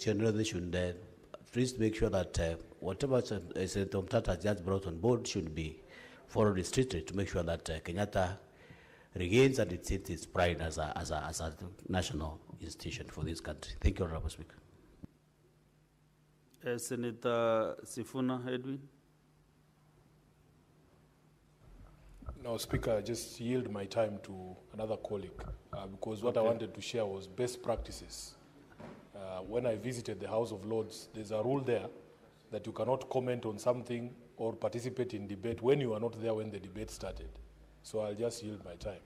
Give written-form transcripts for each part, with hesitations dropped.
general, they should please make sure that whatever Senator Mtata just brought on board should be followed strictly to make sure that Kenyatta regains and its pride as a national institution for this country. Thank you, Honorable Speaker. Senator Sifuna Edwin. No, Speaker, I just yield my time to another colleague because what I wanted to share was best practices. When I visited the House of Lords, there's a rule there that you cannot comment on something or participate in debate when you are not there when the debate started. So I'll just yield my time.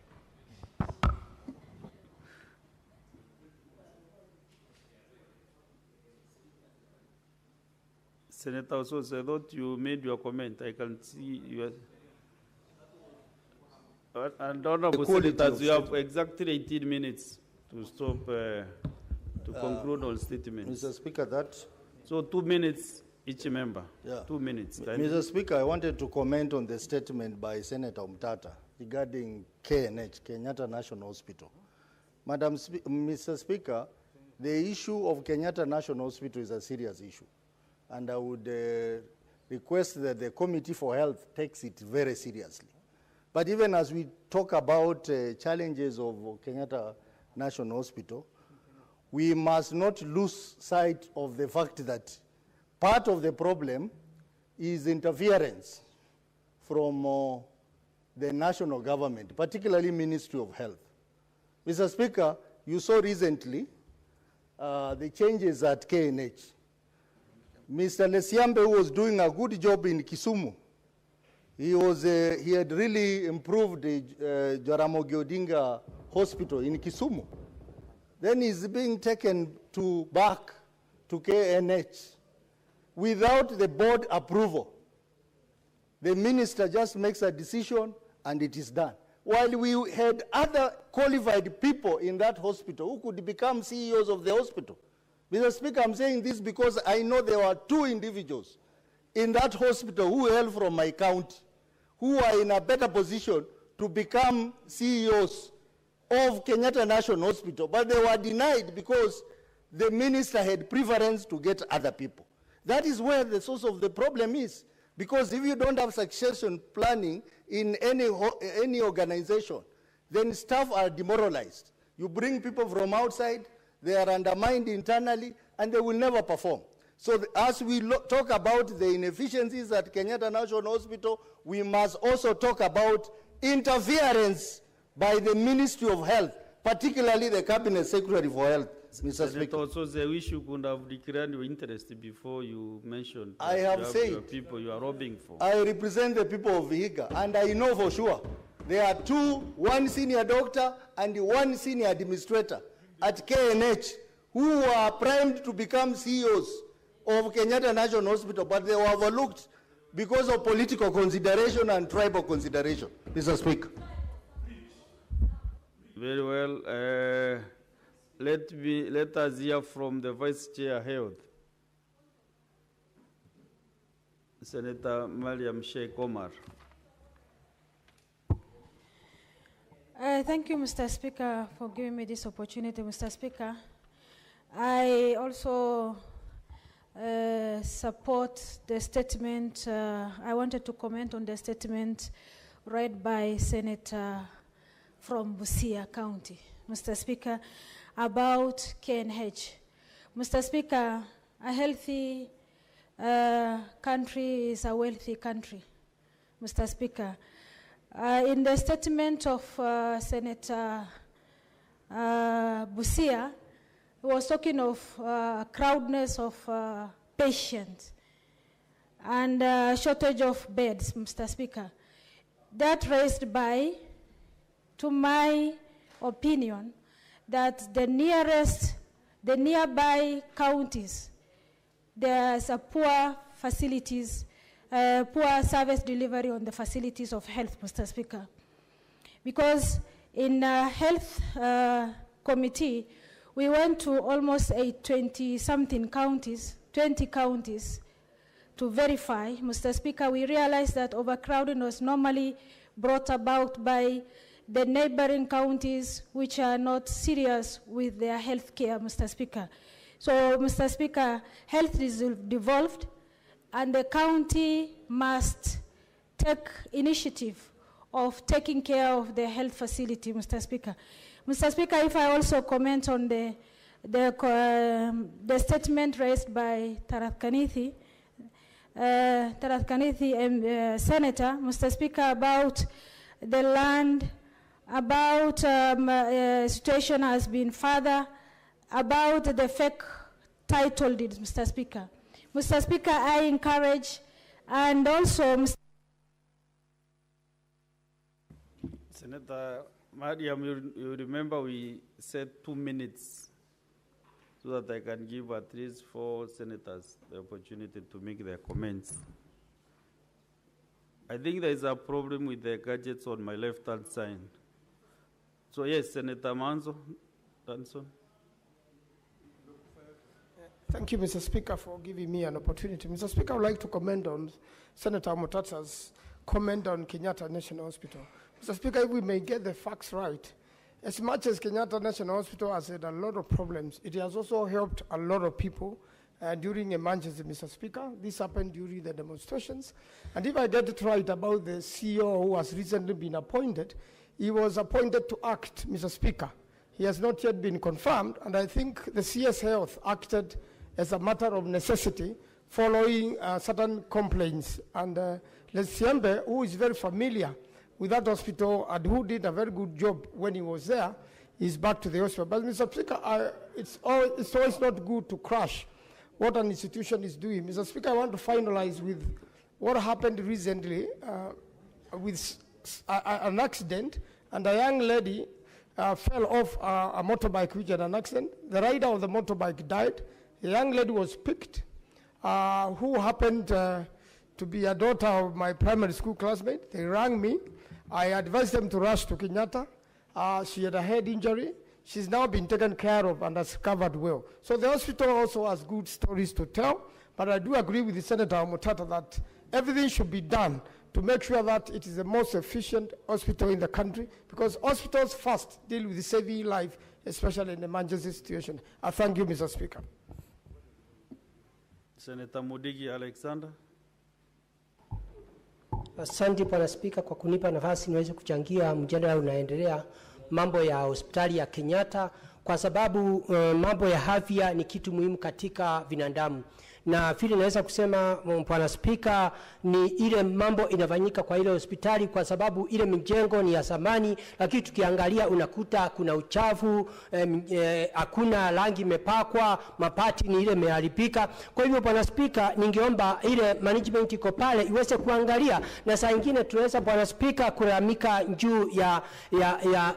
Senator Ososo, I thought you made your comment. I can see you. And Honorable Senators, you have exactly 18 minutes to stop, to conclude all statements. Mr. Speaker, that... So 2 minutes each member. Yeah. 2 minutes. Mr. Speaker, I wanted to comment on the statement by Senator Mtata regarding KNH, Kenyatta National Hospital. Mr. Speaker, the issue of Kenyatta National Hospital is a serious issue. And I would request that the Committee for Health takes it very seriously. But even as we talk about challenges of Kenyatta National Hospital, we must not lose sight of the fact that part of the problem is interference from the national government, particularly Ministry of Health. Mr. Speaker, you saw recently the changes at KNH. Mr. Lesiambe, who was doing a good job in Kisumu, he had really improved the Jaramogi Odinga Hospital in Kisumu. Then he's being taken back to KNH without the board approval. The minister just makes a decision and it is done. While we had other qualified people in that hospital who could become CEOs of the hospital. Mr. Speaker, I'm saying this because I know there were 2 individuals in that hospital who hail from my county, who are in a better position to become CEOs of Kenyatta National Hospital, but they were denied because the minister had preference to get other people. That is where the source of the problem is, because if you don't have succession planning in any organization, then staff are demoralized. You bring people from outside, they are undermined internally, and they will never perform. So as we talk about the inefficiencies at Kenyatta National Hospital, we must also talk about interference by the Ministry of Health, particularly the Cabinet Secretary for Health, Mr. Speaker. Also, the issue could have declared your interest before you mentioned I have said your people you are lobbying for. I represent the people of Vihiga, and I know for sure there are 2, 1 senior doctor and 1 senior administrator at KNH who are primed to become CEOs of Kenyatta National Hospital, but they were overlooked because of political consideration and tribal consideration, Mr. Speaker. Very well. Let us hear from the Vice Chair Health, Senator Mariam Sheikh Omar. Thank you, Mr. Speaker, for giving me this opportunity, Mr. Speaker. I also support the statement. I wanted to comment on the statement read by Senator from Busia County, Mr. Speaker, about KNH. Mr. Speaker, a healthy country is a wealthy country, Mr. Speaker. In the statement of Senator Busia, he was talking of crowdness of patients and shortage of beds, Mr. Speaker. That raised by, to my opinion, that the nearby counties, there's a poor facilities, poor service delivery on the facilities of health, Mr. Speaker. Because in health committee, we went to almost 20-something counties, 20 counties, to verify, Mr. Speaker. We realized that overcrowding was normally brought about by the neighboring counties which are not serious with their health care, Mr. Speaker. So, Mr. Speaker, health is devolved, and the county must take initiative of taking care of the health facility, Mr. Speaker. Mr. Speaker, if I also comment on the statement raised by Tarath Kanithi, Senator, Mr. Speaker, about the land, about situation has been further, about the fake title deeds, Mr. Speaker. Mr. Speaker, I encourage, and also, Senator Mariam, you remember we said 2 minutes so that I can give at least 4 senators the opportunity to make their comments. I think there is a problem with the gadgets on my left-hand side. So yes, Senator Manzo, Danson. Thank you, Mr. Speaker, for giving me an opportunity. Mr. Speaker, I would like to comment on Senator Mutata's comment on Kenyatta National Hospital. Mr. Speaker, if we may get the facts right, as much as Kenyatta National Hospital has had a lot of problems, it has also helped a lot of people during emergency, Mr. Speaker. This happened during the demonstrations. And if I get it right about the CEO who has recently been appointed, he was appointed to act, Mr. Speaker. He has not yet been confirmed, and I think the CS Health acted as a matter of necessity following certain complaints. And Lesiembe, who is very familiar with that hospital and who did a very good job when he was there, is back to the hospital. But Mr. Speaker, it's always not good to crush what an institution is doing. Mr. Speaker, I want to finalize with what happened recently with an accident, and a young lady fell off a motorbike which had an accident. The rider of the motorbike died. The young lady was picked, who happened to be a daughter of my primary school classmate. They rang me. I advised them to rush to Kenyatta. She had a head injury. She's now been taken care of and has recovered well. So the hospital also has good stories to tell, but I do agree with the Senator Mutata that everything should be done to make sure that it is the most efficient hospital in the country, because hospitals first deal with saving life, especially in emergency situation. I thank you, Mr. Speaker. Senator Mudigi Alexander. Asante Bwana Spika kwa kunipa nafasi niweze kuchangia mjadala unaendelea mambo ya hospitali ya Kenyatta, kwa sababu mambo ya afya ni kitu muhimu katika binadamu. Na vile naweza kusema Bwana Spika, ni ile mambo inafanyika kwa ile hospitali, kwa sababu ile mijengo ni ya zamani, lakini tukiangalia unakuta kuna uchafu, hakuna rangi imepakwa, mapati ni ile imeharibika. Kwa hivyo Bwana Spika, ningeomba ile management iko pale iweze kuangalia, na saa nyingine tunaweza Bwana Spika kulalamika juu ya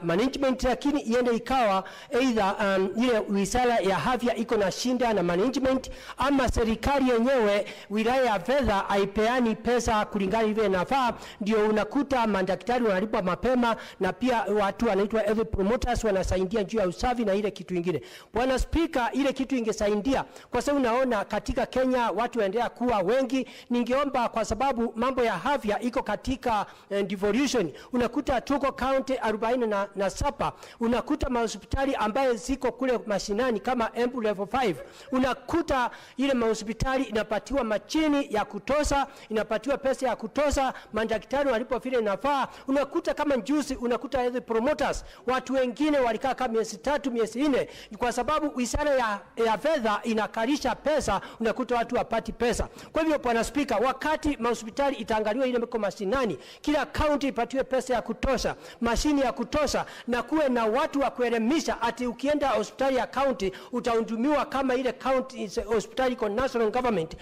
management, lakini iende ikawa either ile wizara ya afya iko na shinda na management, ama serikali yenyewe wilaya ya fedha haipeani pesa kulingana ile inafaa, ndio unakuta madaktari wanalipwa mapema, na pia watu wanaitwa health promoters wanasaidia juu ya usafi na ile kitu kingine. Bwana Spika, ile kitu ingesaidia, kwa sababu unaona katika Kenya watu waendelea kuwa wengi. Ningeomba, kwa sababu mambo ya afya iko katika devolution, unakuta tuko county 47, unakuta hospitali ambaye ziko kule mashinani kama Embu level 5, unakuta ile hospitali inapatiwa machini ya kutosha, inapatiwa pesa ya kutosha, madaktari walipo vile inafaa. Unakuta kama juzi, unakuta health promoters watu wengine walikaa kama miezi 3 miezi 4, kwa sababu wizara ya fedha inakalisha pesa, unakuta watu wapati pesa. Kwa hivyo Bwana Spika, wakati hospitali itaangaliwa ile mko mashinani, kila county ipatiwe pesa ya kutosha, mashini ya kutosha, na kuwe na watu wa kuelimisha, ati ukienda hospitali ya county utahudumiwa kama ile county hospitali kwa national government,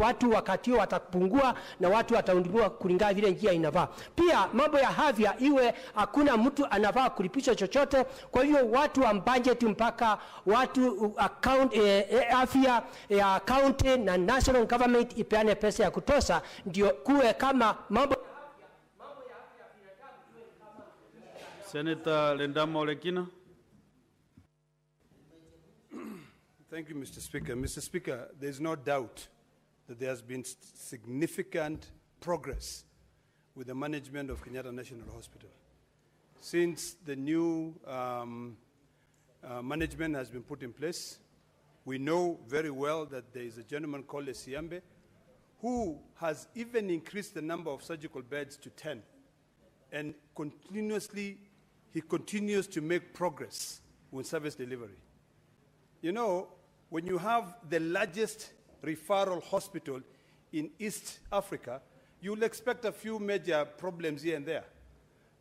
watu wakati watapungua na watu watahudumiwa kulingana vile njia inafaa. Pia mambo ya afya iwe hakuna mtu anafaa kulipisha chochote. Kwa hivyo watu wa budget mpaka watu account afya ya county na national government ipeane pesa ya kutosha, ndio kuwe kama mambo ya afya binadamu kama. Senator Lendamo Lekina. Thank you, Mr. Speaker. Mr. Speaker, there's no doubt that there has been significant progress with the management of Kenyatta National Hospital. Since the new management has been put in place, We know very well that there is a gentleman called Esiambe who has even increased the number of surgical beds to 10. And he continues to make progress with service delivery. You know, when you have the largest referral hospital in East Africa, you'll expect a few major problems here and there.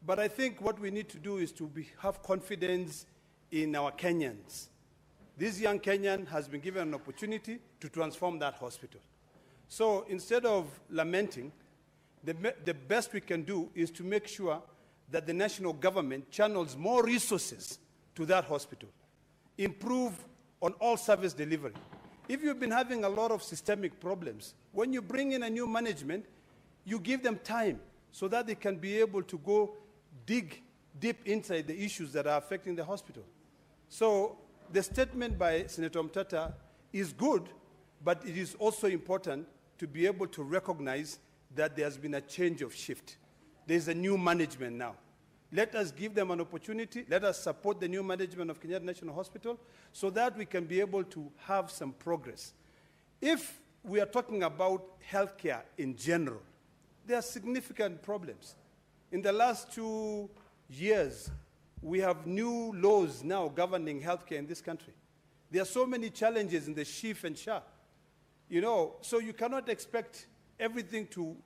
But I think what we need to do is to have confidence in our Kenyans. This young Kenyan has been given an opportunity to transform that hospital. So instead of lamenting, the best we can do is to make sure that the national government channels more resources to that hospital, improve on all service delivery. If you've been having a lot of systemic problems, when you bring in a new management, you give them time so that they can be able to go dig deep inside the issues that are affecting the hospital. So the statement by Senator Mtata is good, but it is also important to be able to recognize that there has been a change of shift. There's a new management now. Let us give them an opportunity. Let us support the new management of Kenyatta National Hospital so that we can be able to have some progress. If we are talking about healthcare in general, there are significant problems. In the last 2 years, we have new laws now governing healthcare in this country. There are so many challenges in the SHIF and SHA. You know, so you cannot expect everything to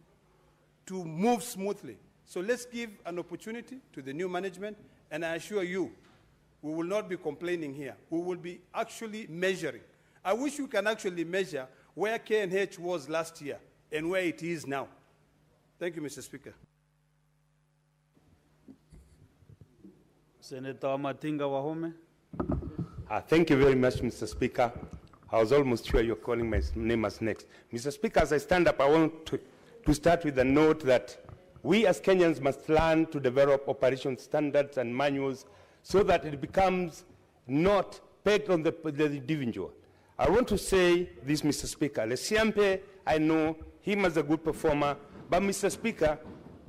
move smoothly. So let's give an opportunity to the new management, and I assure you, we will not be complaining here. We will be actually measuring. I wish you can actually measure where KNH was last year and where it is now. Thank you, Mr. Speaker. Senator Matinga Wahome. Thank you very much, Mr. Speaker. I was almost sure you're calling my name as next. Mr. Speaker, as I stand up, I want to start with a note that we as Kenyans must learn to develop operation standards and manuals so that it becomes not pegged on the individual. I want to say this, Mr. Speaker. Lesiampe, I know him as a good performer, but Mr. Speaker,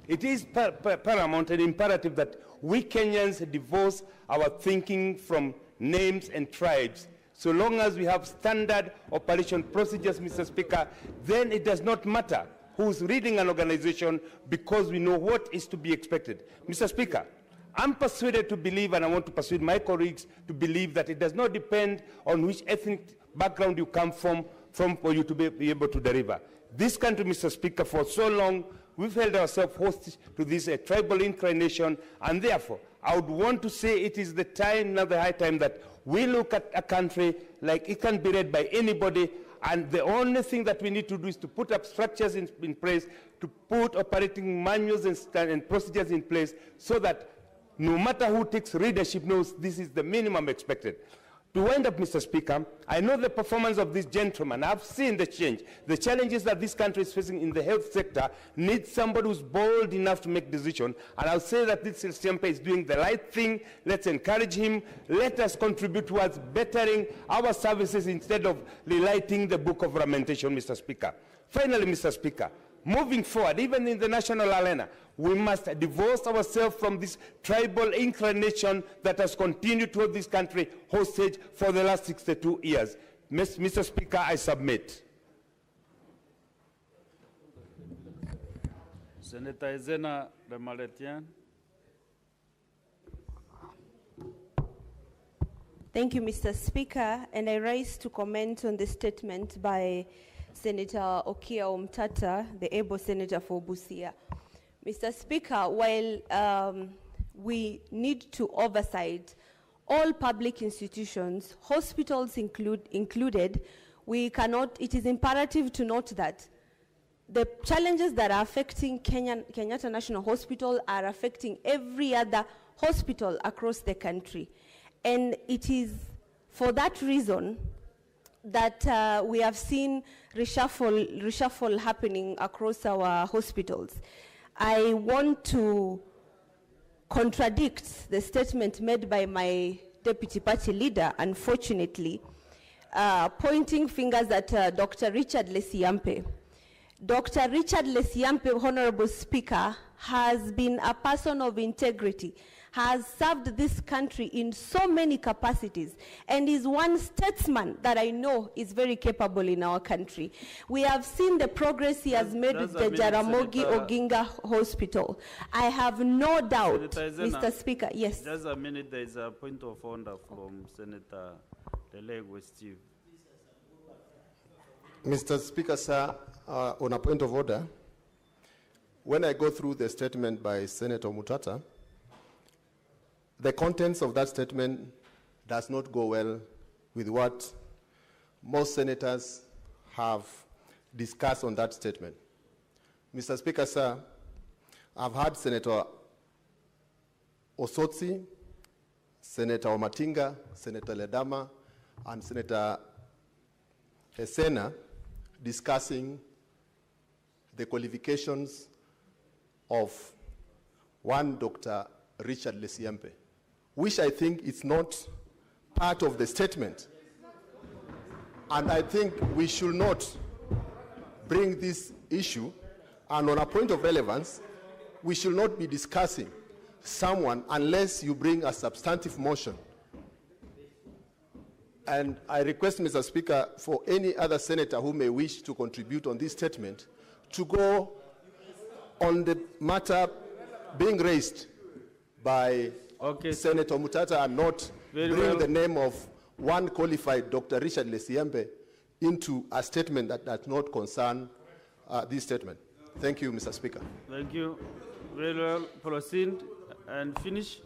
it is paramount and imperative that we Kenyans divorce our thinking from names and tribes. So long as we have standard operation procedures, Mr. Speaker, then it does not matter who's leading an organization because we know what is to be expected. Mr. Speaker, I'm persuaded to believe, and I want to persuade my colleagues to believe, that it does not depend on which ethnic background you come from for you to be able to deliver. This country, Mr. Speaker, for so long, we've held ourselves hostage to this tribal inclination, and therefore, I would want to say it is the time, now the high time, that we look at a country like it can be read by anybody, and the only thing that we need to do is to put up structures in place, to put operating manuals and procedures in place, so that no matter who takes leadership knows this is the minimum expected. To wind up, Mr. Speaker, I know the performance of this gentleman. I've seen the change. The challenges that this country is facing in the health sector need somebody who's bold enough to make decisions. And I'll say that this Siampe is doing the right thing. Let's encourage him. Let us contribute towards bettering our services instead of rewriting the book of lamentation, Mr. Speaker. Finally, Mr. Speaker, moving forward, even in the national arena, we must divorce ourselves from this tribal inclination that has continued to hold this country hostage for the last 62 years. Mr. Speaker, I submit. Senator Ezena Remaletian. Thank you, Mr. Speaker, and I rise to comment on the statement by Senator Okia Omtata, the able senator for Busia. Mr. Speaker, while we need to oversight all public institutions, hospitals included, it is imperative to note that the challenges that are affecting Kenyatta National Hospital are affecting every other hospital across the country. And it is for that reason that we have seen reshuffle happening across our hospitals. I want to contradict the statement made by my deputy party leader, unfortunately, pointing fingers at Dr. Richard Lesiampe. Dr. Richard Lesiampe, Honorable Speaker, has been a person of integrity, has served this country in so many capacities and is one statesman that I know is very capable in our country. We have seen the progress he has made with the Jaramogi Oginga Hospital. I have no doubt, Mr. Speaker, yes. Just a minute, there is a point of order from Senator Delegwe Steve. Mr. Speaker, sir, on a point of order, when I go through the statement by Senator Mutata, the contents of that statement does not go well with what most senators have discussed on that statement. Mr. Speaker, sir, I've heard Senator Osotsi, Senator Omatinga, Senator Ledama, and Senator Esena discussing the qualifications of one Dr. Richard Lesiampe, which I think is not part of the statement. And I think we should not bring this issue, and on a point of relevance, we should not be discussing someone unless you bring a substantive motion. And I request, Mr. Speaker, for any other senator who may wish to contribute on this statement to go on the matter being raised by Senator Mutata and not bring the name of one qualified Dr. Richard Lesiampe into a statement that does not concern this statement. Thank you, Mr. Speaker. Thank you. Very well. Proceed and finish.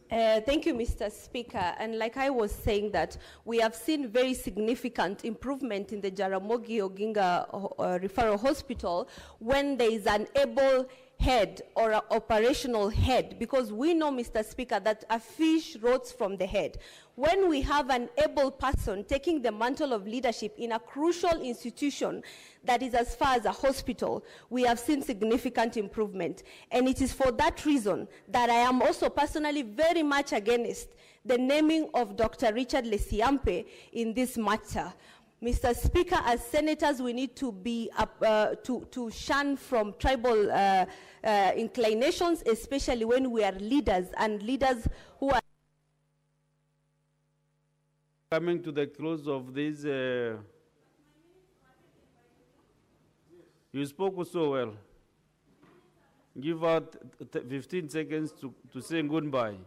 Thank you, Mr. Speaker. And like I was saying, that we have seen very significant improvement in the Jaramogi Oginga Referral Hospital when there is an able head or an operational head, because we know, Mr. Speaker, that a fish rots from the head. When we have an able person taking the mantle of leadership in a crucial institution that is as far as a hospital, we have seen significant improvement. And it is for that reason that I am also personally very much against the naming of Dr. Richard Lesiampe in this matter. Mr. Speaker, as senators, we need to be to shun from tribal inclinations, especially when we are leaders, and leaders who are coming to the close of this. You spoke so well. Give out 15 seconds to say goodbye.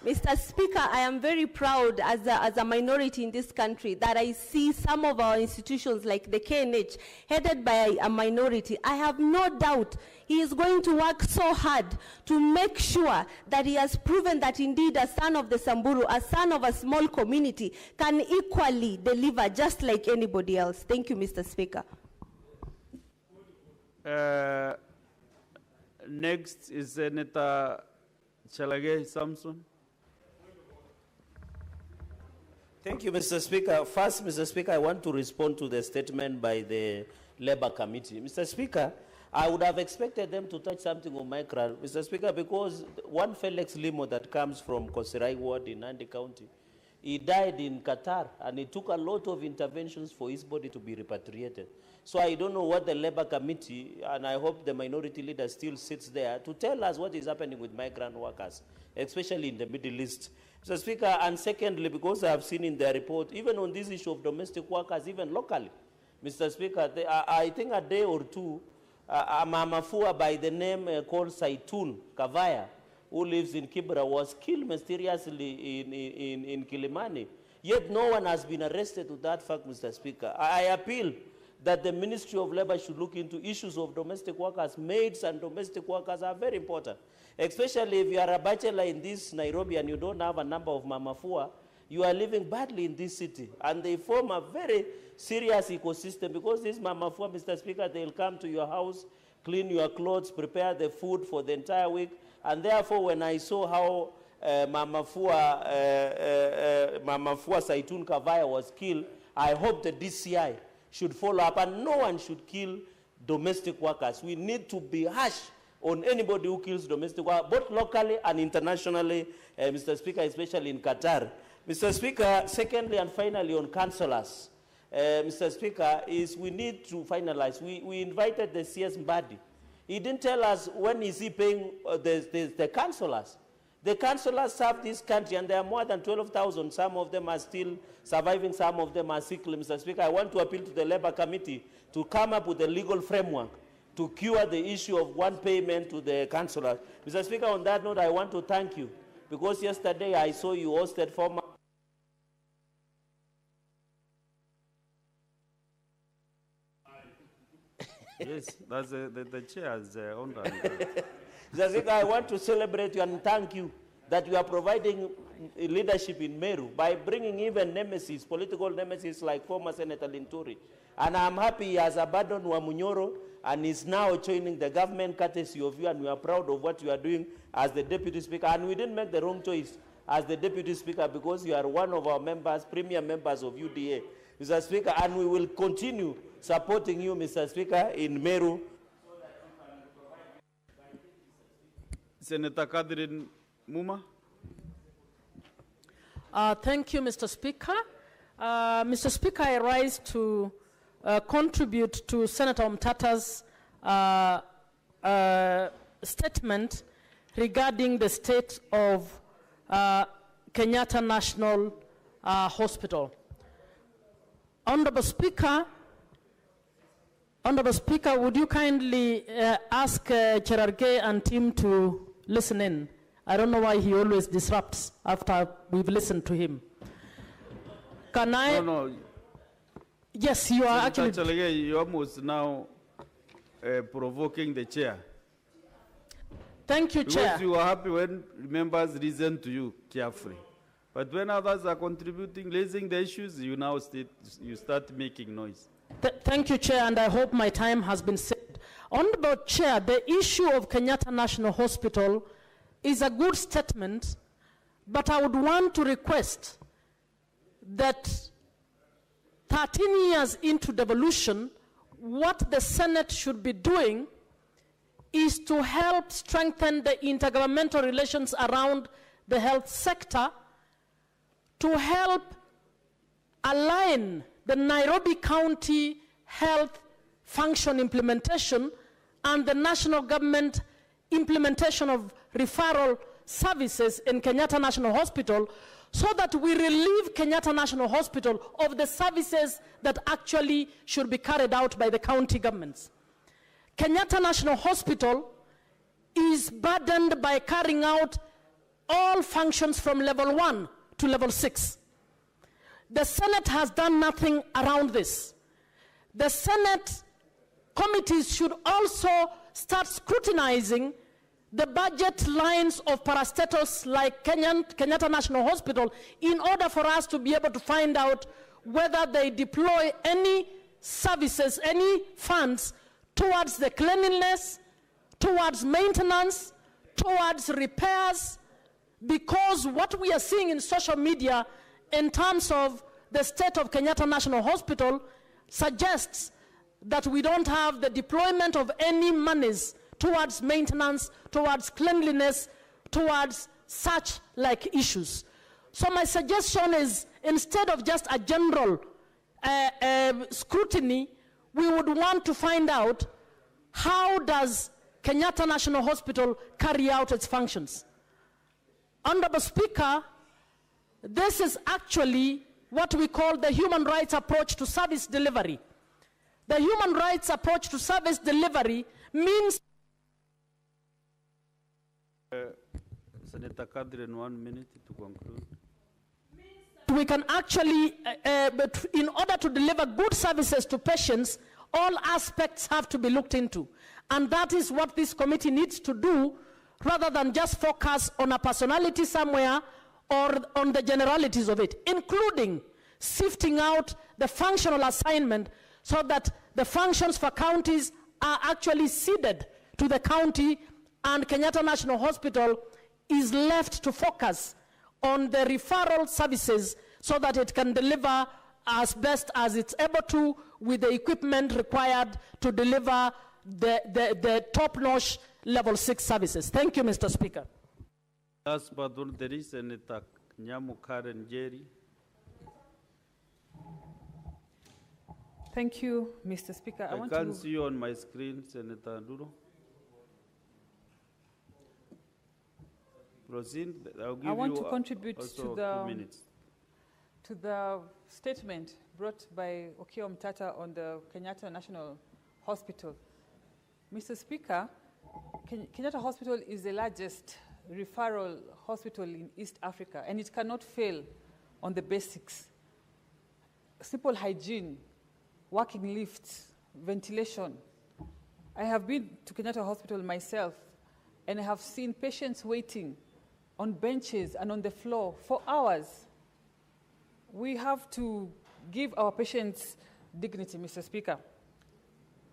Mr. Speaker, I am very proud as a minority in this country that I see some of our institutions like the KNH headed by a minority. I have no doubt he is going to work so hard to make sure that he has proven that indeed a son of the Samburu, a son of a small community, can equally deliver just like anybody else. Thank you, Mr. Speaker. Next is Senator Chalage Samson. Thank you, Mr. Speaker. First, Mr. Speaker, I want to respond to the statement by the Labour Committee. Mr. Speaker, I would have expected them to touch something on Micron, Mr. Speaker, because one Felix Limo that comes from Kosirai Ward in Nandi County, he died in Qatar, and it took a lot of interventions for his body to be repatriated. So I don't know what the Labour Committee, and I hope the minority leader still sits there to tell us what is happening with migrant workers, especially in the Middle East. Mr. Speaker, and secondly, because I have seen in their report, even on this issue of domestic workers, even locally, Mr. Speaker, I think a day or two, a Mamafua by the name called Saitun Kavaya, who lives in Kibra, was killed mysteriously in Kilimani. Yet no one has been arrested to that fact, Mr. Speaker. I appeal that the Ministry of Labour should look into issues of domestic workers. Maids and domestic workers are very important, especially if you are a bachelor in this Nairobi and you don't have a number of Mamafua, you are living badly in this city. And they form a very serious ecosystem, because this Mamafua, Mr. Speaker, they'll come to your house, clean your clothes, prepare the food for the entire week. And therefore, when I saw how Mamafua Saitun Kavaya was killed, I hope the DCI should follow up, and no one should kill domestic workers. We need to be harsh on anybody who kills domestic workers, both locally and internationally, Mr. Speaker, especially in Qatar. Mr. Speaker, secondly and finally on councillors, Mr. Speaker, is we need to finalize. We invited the CS Mbadi. He didn't tell us when is he paying the councillors. The councillors serve this country, and there are more than 12,000. Some of them are still surviving, some of them are sick. Mr. Speaker, I want to appeal to the Labour Committee to come up with a legal framework to cure the issue of one payment to the councillors. Mr. Speaker, on that note, I want to thank you, because yesterday I saw you hosted former Yes, that's the chair's honor. Mr. Speaker, I want to celebrate you and thank you that you are providing leadership in Meru by bringing even nemesis, political nemesis like former Senator Linturi. And I'm happy he has abandoned Wamunyoro and is now joining the government courtesy of you, and we are proud of what you are doing as the Deputy Speaker. And we didn't make the wrong choice as the Deputy Speaker, because you are one of our members, premier members of UDA, Mr. Speaker, and we will continue supporting you, Mr. Speaker, in Meru. Senator Catherine Muma. Thank you, Mr. Speaker. Mr. Speaker, I rise to contribute to Senator Omtata's statement regarding the state of Kenyatta National Hospital. Honorable Speaker, would you kindly ask Cherargei and team to listen in? I don't know why he always disrupts after we've listened to him. Can I? No. Yes, you are actually. You're almost now provoking the chair. Thank you, Chair. Because you are happy when members listen to you carefully. But when others are contributing, raising the issues, you now start making noise. Thank you, Chair, and I hope my time has been said. Honorable Chair, the issue of Kenyatta National Hospital is a good statement, but I would want to request that 13 years into devolution, what the Senate should be doing is to help strengthen the intergovernmental relations around the health sector, to help align the Nairobi County health function implementation and the national government implementation of referral services in Kenyatta National Hospital, so that we relieve Kenyatta National Hospital of the services that actually should be carried out by the county governments. Kenyatta National Hospital is burdened by carrying out all functions from level 1 to level 6. The Senate has done nothing around this. The Senate committees should also start scrutinizing the budget lines of parastatals like Kenyatta National Hospital in order for us to be able to find out whether they deploy any services, any funds towards the cleanliness, towards maintenance, towards repairs, because what we are seeing in social media in terms of the state of Kenyatta National Hospital suggests that we don't have the deployment of any monies towards maintenance, towards cleanliness, towards such like issues. So my suggestion is, instead of just a general scrutiny, we would want to find out how does Kenyatta National Hospital carry out its functions. Honorable Speaker, this is actually what we call the human rights approach to service delivery. The human rights approach to service delivery means Senator Catherine, 1 minute to conclude. We can actually, in order to deliver good services to patients, all aspects have to be looked into. And that is what this committee needs to do, rather than just focus on a personality somewhere or on the generalities of it, including sifting out the functional assignment so that the functions for counties are actually ceded to the county, and Kenyatta National Hospital is left to focus on the referral services so that it can deliver as best as it's able to with the equipment required to deliver the top-notch level 6 services. Thank you, Mr. Speaker. Last but not the least, Senator Nyamu Karen Jerry. Thank you, Mr. Speaker. I can't see you on my screen, Senator Duro. proceed. I'll give I want you to contribute also to 2 minutes. the statement brought by Okiya Omtata on the Kenyatta National Hospital. Mr. Speaker, Kenyatta Hospital is the largest referral hospital in East Africa, and it cannot fail on the basics. Simple hygiene, working lifts, ventilation. I have been to Kenyatta Hospital myself, and I have seen patients waiting on benches and on the floor for hours. We have to give our patients dignity, Mr. Speaker.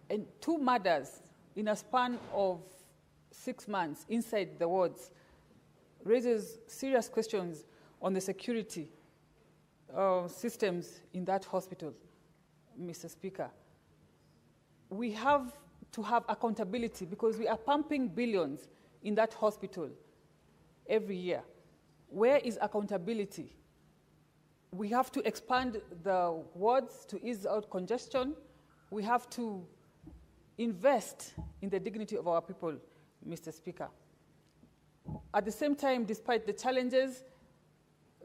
And 2 murders in a span of 6 months inside the wards raises serious questions on the security systems in that hospital, Mr. Speaker. We have to have accountability because we are pumping billions in that hospital every year. Where is accountability? We have to expand the wards to ease out congestion. We have to invest in the dignity of our people, Mr. Speaker. At the same time, despite the challenges,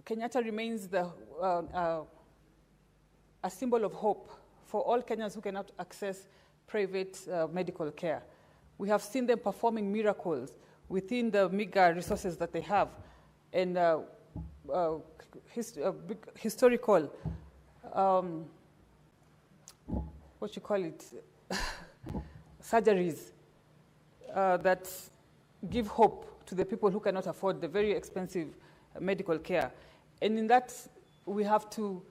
Kenyatta remains a symbol of hope for all Kenyans who cannot access private medical care. We have seen them performing miracles within the meager resources that they have. And historical, what you call it, surgeries that give hope to the people who cannot afford the very expensive medical care. And in that, we have to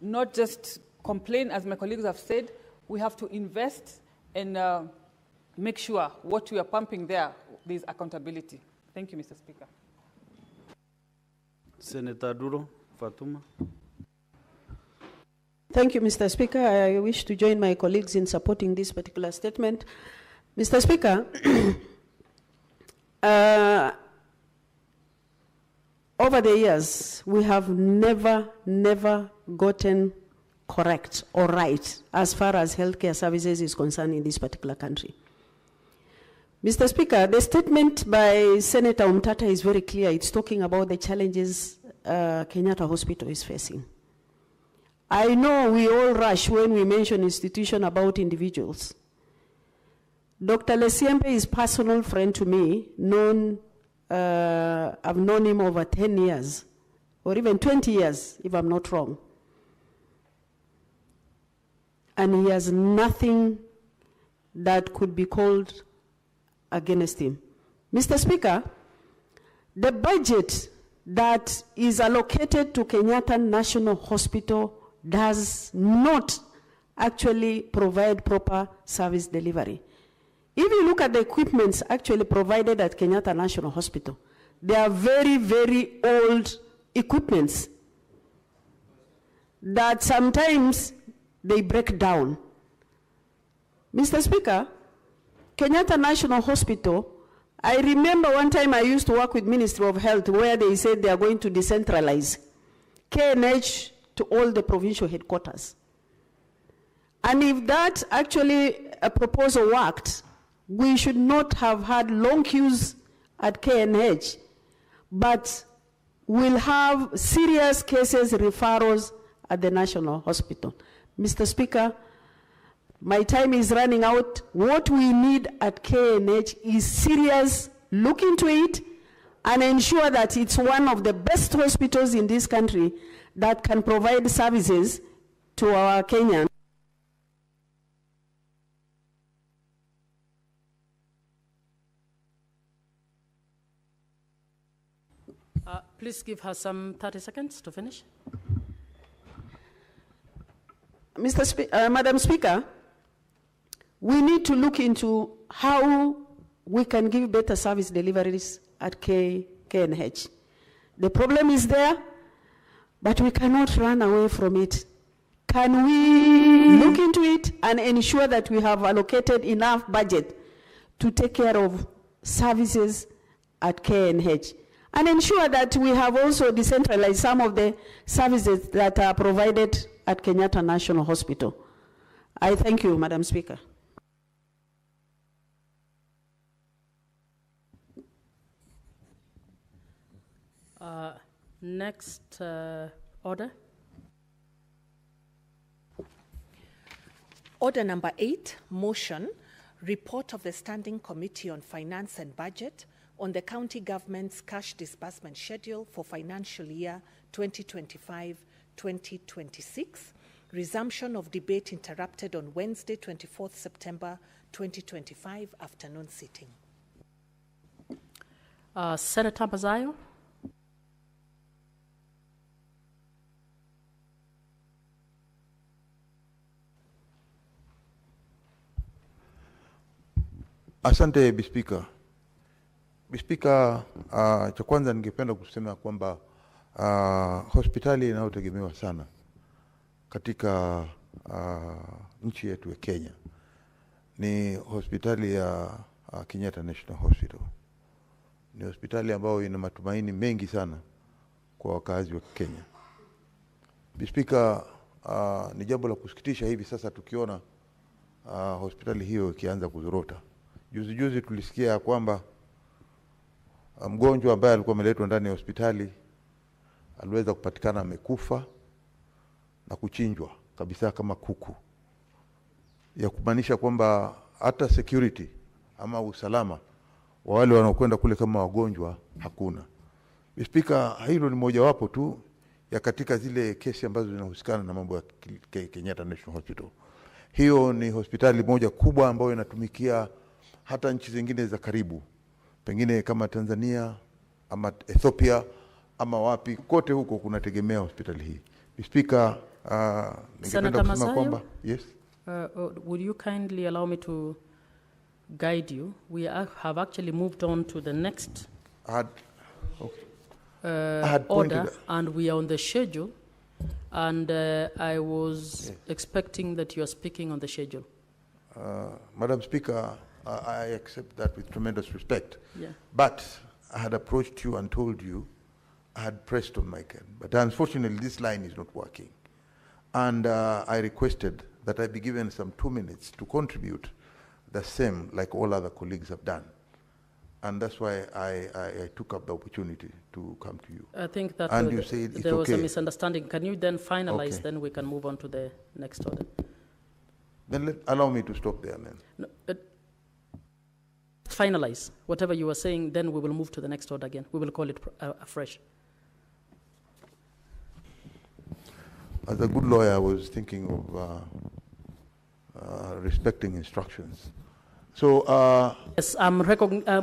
not just complain, as my colleagues have said, we have to invest and make sure what we are pumping there is accountability. Thank you, Mr. Speaker. Senator Duro, Fatuma. Thank you, Mr. Speaker. I wish to join my colleagues in supporting this particular statement. Mr. Speaker, over the years, we have never gotten correct or right as far as healthcare services is concerned in this particular country. Mr. Speaker, the statement by Senator Omtata is very clear. It's talking about the challenges Kenyatta Hospital is facing. I know we all rush when we mention institution about individuals. Dr. Lesiembe is a personal friend to me, I've known him over 10 years, or even 20 years, if I'm not wrong. And he has nothing that could be called against him. Mr. Speaker, the budget that is allocated to Kenyatta National Hospital does not actually provide proper service delivery. If you look at the equipments actually provided at Kenyatta National Hospital, they are very old equipments that sometimes they break down. Mr. Speaker, Kenyatta National Hospital, I remember one time I used to work with Ministry of Health where they said they are going to decentralize KNH to all the provincial headquarters. And if that actually a proposal worked, we should not have had long queues at KNH, but we'll have serious cases, referrals at the National Hospital. Mr. Speaker, my time is running out. What we need at KNH is serious look into it and ensure that it's one of the best hospitals in this country that can provide services to our Kenyans. Please give her some 30 seconds to finish. Madam Speaker, we need to look into how we can give better service deliveries at KNH. The problem is there, but we cannot run away from it. Can we look into it and ensure that we have allocated enough budget to take care of services at KNH? And ensure that we have also decentralized some of the services that are provided at Kenyatta National Hospital. I thank you, Madam Speaker. Next order. Order number 8, motion, report of the Standing Committee on Finance and Budget on the county government's cash disbursement schedule for financial year 2025-2026. Resumption of debate interrupted on Wednesday, 24th September 2025, afternoon sitting. Senator Mazayo. Asante Bispika. Bispika, cha kwanza ningependa kusema kwamba hospitali inayotegemewa sana katika nchi yetu ya Kenya ni hospitali ya Kenyatta National Hospital. Ni hospitali ambayo ina matumaini mengi sana kwa wakazi wa Kenya. Bispika, ni jambo la kusikitisha hivi sasa tukiona hospitali hiyo ikianza kuzorota. Juzi tulisikia kwamba mgonjwa ambaye alikuwa ameletwa ndani ya hospitali aliweza kupatikana amekufa na kuchinjwa kabisa kama kuku, ya kumaanisha kwamba hata security ama usalama wa wale wanaokwenda kule kama wagonjwa hakuna. Speaker, hilo ni mojawapo tu ya katika zile kesi ambazo zinahusikana na mambo ya Kenyatta National Hospital. Hiyo ni hospitali moja kubwa ambayo inatumikia hata nchi zingine za karibu, pengine kama Tanzania ama Ethiopia ama wapi, kote huko kunategemea hospitali hii. Speaker, ningependa kusema kwamba yes. Would you kindly allow me to guide you? We have actually moved on to the next order, and we are on the schedule, and I was expecting that you are speaking on the schedule. Madam Speaker, I accept that with tremendous respect. Yeah. But I had approached you and told you I had pressed on my can. But unfortunately, this line is not working. And I requested that I be given some 2 minutes to contribute the same like all other colleagues have done. And that's why I took up the opportunity to come to you. I think that and you said there was okay. a misunderstanding. Can you then finalize, Okay. then we can move on to the next order? Then allow me to stop there then. No, finalize whatever you were saying, then we will move to the next order again. We will call it afresh. As a good lawyer, I was thinking of respecting instructions. So, yes, I'm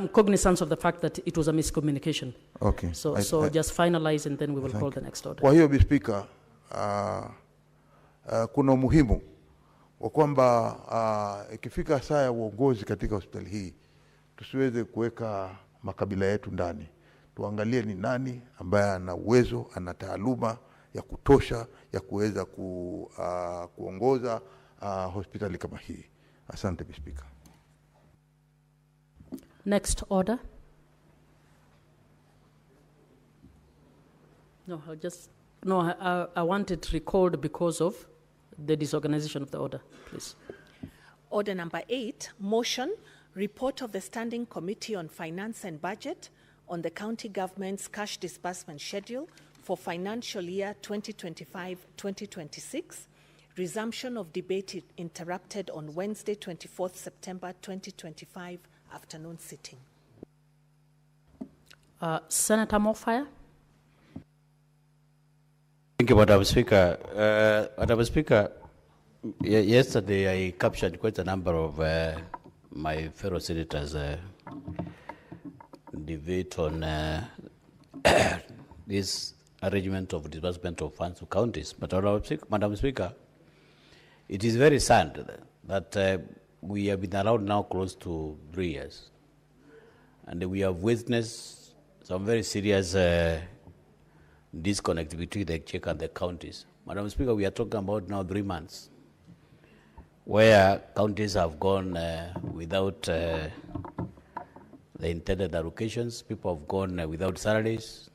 cognizant of the fact that it was a miscommunication. Okay. So just finalize and then we will call the next order. Kwa hiyo Speaker, kuna umuhimu wa kwamba ikifika saa ya uongozi katika hospitali hii tusiweze kuweka makabila yetu ndani. Tuangalie ni nani ambaye ana uwezo, ana taaluma ya kutosha ya kuweza kuongoza hospitali kama hii. Asante Speaker. Next order. I want it recalled because of the disorganization of the order, please. Order number 8, motion, report of the Standing Committee on Finance and Budget on the county government's cash disbursement schedule for financial year 2025-2026. Resumption of debate interrupted on Wednesday, 24th September 2025, afternoon sitting. Senator Mofaya. Thank you, Madam Speaker. Madam Speaker, yesterday I captured quite a number of my fellow senators' debate on this arrangement of disbursement of funds to counties. But Madam Speaker, it is very sad that we have been around now close to 3 years, and we have witnessed some very serious disconnect between the check and the counties. Madam Speaker, we are talking about now 3 months where counties have gone without the intended allocations. People have gone without salaries.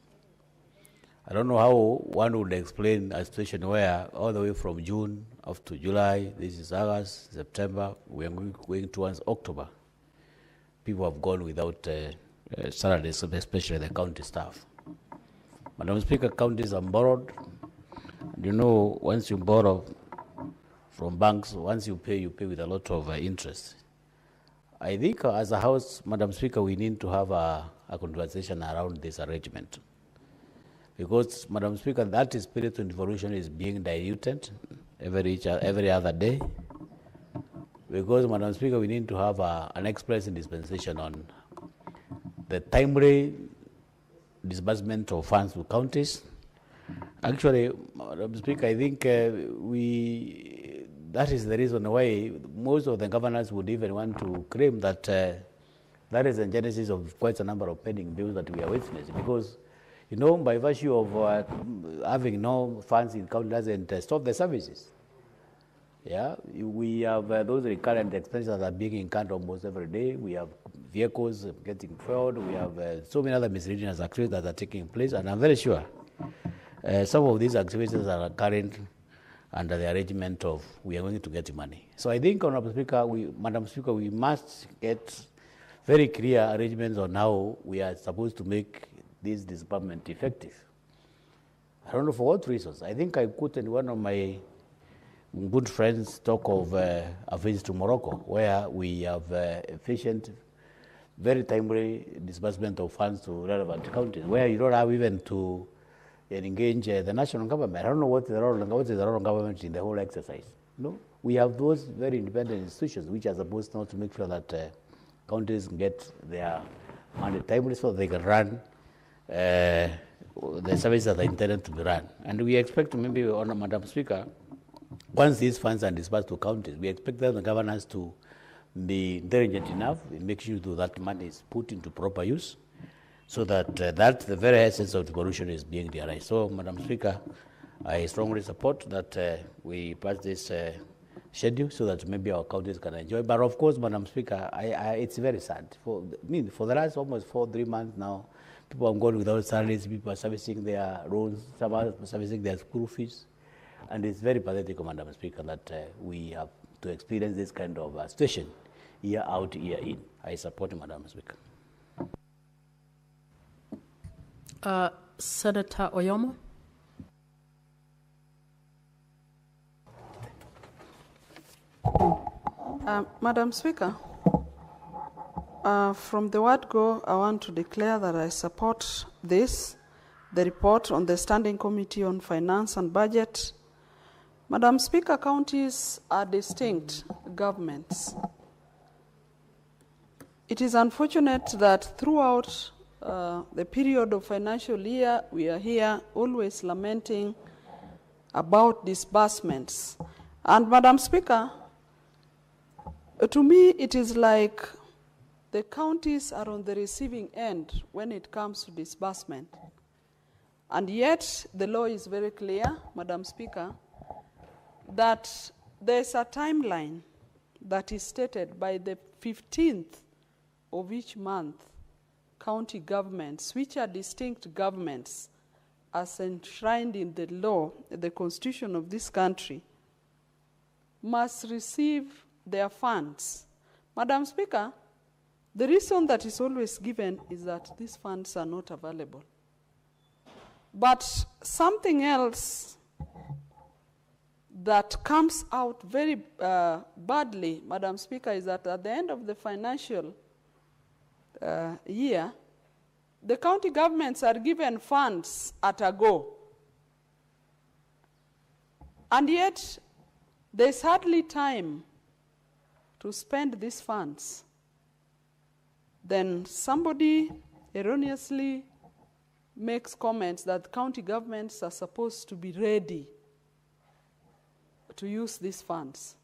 I don't know how one would explain a situation where all the way from June up to July, this is August, September, we are going towards October. People have gone without salaries, especially the county staff. Madam Speaker, counties are borrowed. And you know, once you borrow from banks, once you pay with a lot of interest. I think as a House, Madam Speaker, we need to have a conversation around this arrangement. Because, Madam Speaker, that spirit of devolution is being diluted every other day. Because, Madam Speaker, we need to have an express dispensation on the timely disbursement of funds to counties. Actually, Madam Speaker, I think that is the reason why most of the governors would even want to claim that that is the genesis of quite a number of pending bills that we are witnessing. Because, you know, by virtue of having no funds in county doesn't stop the services. Yeah, we have those recurrent expenses that are being incurred almost every day. We have vehicles getting fueled. We have so many other miscellaneous activities that are taking place, and I'm very sure some of these activities are current under the arrangement of we are going to get money. So I think, Honorable Speaker, Madam Speaker, we must get very clear arrangements on how we are supposed to make this disbursement effective. I don't know for what reasons. I think I put in one of my good friends talk of a visit to Morocco, where we have efficient, very timely disbursement of funds to relevant counties, where you don't have even to engage the national government. I don't know what is the role of government in the whole exercise. No, we have those very independent institutions which are supposed now to make sure that counties get their money timely so they can run the services that are intended to be run. And we expect, maybe, Madam Speaker, once these funds are disbursed to counties, we expect the governors to be intelligent enough in making sure that money is put into proper use, so that the very essence of devolution is being realized. So, Madam Speaker, I strongly support that we pass this schedule so that maybe our counties can enjoy. But of course, Madam Speaker, it's very sad. For the last almost 3 months now, people are going without salaries, people are servicing their loans, some are servicing their school fees. And it's very pathetic, Madam Speaker, that we have to experience this kind of situation year out, year in. I support Madam Speaker. Senator Oyomo. Madam Speaker, from the word go, I want to declare that I support the report on the Standing Committee on Finance and Budget. Madam Speaker, counties are distinct governments. It is unfortunate that throughout the period of financial year, we are here always lamenting about disbursements. And Madam Speaker, to me, it is like the counties are on the receiving end when it comes to disbursement. And yet, the law is very clear, Madam Speaker, that there's a timeline that is stated by the 15th of each month. County governments, which are distinct governments, as enshrined in the law, the constitution of this country, must receive their funds. Madam Speaker, the reason that is always given is that these funds are not available. But something else that comes out very badly, Madam Speaker, is that at the end of the financial year, the county governments are given funds at a go. And yet, there's hardly time to spend these funds. Then somebody erroneously makes comments that county governments are supposed to be ready to use these funds.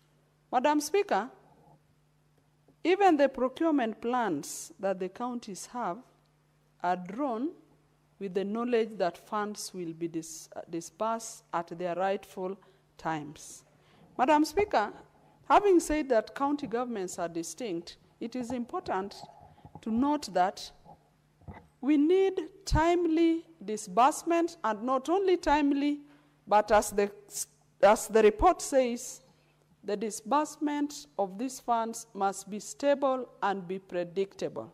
Madam Speaker, even the procurement plans that the counties have are drawn with the knowledge that funds will be disbursed at their rightful times. Madam Speaker, having said that county governments are distinct, it is important to note that we need timely disbursement, and not only timely, but as the report says, the disbursement of these funds must be stable and be predictable.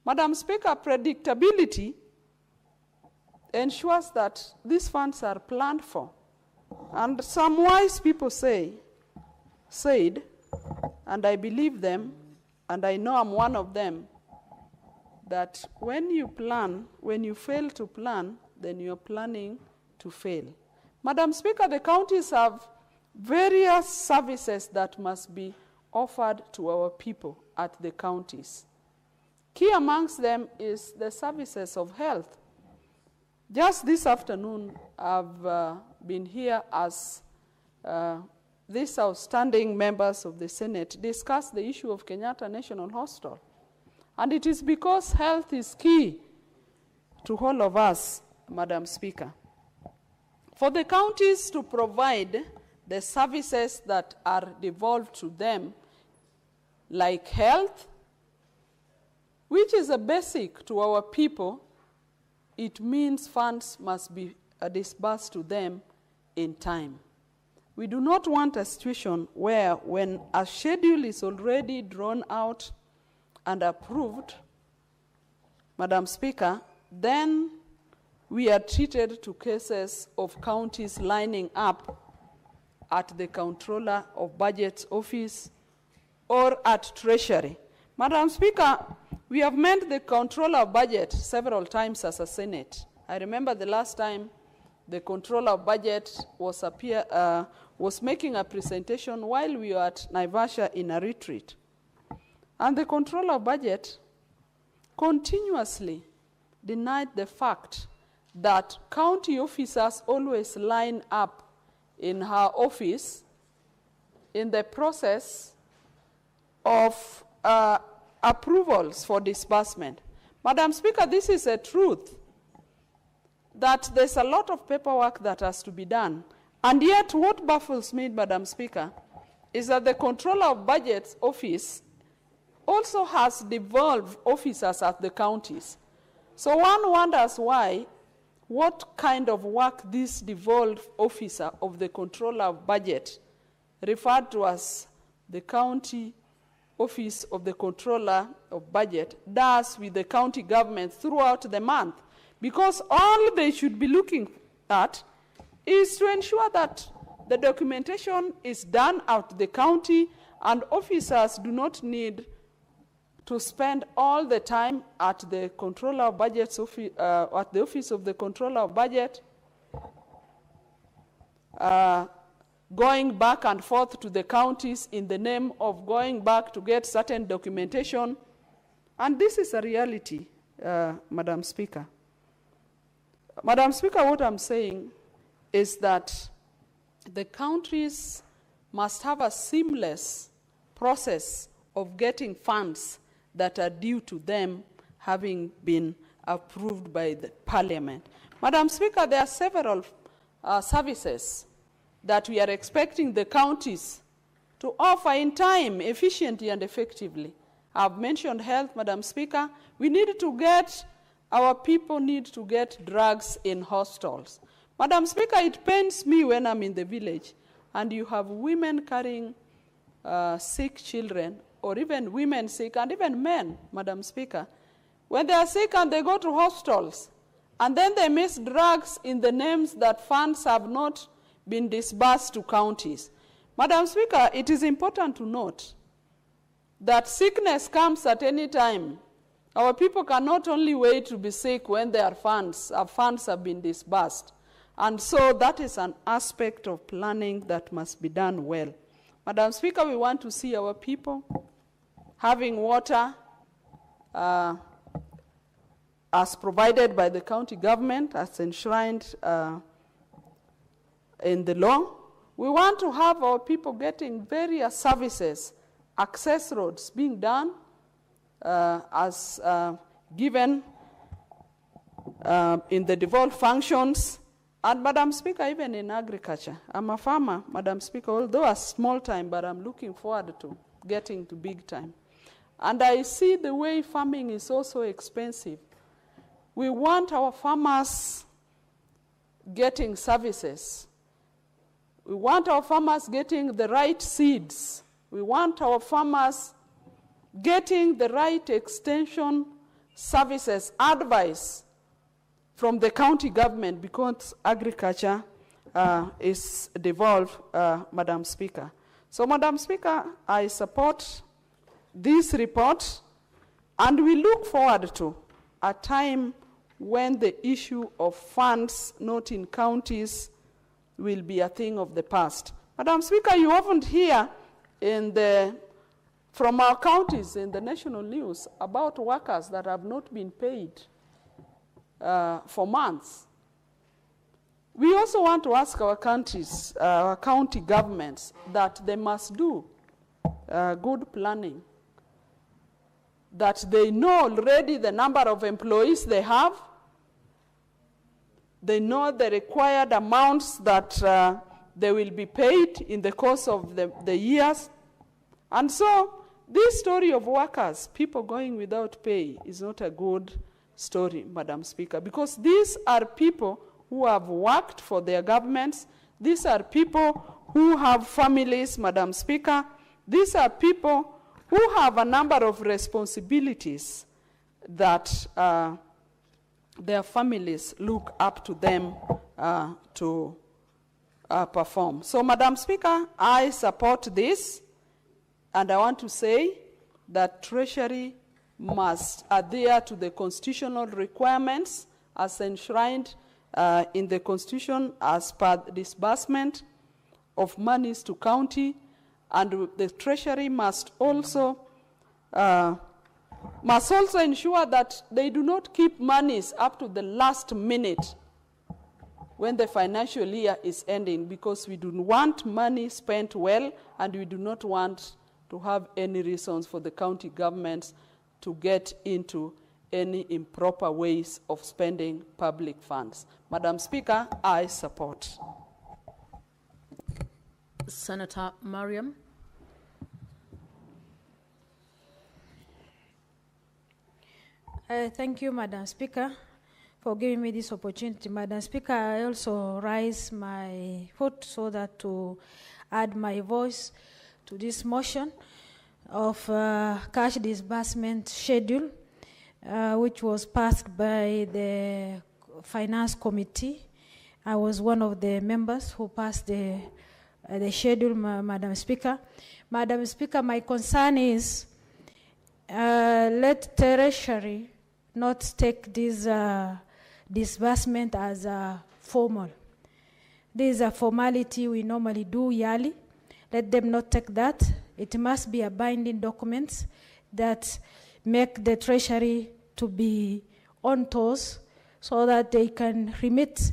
Madam Speaker, predictability ensures that these funds are planned for. And some wise people said, and I believe them, and I know I'm one of them, that when you plan, when you fail to plan, then you're planning to fail. Madam Speaker, the counties have various services that must be offered to our people at the counties. Key amongst them is the services of health. Just this afternoon, I've been here as these outstanding members of the Senate discuss the issue of Kenyatta National Hospital. And it is because health is key to all of us, Madam Speaker. For the counties to provide the services that are devolved to them, like health, which is a basic to our people, it means funds must be disbursed to them in time. We do not want a situation where when a schedule is already drawn out and approved, Madam Speaker, then we are treated to cases of counties lining up at the Comptroller of Budget's office or at Treasury. Madam Speaker, we have met the Comptroller of Budget several times as a Senate. I remember the last time the Comptroller of Budget was making a presentation while we were at Naivasha in a retreat. And the Comptroller of Budget continuously denied the fact that county officers always line up in her office in the process of approvals for disbursement. Madam Speaker, this is a truth, that there's a lot of paperwork that has to be done. And yet what baffles me, Madam Speaker, is that the Comptroller of Budget's office also has devolved officers at the counties. So one wonders why, what kind of work this devolved officer of the Comptroller of Budget, referred to as the county office of the Comptroller of Budget, does with the county government throughout the month. Because all they should be looking at is to ensure that the documentation is done at the county and officers do not need to spend all the time at the Comptroller of Budget's office, at the office of the Comptroller of Budget, going back and forth to the counties in the name of going back to get certain documentation. And this is a reality, Madam Speaker. Madam Speaker, what I'm saying is that the countries must have a seamless process of getting funds that are due to them having been approved by the Parliament. Madam Speaker, there are several services that we are expecting the counties to offer in time, efficiently and effectively. I've mentioned health, Madam Speaker. We need to get, our people need to get drugs in hospitals. Madam Speaker, it pains me when I'm in the village and you have women carrying sick children, or even women sick, and even men, Madam Speaker. When they are sick and they go to hospitals, and then they miss drugs in the names that funds have not been disbursed to counties. Madam Speaker, it is important to note that sickness comes at any time. Our people cannot only wait to be sick when their funds have been disbursed. And so that is an aspect of planning that must be done well. Madam Speaker, we want to see our people having water as provided by the county government, as enshrined in the law. We want to have our people getting various services, access roads being done as given in the devolved functions. And Madam Speaker, even in agriculture, I'm a farmer, Madam Speaker, although a small time, but I'm looking forward to getting to big time. And I see the way farming is also expensive. We want our farmers getting services. We want our farmers getting the right seeds. We want our farmers getting the right extension services, advice from the county government because agriculture is devolved, Madam Speaker. So, Madam Speaker, I support this report, and we look forward to a time when the issue of funds not in counties will be a thing of the past. Madam Speaker, you often hear from our counties in the national news about workers that have not been paid for months. We also want to ask our county governments that they must do good planning, that they know already the number of employees they have, they know the required amounts that they will be paid in the course of the years. And so this story of workers, people going without pay, is not a good story, Madam Speaker, because these are people who have worked for their governments. These are people who have families, Madam Speaker. These are people who have a number of responsibilities that their families look up to them to perform. So, Madam Speaker, I support this, and I want to say that Treasury must adhere to the constitutional requirements as enshrined in the Constitution as per disbursement of monies to county, and the Treasury must also ensure that they do not keep monies up to the last minute when the financial year is ending, because we do want money spent well, and we do not want to have any reasons for the county governments to get into any improper ways of spending public funds. Madam Speaker, I support. Senator Mariam. Thank you, Madam Speaker, for giving me this opportunity. Madam Speaker, I also raise my foot so that to add my voice to this motion of cash disbursement schedule, which was passed by the Finance Committee. I was one of the members who passed the schedule, Madam Speaker. Madam Speaker, my concern is let Treasury not take this disbursement as formal. This is a formality we normally do yearly. Let them not take that. It must be a binding document that make the Treasury to be on toes so that they can remit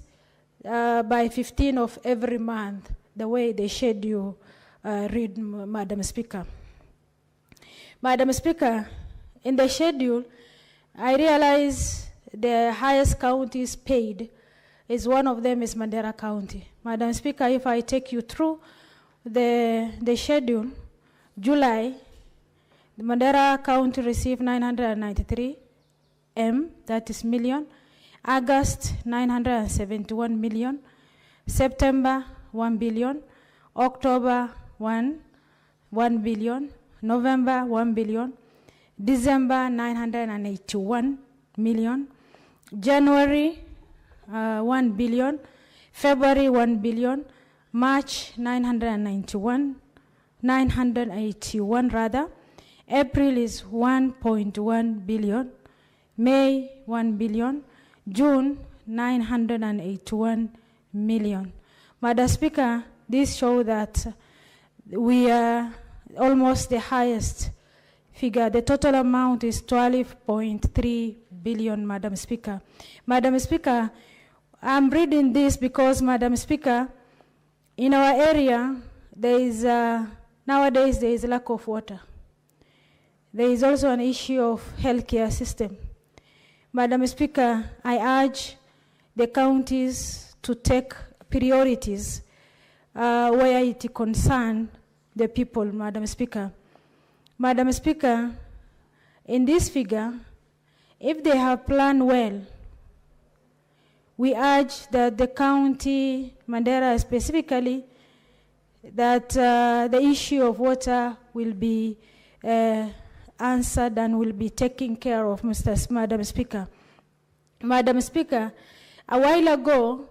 by 15 of every month, the way the schedule read, Madam Speaker. Madam Speaker, in the schedule, I realize the highest counties paid is one of them is Mandera County. Madam Speaker, if I take you through the schedule, July, the Mandera County received 993 M, that is million. August, 971 million. September, 1 billion. October, 1 billion. November, 1 billion. December, 981 million. January, 1 billion. February, 1 billion. March, 981 rather. April is 1.1 billion. May, 1 billion. June, 981 million. Madam Speaker, this shows that we are almost the highest figure. The total amount is 12.3 billion, Madam Speaker. Madam Speaker, I'm reading this because, Madam Speaker, in our area, there is nowadays there is a lack of water. There is also an issue of healthcare system. Madam Speaker, I urge the counties to take priorities where it concerns the people, Madam Speaker. Madam Speaker, in this figure, if they have planned well, we urge that the county, Mandera specifically, that the issue of water will be answered and will be taken care of, Madam Speaker. Madam Speaker, A while ago,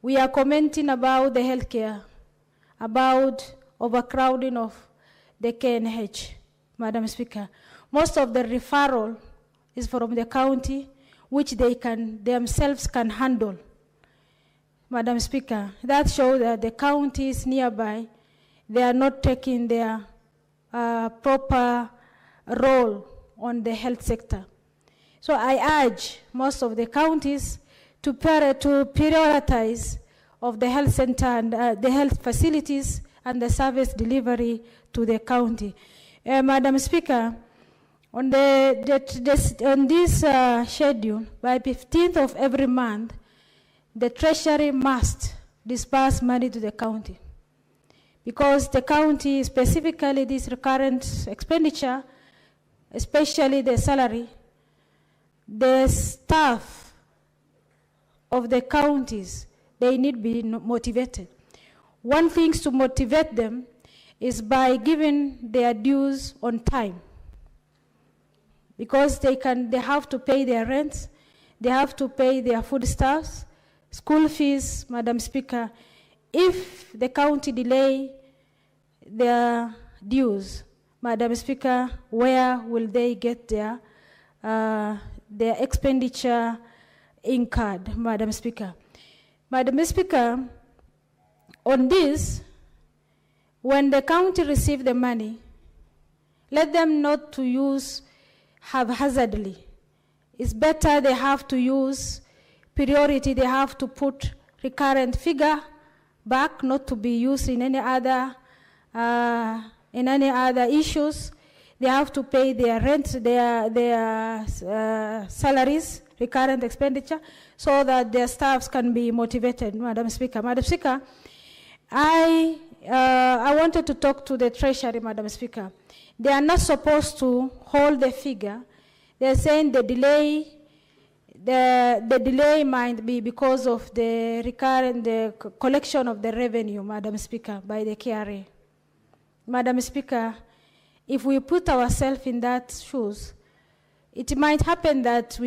we are commenting about the healthcare, about overcrowding of the KNH, Madam Speaker. Most of the referral is from the county, which they themselves can handle. Madam Speaker, that shows that the counties nearby, they are not taking their proper role on the health sector. So I urge most of the counties to prioritize of the health center and the health facilities and the service delivery to the county. Madam Speaker, on this schedule, by 15th of every month, the Treasury must disburse money to the county. Because the county, specifically this recurrent expenditure, especially the salary, the staff of the counties, they need to be motivated. One thing to motivate them is by giving their dues on time. Because they have to pay their rents, they have to pay their foodstuffs, school fees, Madam Speaker. If the county delay their dues, Madam Speaker, where will they get their expenditure incurred, Madam Speaker? Madam Speaker, on this, when the county receive the money, let them not to use haphazardly. It's better they have to use priority, they have to put recurrent figure back, not to be used in any other issues. They have to pay their rent, their salaries, recurrent expenditure, so that their staffs can be motivated, Madam Speaker. Madam Speaker, I wanted to talk to the Treasury, Madam Speaker. They are not supposed to hold the figure. They're saying the delay might be because of the collection of the revenue, Madam Speaker, by the KRA. Madam Speaker, if we put ourselves in that shoes, it might happen that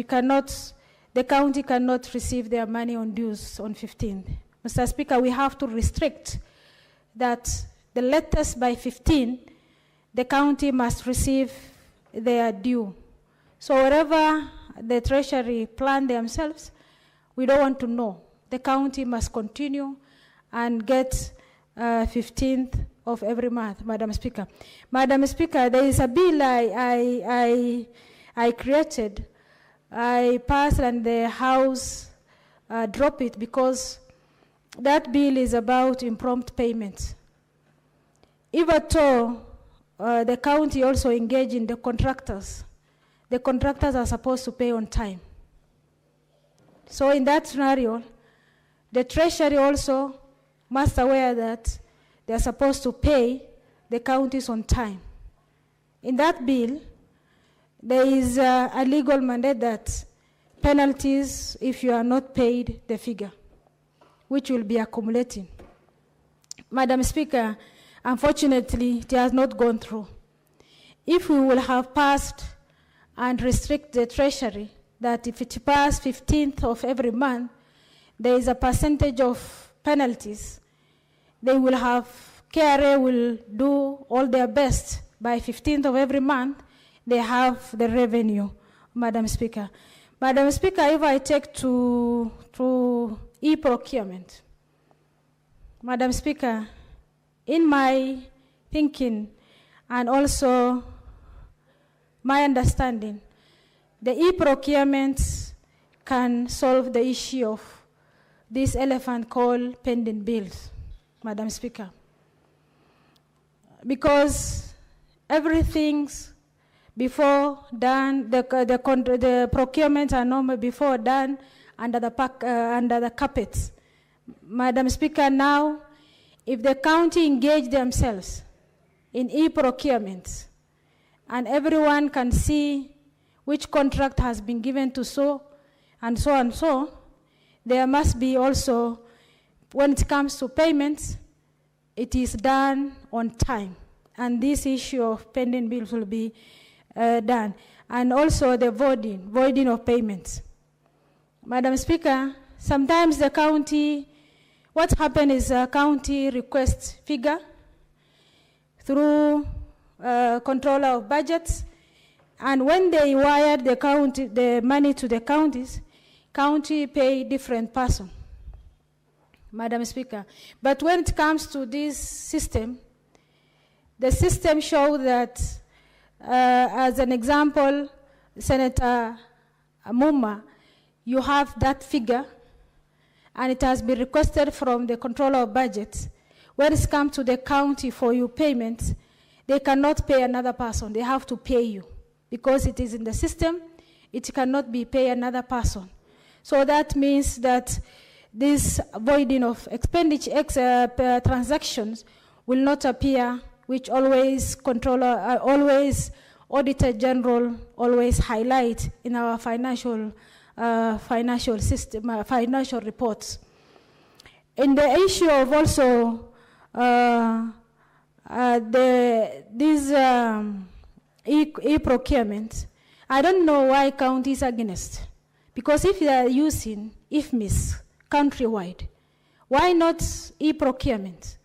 the county cannot receive their money on dues on 15th. Mr. Speaker, we have to restrict that the latest by 15, the county must receive their due. So whatever the Treasury plan themselves, we don't want to know. The county must continue and get 15th of every month, Madam Speaker. Madam Speaker, there is a bill I created. I passed and the House dropped it because that bill is about impromptu payments. If at all, the county also engage in the contractors are supposed to pay on time. So in that scenario, the Treasury also must aware that they are supposed to pay the counties on time. In that bill, there is a legal mandate that penalties if you are not paid the figure, which will be accumulating. Madam Speaker, unfortunately, it has not gone through. If we will have passed and restrict the Treasury, that if it passes 15th of every month, there is a percentage of penalties. They will have, KRA will do all their best. By 15th of every month, they have the revenue, Madam Speaker. Madam Speaker, if I take to e-procurement, Madam Speaker, in my thinking and also my understanding, the e-procurement can solve the issue of this elephant called pending bills, Madam Speaker. Because everything's before done, the procurements are normally before done under the carpets. Madam Speaker, now, if the county engage themselves in e-procurements, and everyone can see which contract has been given to so, there must be also, when it comes to payments, it is done on time. And this issue of pending bills will be done. And also the voiding of payments. Madam Speaker, sometimes the county, what happened is a county requests figure through controller of budgets, and when they wired the money to the counties, county pay different person, Madam Speaker. But when it comes to this system, the system showed that, as an example, Senator Muma, you have that figure, and it has been requested from the controller of budgets. When it comes to the county for your payments, they cannot pay another person. They have to pay you. Because it is in the system, it cannot be pay another person. So that means that this voiding of expenditure transactions will not appear, which always Auditor General always highlight in our financial system, financial reports. In the issue of also these e-procurement, I don't know why counties are against. Because if they are using IFMIS countrywide, why not e-procurement?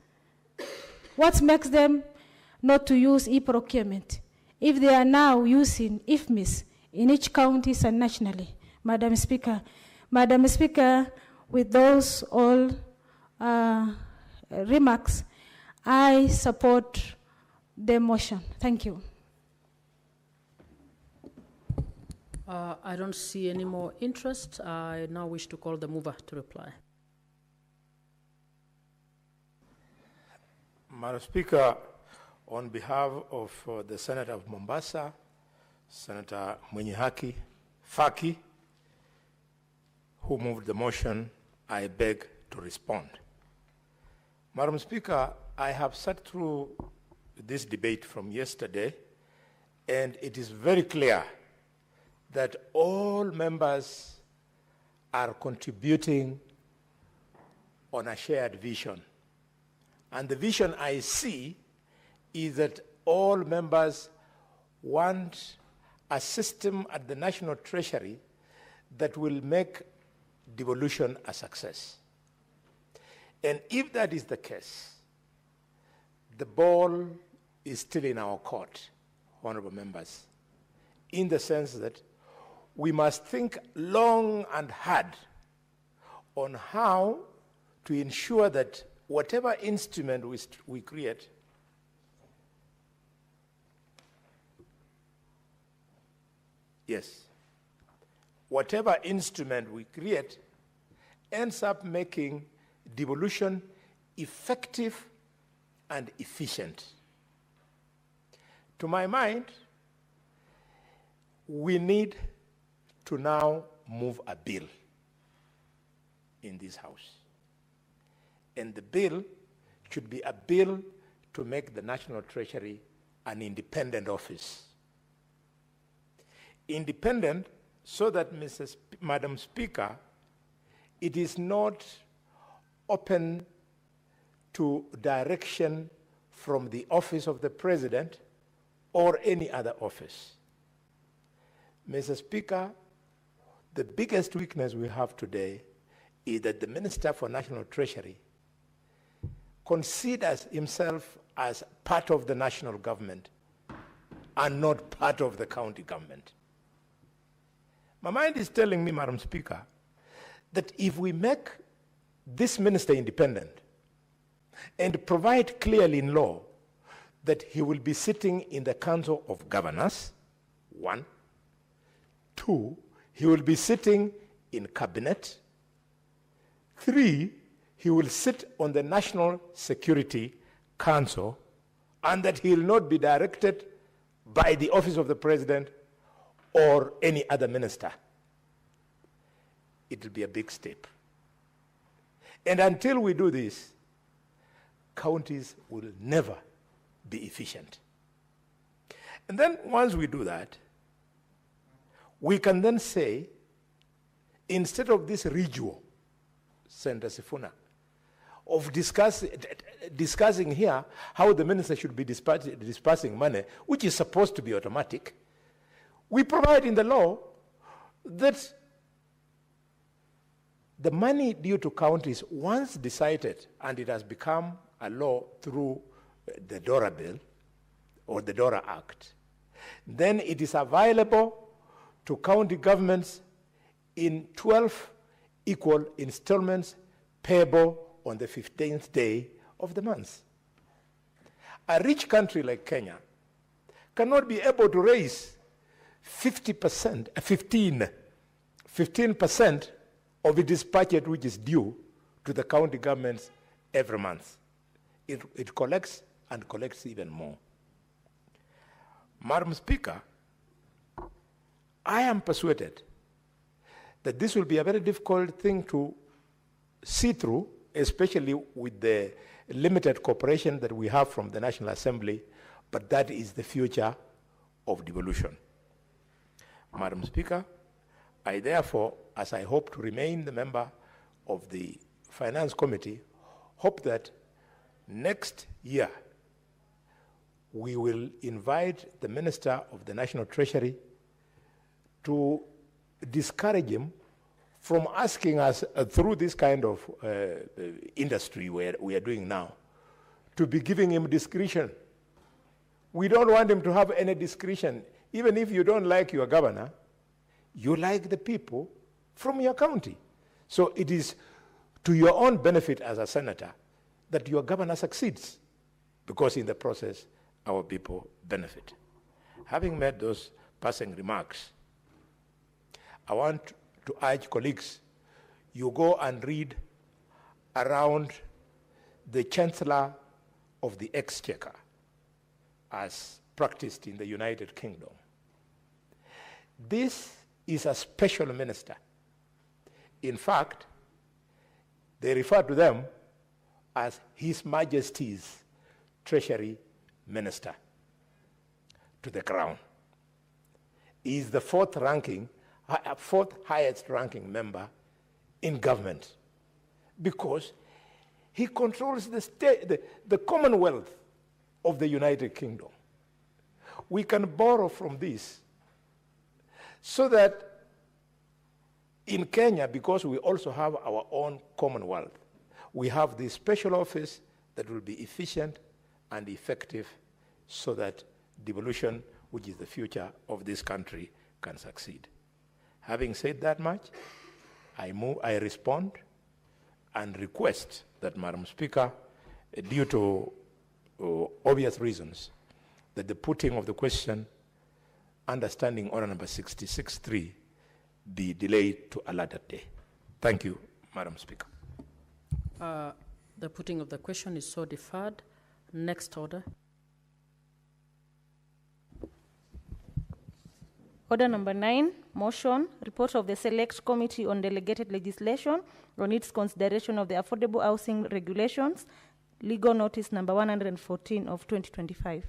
What makes them not to use e-procurement if they are now using IFMIS in each county and nationally? Madam Speaker, with those all remarks, I support the motion. Thank you. I don't see any more interest. I now wish to call the mover to reply. Madam Speaker, on behalf of the Senator of Mombasa, Senator Mwenyihaki Faki, who moved the motion, I beg to respond. Madam Speaker, I have sat through this debate from yesterday, and it is very clear that all members are contributing on a shared vision. And the vision I see is that all members want a system at the National Treasury that will make devolution a success. And if that is the case, the ball is still in our court, honorable members, in the sense that we must think long and hard on how to ensure that whatever instrument we create whatever instrument we create ends up making devolution effective and efficient. To my mind, we need to now move a bill in this House. And the bill should be a bill to make the National Treasury an independent office. Independent so that, Madam Speaker, it is not open to direction from the office of the President or any other office. Mr. Speaker, the biggest weakness we have today is that the Minister for National Treasury considers himself as part of the national government and not part of the county government. My mind is telling me, Madam Speaker, that if we make this minister independent and provide clearly in law that he will be sitting in the Council of Governors, 1. 2, he will be sitting in cabinet. 3, he will sit on the National Security Council, and that he will not be directed by the office of the President or any other minister. It will be a big step. And until we do this, counties will never be efficient. And then once we do that, we can then say, instead of this ritual, Senator Sifuna, of discussing here how the minister should be dispersing money, which is supposed to be automatic, we provide in the law that the money due to counties, once decided, and it has become a law through the DORA bill or the DORA Act, then it is available to county governments in 12 equal installments payable on the 15th day of the month. A rich country like Kenya cannot be able to raise 15% of its budget which is due to the county governments every month. It collects and collects even more. Madam Speaker, I am persuaded that this will be a very difficult thing to see through, especially with the limited cooperation that we have from the National Assembly, but that is the future of devolution. Madam Speaker, I therefore, as I hope to remain the member of the Finance Committee, hope that next year we will invite the Minister of the National Treasury to discourage him from asking us through this kind of industry where we are doing now, to be giving him discretion. We don't want him to have any discretion. Even if you don't like your governor, you like the people from your county. So it is to your own benefit as a senator that your governor succeeds, because in the process, our people benefit. Having made those passing remarks, I want to urge colleagues, you go and read around the Chancellor of the Exchequer as practiced in the United Kingdom. This is a special minister. In fact, they refer to them as His Majesty's Treasury Minister to the Crown. He is the fourth highest ranking member in government, because he controls the Commonwealth of the United Kingdom. We can borrow from this so that in Kenya, because we also have our own Commonwealth, we have this special office that will be efficient and effective so that devolution, which is the future of this country, can succeed. Having said that much, I respond and request that, Madam Speaker, due to obvious reasons, that the putting of the question understanding order number 66.3 be delayed to a later day. Thank you, Madam Speaker. The putting of the question is so deferred. Next order. Order number 9, motion, report of the Select Committee on Delegated Legislation on its consideration of the Affordable Housing Regulations, legal notice number 114 of 2025.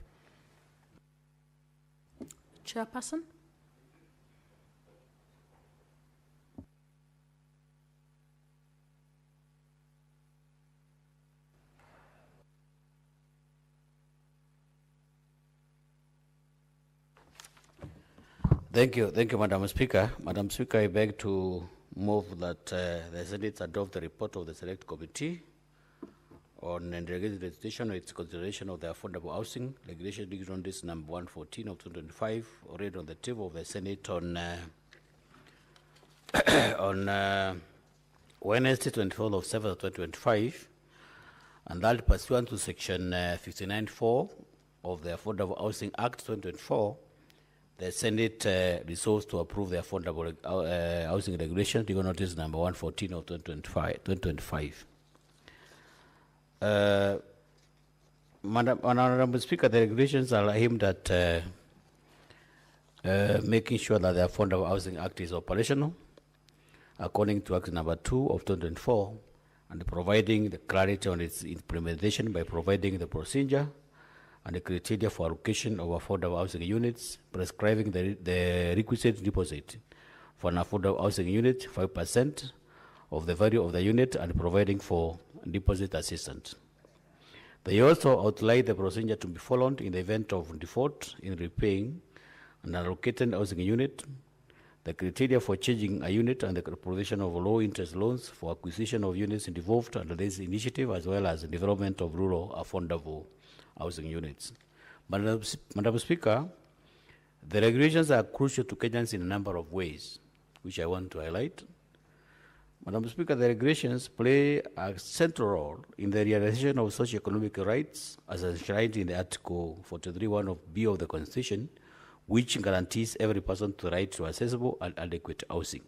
Chairperson. Thank you, Madam Speaker. Madam Speaker, I beg to move that the Senate adopt the report of the Select Committee on delegated legislation or its consideration of the Affordable Housing Regulation Legal Notice number 114 of 2025, read on the table of the Senate on Wednesday, 24th of 7th, 2025, and that pursuant to Section 59.4 of the Affordable Housing Act 2024, the Senate resolves to approve the Affordable Housing Regulation, legal notice number 114 of 2025. Madam Speaker, the regulations are aimed at making sure that the Affordable Housing Act is operational according to Act number 2 of 2024, and providing the clarity on its implementation by providing the procedure and the criteria for allocation of affordable housing units, prescribing the requisite deposit for an affordable housing unit, 5% of the value of the unit, and providing for deposit assistance. They also outline the procedure to be followed in the event of default in repaying an allocated housing unit, the criteria for changing a unit and the provision of low-interest loans for acquisition of units involved under this initiative, as well as the development of rural affordable housing units. Madam Speaker, the regulations are crucial to Kenyans in a number of ways, which I want to highlight. Madam Speaker, the regulations play a central role in the realization of socio-economic rights as enshrined in the Article 43(1) of B of the Constitution, which guarantees every person the right to accessible and adequate housing.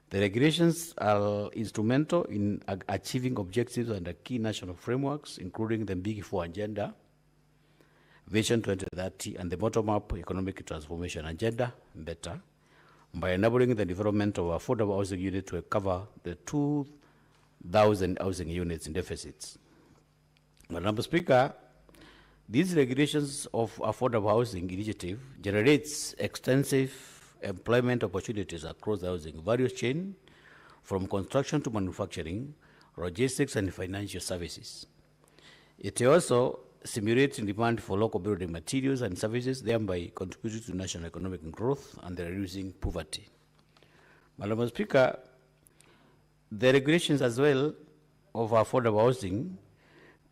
The regulations are instrumental in achieving objectives under key national frameworks, including the Big Four Agenda, Vision 2030, and the Bottom-Up Economic Transformation Agenda, BETA, by enabling the development of affordable housing units to cover the 2,000 housing units in deficits. Madam Speaker, these regulations of affordable housing initiative generates extensive employment opportunities across the housing value chain, from construction to manufacturing, logistics, and financial services. It also stimulates demand for local building materials and services, thereby contributing to national economic growth and reducing poverty. Madam Speaker, the regulations as well of affordable housing,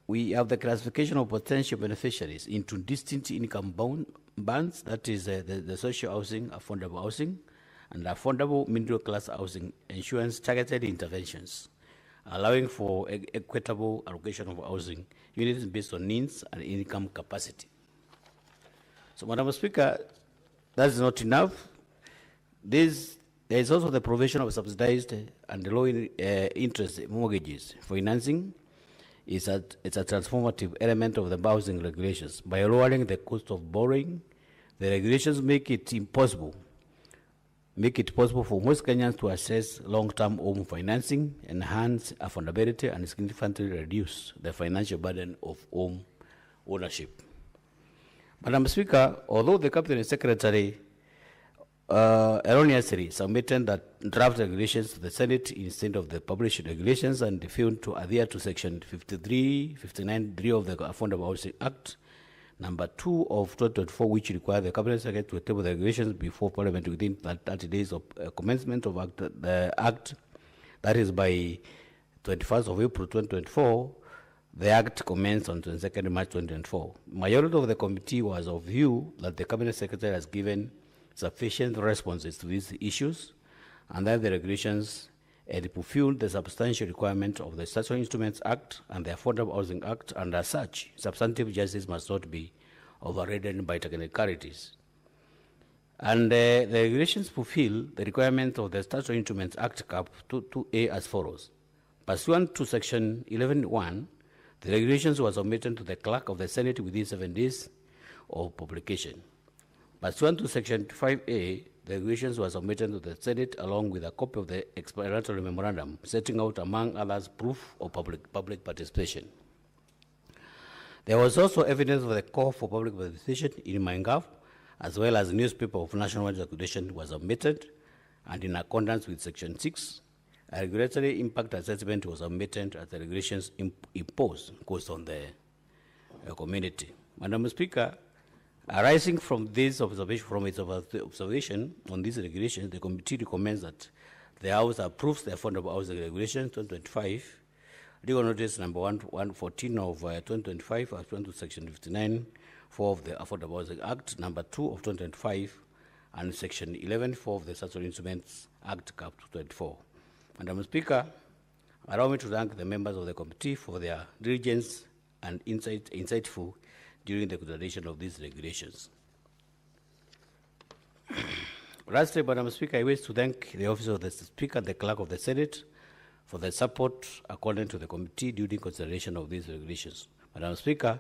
we have the classification of potential beneficiaries into distinct income bands, that is the social housing, affordable housing, and affordable middle class housing insurance targeted interventions, allowing for equitable allocation of housing units based on needs and income capacity. So, Madam Speaker, that's not enough. There is also the provision of subsidized and low interest mortgages financing. It's a transformative element of the housing regulations. By lowering the cost of borrowing, the regulations make it possible for most Kenyans to access long-term home financing, enhance affordability, and significantly reduce the financial burden of home ownership. Madam Speaker, although the Cabinet Secretary erroneously submitted that draft regulations to the Senate instead of the published regulations and failed to adhere to Section 59(3) of the Affordable Housing Act, number 2 of 2024, which requires the Cabinet Secretary to table the regulations before Parliament within 30 days of commencement of the Act, that is by 21st of April 2024. The Act commenced on 22nd March 2024. Majority of the committee was of view that the Cabinet Secretary has given sufficient responses to these issues, and that the regulations had fulfilled the substantial requirement of the Statutory Instruments Act and the Affordable Housing Act, and as such, substantive justice must not be overridden by technicalities. And the regulations fulfill the requirement of the Statutory Instruments Act Cap 2A as follows. Pursuant to Section 11(1), the regulations were submitted to the Clerk of the Senate within 7 days of publication. Pursuant to Section 5A, the regulations were submitted to the Senate along with a copy of the explanatory memorandum, setting out, among others, proof of public participation. There was also evidence of the call for public participation in MyGov, as well as newspaper of national circulation was submitted, and in accordance with Section 6, a regulatory impact assessment was submitted as the regulations imposed cost on the community. Madam Speaker, arising from this observation on these regulations, the committee recommends that the House approves the Affordable Housing Regulation 2025, legal notice number 114 of 2025, as to Section 59(4) of the Affordable Housing Act, number 2 of 2025, and Section 11(4) of the Statutory Instruments Act, Cap 224. Madam Speaker, allow me to thank the members of the committee for their diligence and insightful during the consideration of these regulations. Lastly, Madam Speaker, I wish to thank the Office of the Speaker and the Clerk of the Senate for the support accorded to the committee during consideration of these regulations. Madam Speaker,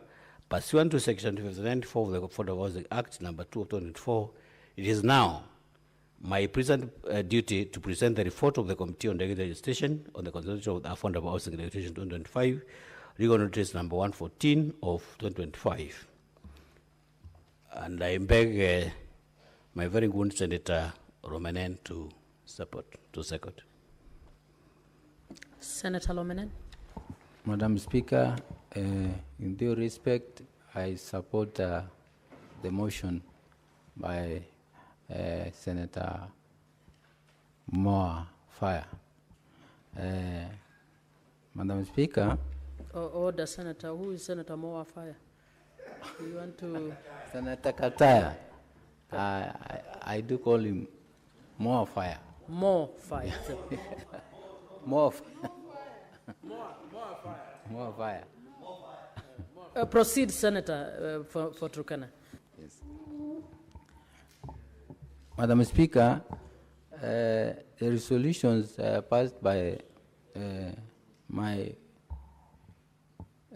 pursuant to Section 59(4) of the Affordable Housing Act, number 2 of 2024, it is now my present duty to present the report of the Committee on Regulatory Legislation on the consideration of the Affordable Housing Regulation 2025, legal notice number 114 of 2025. And I beg my very good Senator Romanen to second. Senator Romanen. Madam Speaker, in due respect, I support the motion by Senator more fire. Madam Speaker. Order, Senator. Who is Senator Moa Fire? You want to... Senator Kataya. I do call him more fire. More fire. More fire. More fire. Proceed, Senator, for Turkana. Yes. Madam Speaker, the resolutions passed by my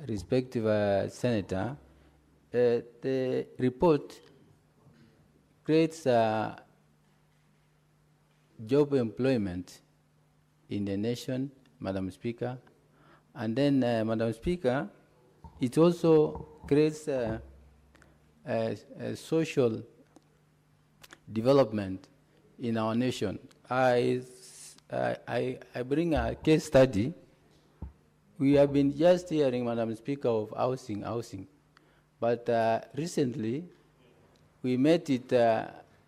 respective senator, the report creates job employment in the nation, Madam Speaker. And then, Madam Speaker, it also creates a social development in our nation. I bring a case study. We have been just hearing, Madam Speaker, of housing. But recently, we met it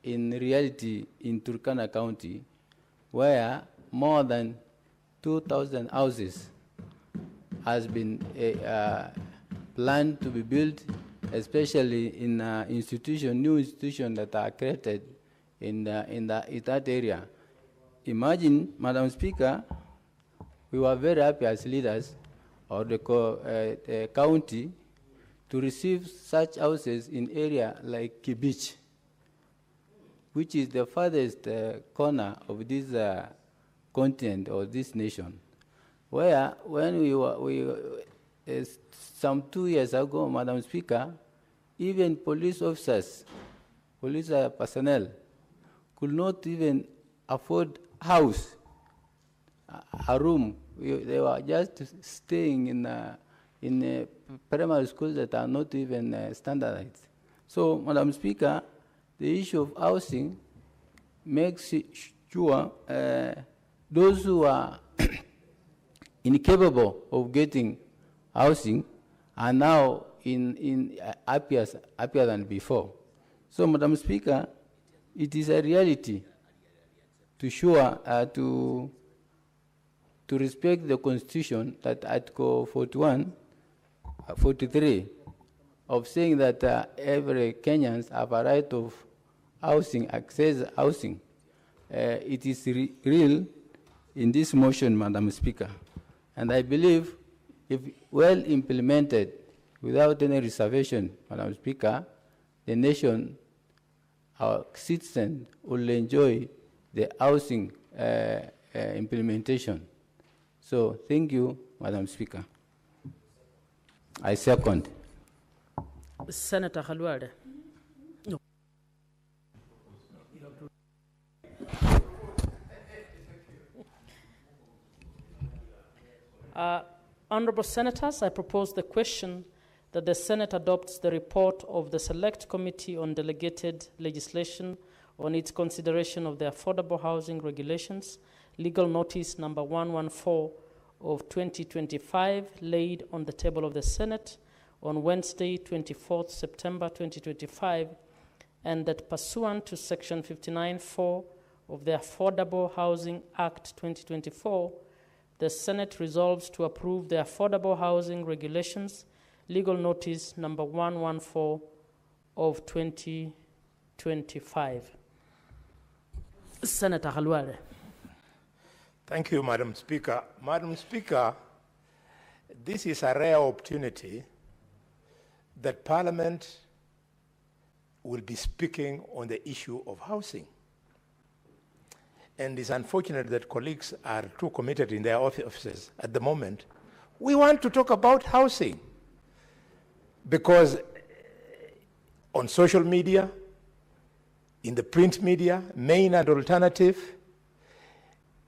in reality in Turkana County, where more than 2,000 houses has been planned to be built, especially in new institutions that are created in that area. Imagine, Madam Speaker, we were very happy as leaders of the county to receive such houses in area like Kibich, which is the farthest corner of this continent or this nation, where when we some 2 years ago, Madam Speaker, even police officers, police personnel could not even afford house, a room. They were just staying in primary schools that are not even standardized. So, Madam Speaker, the issue of housing makes sure those who are incapable of getting housing are now happier than before. So, Madam Speaker, it is a reality to sure to respect the Constitution, that Article 43 of saying that every Kenyans have a right of housing, access housing. It is real in this motion, Madam Speaker. And I believe if well implemented without any reservation, Madam Speaker, the nation, our citizens will enjoy the housing implementation. So thank you, Madam Speaker. I second. Senator Khalwade. No. Honorable Senators, I propose the question that the Senate adopts the report of the Select Committee on Delegated Legislation on its consideration of the Affordable Housing Regulations, legal notice number 114 of 2025, laid on the table of the Senate on Wednesday, 24th September 2025, and that pursuant to Section 59(4) of the Affordable Housing Act 2024, the Senate resolves to approve the Affordable Housing Regulations, legal notice number 114 of 2025. Senator Khalwade. Thank you, Madam Speaker. Madam Speaker, this is a rare opportunity that Parliament will be speaking on the issue of housing. And it's unfortunate that colleagues are too committed in their offices at the moment. We want to talk about housing because on social media, in the print media, main and alternative,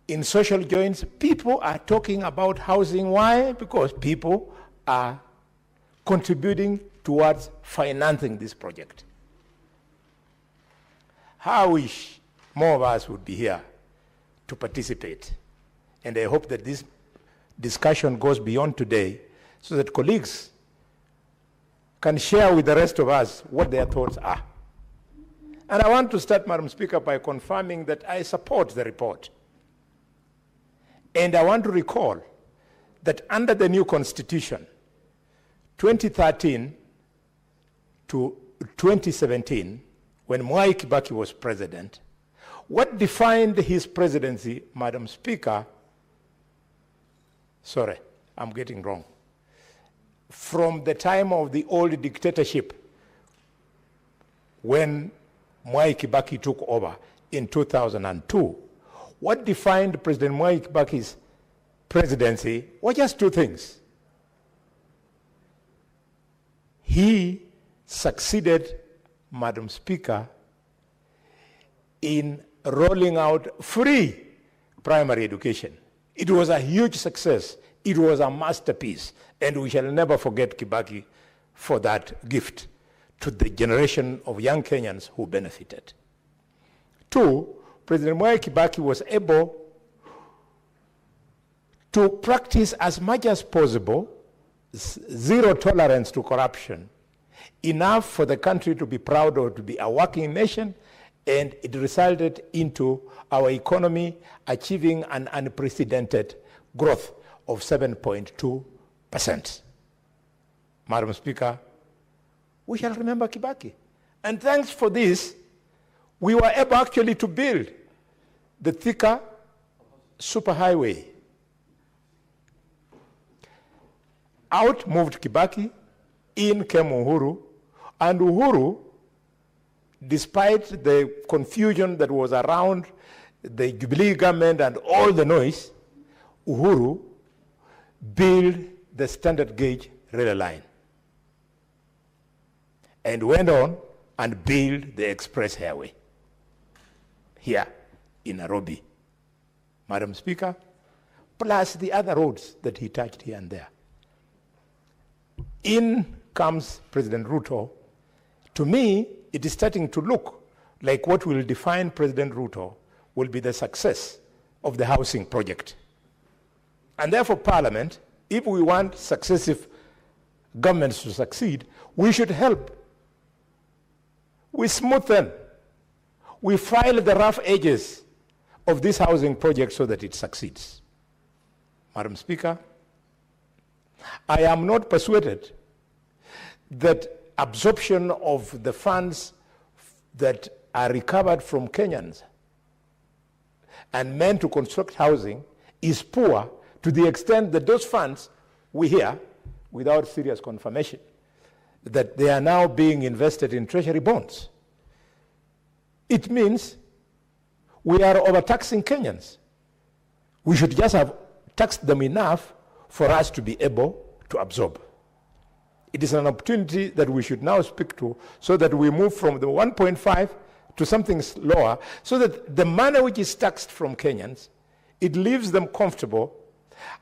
in social joints, people are talking about housing. Why? Because people are contributing towards financing this project. I wish more of us would be here to participate. And I hope that this discussion goes beyond today so that colleagues can share with the rest of us what their thoughts are. And I want to start, Madam Speaker, by confirming that I support the report And I want to recall that under the new constitution, 2013 to 2017, when Mwai Kibaki was president, what defined his presidency, Madam Speaker, sorry, I'm getting wrong, from the time of the old dictatorship, when Mwai Kibaki took over in 2002, what defined President Mwai Kibaki's presidency were just two things. He succeeded, Madam Speaker, in rolling out free primary education. It was a huge success. It was a masterpiece, and we shall never forget Kibaki for that gift to the generation of young Kenyans who benefited. Two, President Mwai Kibaki was able to practice as much as possible zero tolerance to corruption, enough for the country to be proud of, to be a working nation, and it resulted into our economy achieving an unprecedented growth of 7.2%. Madam Speaker, we shall remember Kibaki. And thanks for this, we were able actually to build the Thika superhighway. Out moved Kibaki, in came Uhuru, and Uhuru, despite the confusion that was around the Jubilee government and all the noise, Uhuru built the standard gauge rail line and went on and built the express highway here in Nairobi, Madam Speaker, plus the other roads that he touched here and there. In comes President Ruto. To me, it is starting to look like what will define President Ruto will be the success of the housing project. And therefore, Parliament, if we want successive governments to succeed, we should help. We smoothen, we file the rough edges of this housing project so that it succeeds. Madam Speaker, I am not persuaded that absorption of the funds that are recovered from Kenyans and meant to construct housing is poor to the extent that those funds, we hear, without serious confirmation, that they are now being invested in treasury bonds. It means we are overtaxing Kenyans. We should just have taxed them enough for us to be able to absorb. It is an opportunity that we should now speak to so that we move from the 1.5 to something lower, so that the money which is taxed from Kenyans, it leaves them comfortable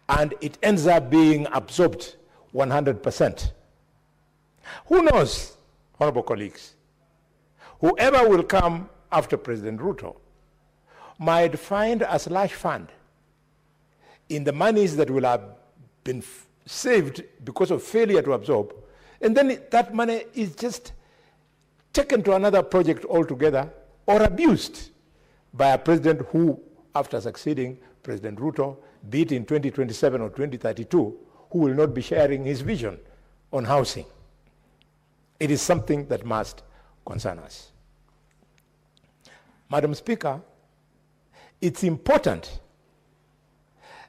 and it ends up being absorbed 100%. Who knows, honorable colleagues, whoever will come after President Ruto might find a slush fund in the monies that will have been saved because of failure to absorb, and then that money is just taken to another project altogether or abused by a president who, after succeeding President Ruto, be it in 2027 or 2032, who will not be sharing his vision on housing. It is something that must concern us. Madam Speaker, it's important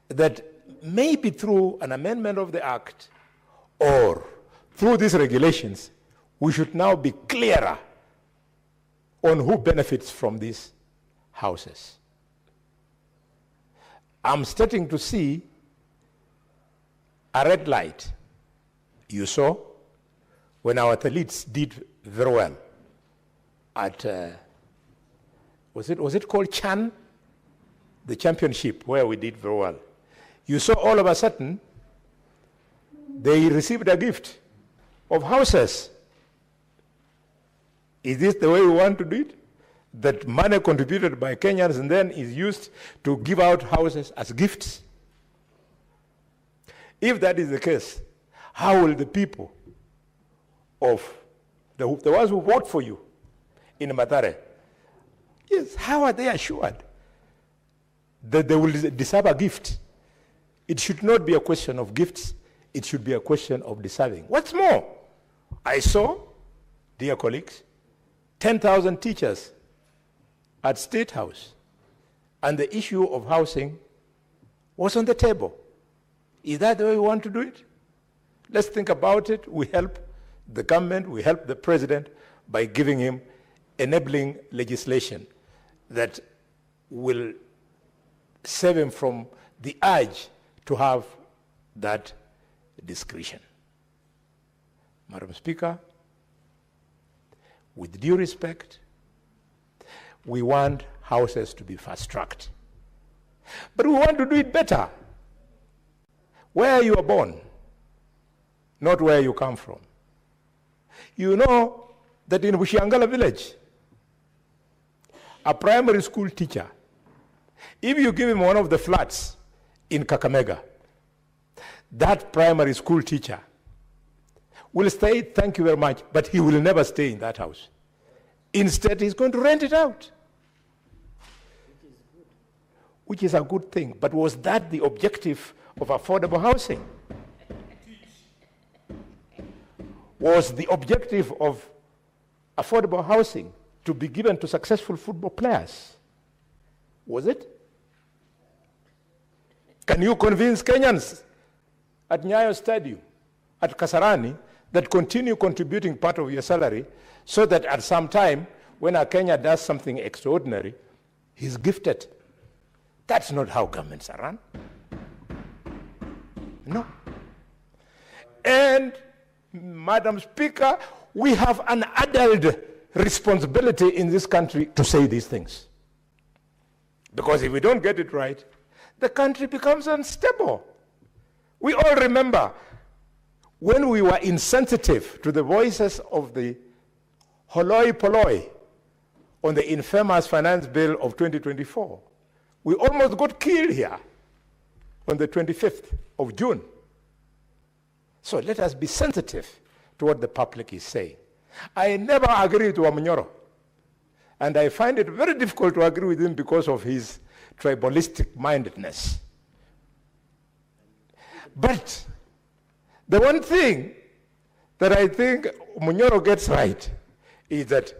that maybe through an amendment of the Act or through these regulations, we should now be clearer on who benefits from these houses. I'm starting to see a red light. You saw when our athletes did very well at, was it called Chan? The championship where we did very well. You saw all of a sudden, they received a gift of houses. Is this the way we want to do it? That money contributed by Kenyans and then is used to give out houses as gifts? If that is the case, how will the people of the ones who vote for you in Mathare, yes, how are they assured that they will deserve a gift It should not be a question of gifts. It should be a question of deserving. What's more, I saw, dear colleagues, 10,000 teachers at State House, and the issue of housing was on the table. Is that the way we want to do it? Let's think about it. We help the government, we help the president by giving him enabling legislation that will save him from the urge to have that discretion. Madam Speaker, with due respect, we want houses to be fast-tracked. But we want to do it better. Where you are born, not where you come from. You know that in Bushiangala village, a primary school teacher, if you give him one of the flats in Kakamega, that primary school teacher will say, thank you very much, but he will never stay in that house. Instead, he's going to rent it out. Which is a good thing. But was that the objective of affordable housing? Was the objective of affordable housing to be given to successful football players? Was it? Can you convince Kenyans at Nyayo Stadium, at Kasarani, that continue contributing part of your salary so that at some time, when a Kenya does something extraordinary, he's gifted? That's not how governments are run. No. And, Madam Speaker, we have an adult responsibility in this country to say these things. Because if we don't get it right, the country becomes unstable. We all remember when we were insensitive to the voices of the Holoi Polloi on the infamous finance bill of 2024. We almost got killed here on the 25th of June. So let us be sensitive to what the public is saying. I never agree with Wamunyoro, and I find it very difficult to agree with him because of his tribalistic mindedness. But the one thing that I think Munyoro gets right is that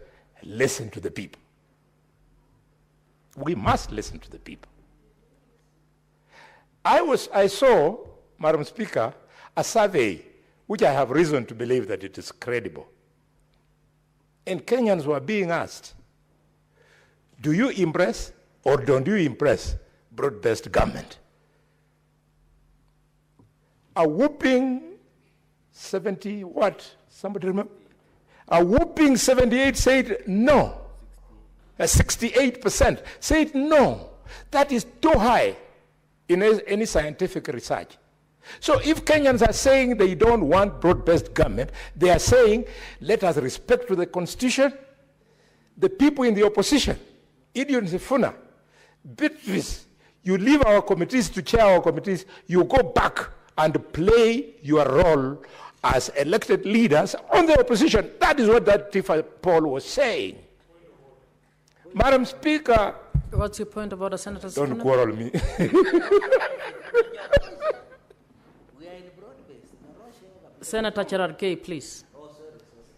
listen to the people. We must listen to the people. I saw, Madam Speaker, a survey which I have reason to believe that it is credible. And Kenyans were being asked, do you impress or don't you impress broad-based government? A whooping 70, what? Somebody remember? A whooping 78 said no. 68% said no. That is too high in any scientific research. So if Kenyans are saying they don't want broad-based government, they are saying, let us respect to the Constitution, the people in the opposition, Idiot Sifuna, Beatrice, you leave our committees to chair our committees, you go back and play your role as elected leaders on the opposition. That is what that Tifa Paul was saying. Madam Speaker. What's your point about the senators? Don't quarrel me. Senator Gerard Gay, please.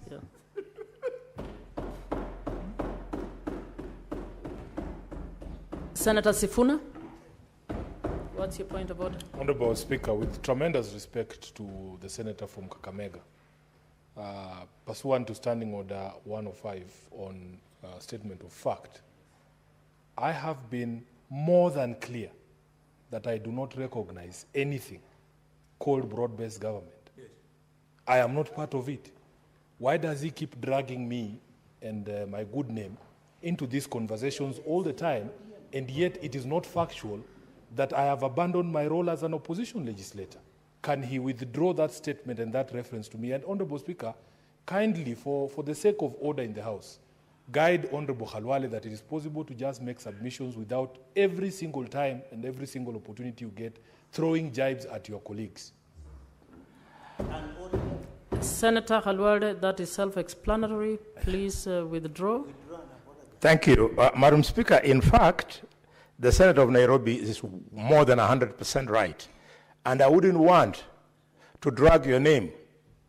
Yeah. Senator Sifuna, what's your point about it? Honorable Speaker, with tremendous respect to the senator from Kakamega, pursuant to Standing Order 105 on statement of fact, I have been more than clear that I do not recognize anything called broad-based government. Yes. I am not part of it. Why does he keep dragging me and my good name into these conversations all the time, and yet it is not factual that I have abandoned my role as an opposition legislator? Can he withdraw that statement and that reference to me? And Honorable Speaker, kindly, for the sake of order in the House, guide Honorable Khalwale that it is possible to just make submissions without every single time and every single opportunity you get throwing jibes at your colleagues. Senator Khalwale, that is self-explanatory. Please withdraw. Thank you. Madam Speaker, in fact, the Senator of Nairobi is more than 100% right. And I wouldn't want to drag your name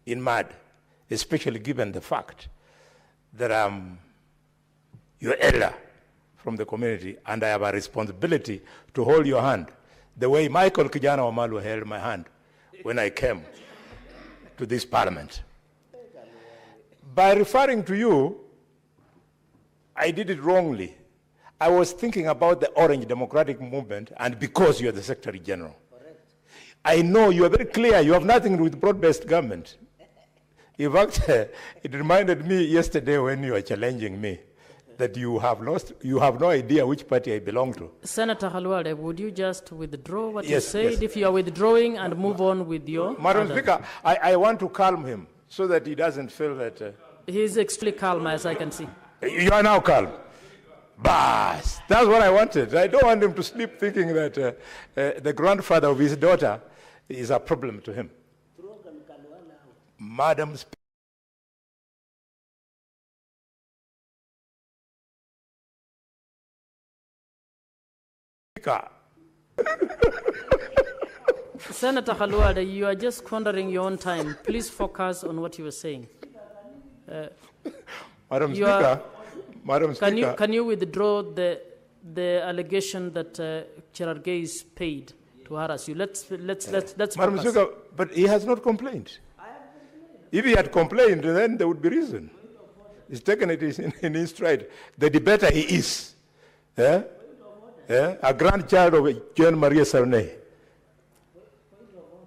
in mud, especially given the fact that I'm your elder from the community, and I have a responsibility to hold your hand the way Michael Kijana Wamalu held my hand when I came to this parliament. By referring to you, I did it wrongly. I was thinking about the Orange Democratic Movement, and because you are the Secretary General. Correct. I know you are very clear, you have nothing to do with broad-based government. In fact, it reminded me yesterday when you were challenging me that you have no idea which party I belong to. Senator Halwale, would you just withdraw what Yes, you said yes. if you are withdrawing and move on with your... Madam Speaker, I want to calm him so that he doesn't feel that... He's extremely calm, as I can see. You are now calm. Bas, that's what I wanted. I don't want him to sleep thinking that the grandfather of his daughter is a problem to him. Madam Speaker. Senator Halwale, you are just squandering your own time. Please focus on what you were saying. Madam Speaker, Can you withdraw the allegation that Cherargei is paid to harass you? Let's Madam focus. Speaker, but he has not complained. If he had complained, then there would be reason. He's taken it in his stride. The debater he is. A grandchild of John Maria Sarney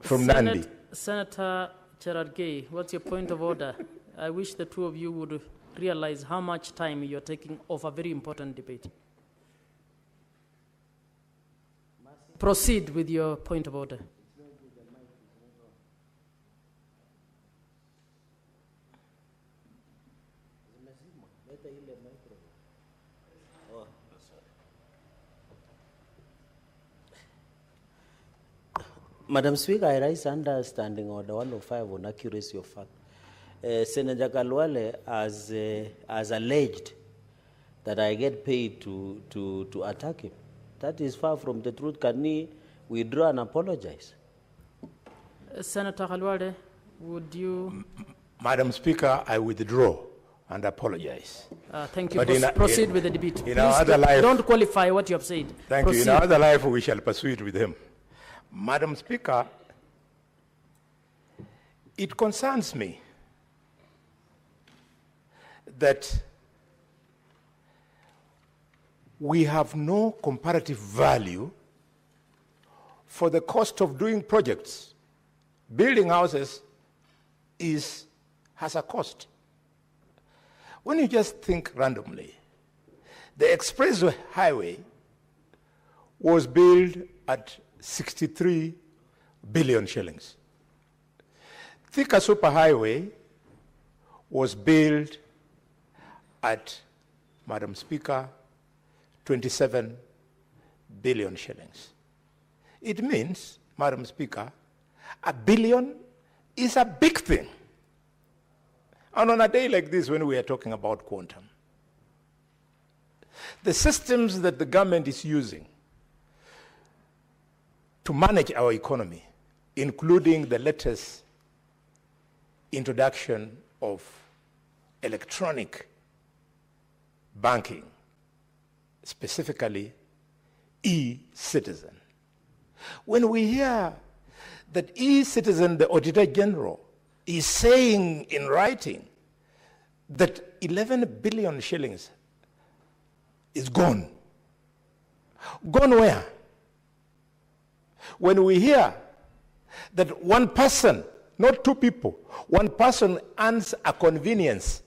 from Nandi. Senator Cherargei, what's your point of order? I wish the two of you would realize how much time you're taking off a very important debate. Proceed with your point of order. Madam Speaker, I raise understanding order 105 on accuracy of fact. Senator Kalwale has alleged that I get paid to attack him. That is far from the truth. Can he withdraw and apologize? Senator Halwale, would you... Madam Speaker, I withdraw and apologize. Thank you. Proceed with the debate. In our other life, don't qualify what you have said. Thank you. In our other life, we shall pursue it with him. Madam Speaker, it concerns me that we have no comparative value for the cost of doing projects. Building houses has a cost. When you just think randomly, the expressway highway was built at 63 billion shillings. Thika Superhighway was built at, Madam Speaker, 27 billion shillings. It means, Madam Speaker, $1 billion is a big thing. And on a day like this, when we are talking about quantum, the systems that the government is using to manage our economy, including the latest introduction of electronic banking, specifically e-citizen. When we hear that e-citizen, the Auditor General, is saying in writing that 11 billion shillings is gone. Gone where? When we hear that one person, not two people, one person earns a convenience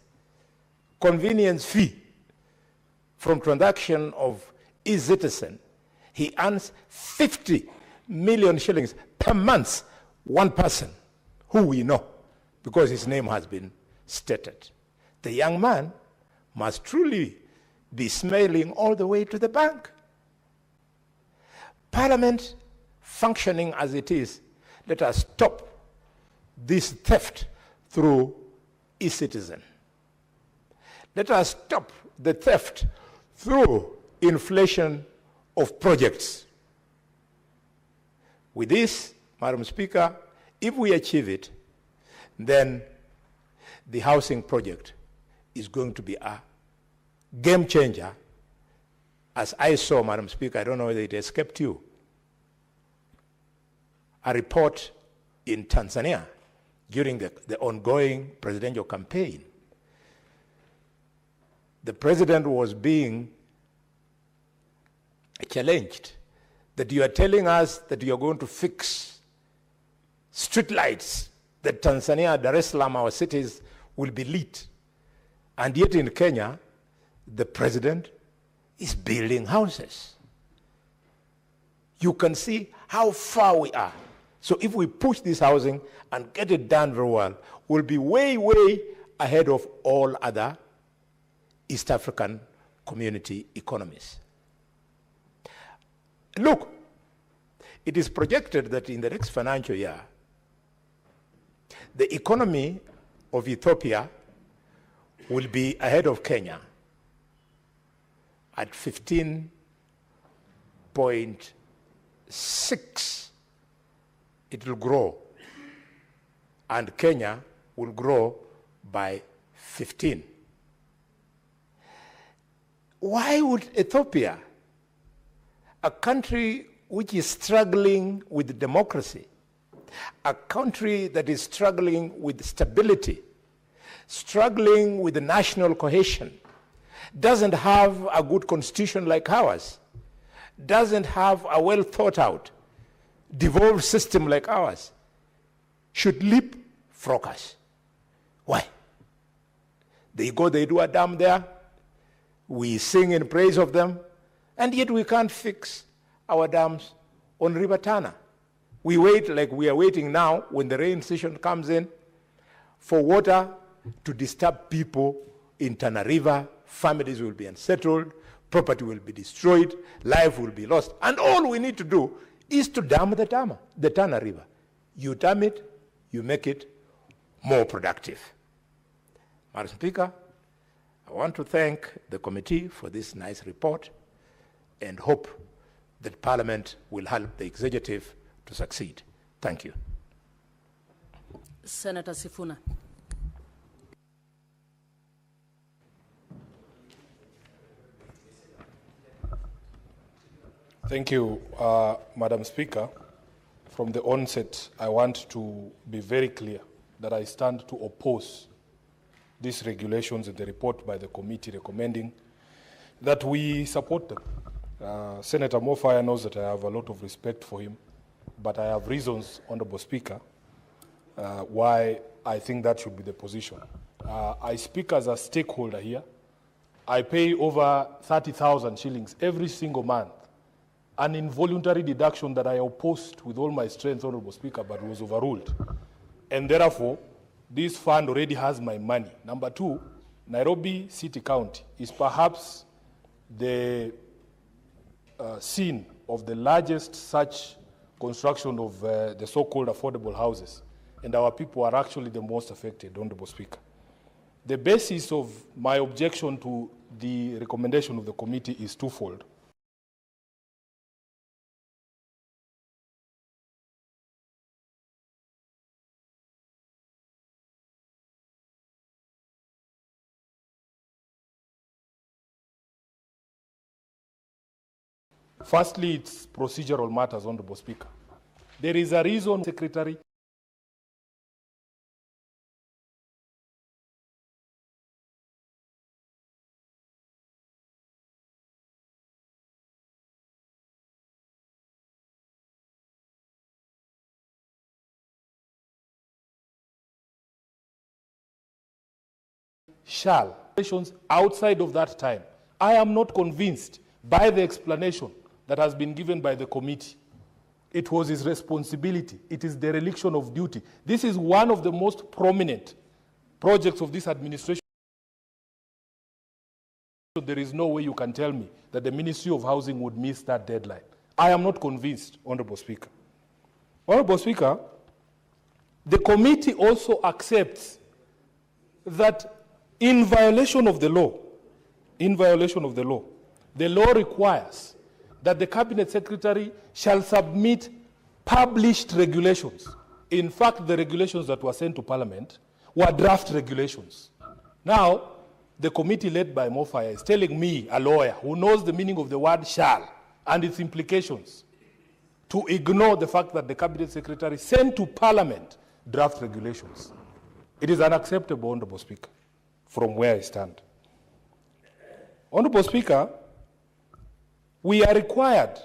fee from transaction of e-citizen, he earns 50 million shillings per month, one person, who we know, because his name has been stated. The young man must truly be smiling all the way to the bank. Parliament, functioning as it is, let us stop this theft through e-citizen. Let us stop the theft through inflation of projects. With this, Madam Speaker, if we achieve it, then the housing project is going to be a game changer. As I saw, Madam Speaker, I don't know whether it escaped you, a report in Tanzania during the ongoing presidential campaign. The president was being challenged that you are telling us that you are going to fix street lights, that Tanzania, Dar es Salaam, our cities will be lit. And yet in Kenya, the president is building houses. You can see how far we are. So if we push this housing and get it done very well, we'll be way, way ahead of all other East African community economies. Look, it is projected that in the next financial year, the economy of Ethiopia will be ahead of Kenya at 15.6. It will grow, and Kenya will grow by 15. Why would Ethiopia, a country which is struggling with democracy, a country that is struggling with stability, struggling with the national cohesion, doesn't have a good constitution like ours, doesn't have a well thought out, devolved system like ours, should leapfrog us? Why? They go, they do a dam there, we sing in praise of them, and yet we can't fix our dams on River Tana. We wait like we are waiting now when the rain season comes in for water to disturb people in Tana River. Families will be unsettled, property will be destroyed, life will be lost. And all we need to do is to dam the Tana River. You dam it, you make it more productive. Madam Speaker, I want to thank the committee for this nice report and hope that Parliament will help the executive to succeed. Thank you. Senator Sifuna. Thank you, Madam Speaker. From the onset, I want to be very clear that I stand to oppose these regulations in the report by the committee recommending that we support them. Senator Mofaya knows that I have a lot of respect for him, but I have reasons, Honorable Speaker, why I think that should be the position. I speak as a stakeholder here. I pay over 30,000 shillings every single month, an involuntary deduction that I opposed with all my strength, Honorable Speaker, but was overruled. And therefore, this fund already has my money. Number two, Nairobi City County is perhaps the scene of the largest such construction of the so-called affordable houses. And our people are actually the most affected, Honorable Speaker. The basis of my objection to the recommendation of the committee is twofold. Firstly, it's procedural matters, Honorable Speaker. There is a reason, Secretary. Shall, outside of that time, I am not convinced by the explanation that has been given by the committee. It was his responsibility. It is dereliction of duty. This is one of the most prominent projects of this administration. There is no way you can tell me that the Ministry of Housing would miss that deadline. I am not convinced, Honorable Speaker. Honorable Speaker, the committee also accepts that in violation of the law, the law requires that the Cabinet Secretary shall submit published regulations. In fact, the regulations that were sent to Parliament were draft regulations. Now, the committee led by Mofaya is telling me, a lawyer who knows the meaning of the word shall and its implications, to ignore the fact that the Cabinet Secretary sent to Parliament draft regulations. It is unacceptable, Honorable Speaker, from where I stand. Honorable Speaker, we are required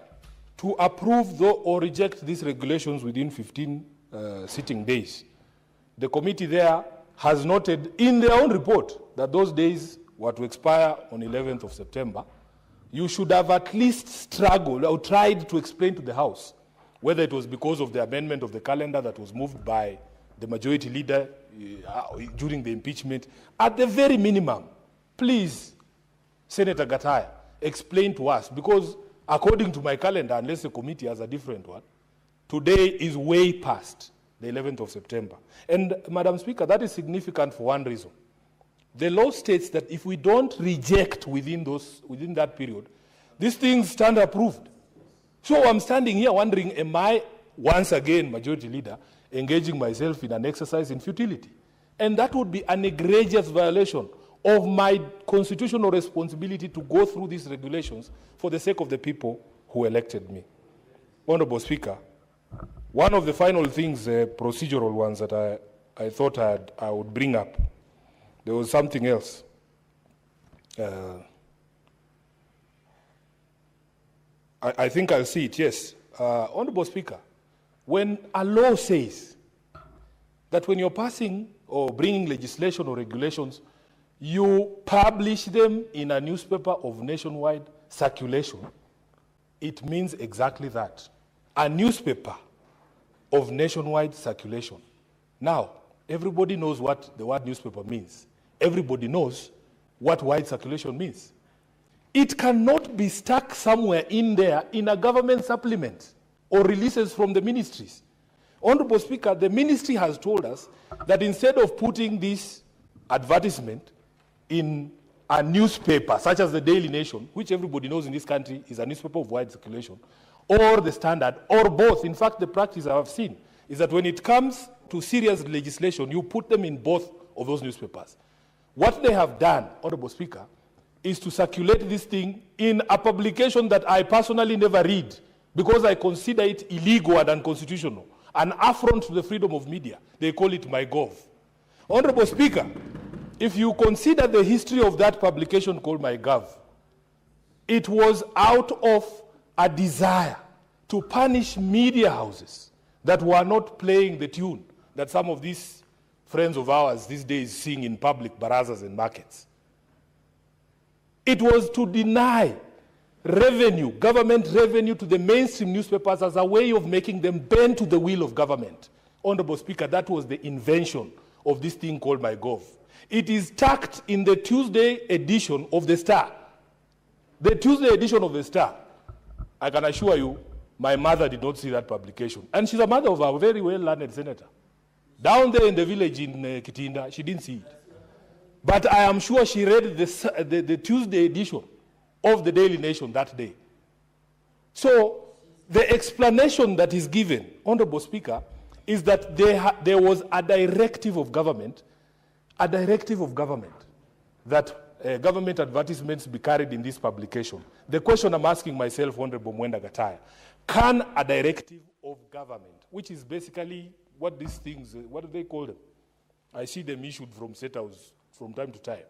to approve or reject these regulations within 15 sitting days. The committee there has noted in their own report that those days were to expire on 11th of September. You should have at least struggled or tried to explain to the House whether it was because of the amendment of the calendar that was moved by the majority leader during the impeachment. At the very minimum, please, Senator Gataya, explain to us, because according to my calendar, unless the committee has a different one, today is way past the 11th of September. And, Madam Speaker, that is significant for one reason. The law states that if we don't reject within that period, these things stand approved. So I'm standing here wondering, am I, once again, majority leader, engaging myself in an exercise in futility? And that would be an egregious violation of my constitutional responsibility to go through these regulations for the sake of the people who elected me. Honorable Speaker, one of the final things, procedural ones that I thought I would bring up, there was something else. I think I'll see it, yes. Honorable Speaker, when a law says that when you're passing or bringing legislation or regulations, you publish them in a newspaper of nationwide circulation, it means exactly that. A newspaper of nationwide circulation. Now, everybody knows what the word newspaper means. Everybody knows what wide circulation means. It cannot be stuck somewhere in there in a government supplement or releases from the ministries. Honorable Speaker, the ministry has told us that instead of putting this advertisement in a newspaper, such as the Daily Nation, which everybody knows in this country is a newspaper of wide circulation, or the Standard, or both. In fact, the practice I have seen is that when it comes to serious legislation, you put them in both of those newspapers. What they have done, Honorable Speaker, is to circulate this thing in a publication that I personally never read because I consider it illegal and unconstitutional, an affront to the freedom of media. They call it MyGov. Honorable Speaker, if you consider the history of that publication called MyGov, it was out of a desire to punish media houses that were not playing the tune that some of these friends of ours these days sing in public barazas and markets. It was to deny revenue, government revenue, to the mainstream newspapers as a way of making them bend to the will of government. Honorable Speaker, that was the invention of this thing called MyGov. It is tucked in the Tuesday edition of the Star. The Tuesday edition of the Star, I can assure you, my mother did not see that publication. And she's a mother of a very well-learned senator. Down there in the village in Kitinda, she didn't see it. But I am sure she read the Tuesday edition of the Daily Nation that day. So the explanation that is given, Honorable Speaker, is that there was a directive of government that government advertisements be carried in this publication. The question I'm asking myself, Honorable Mwenda Gataya, can a directive of government, which is basically what these things, what do they call them? I see them issued from State House from time to time.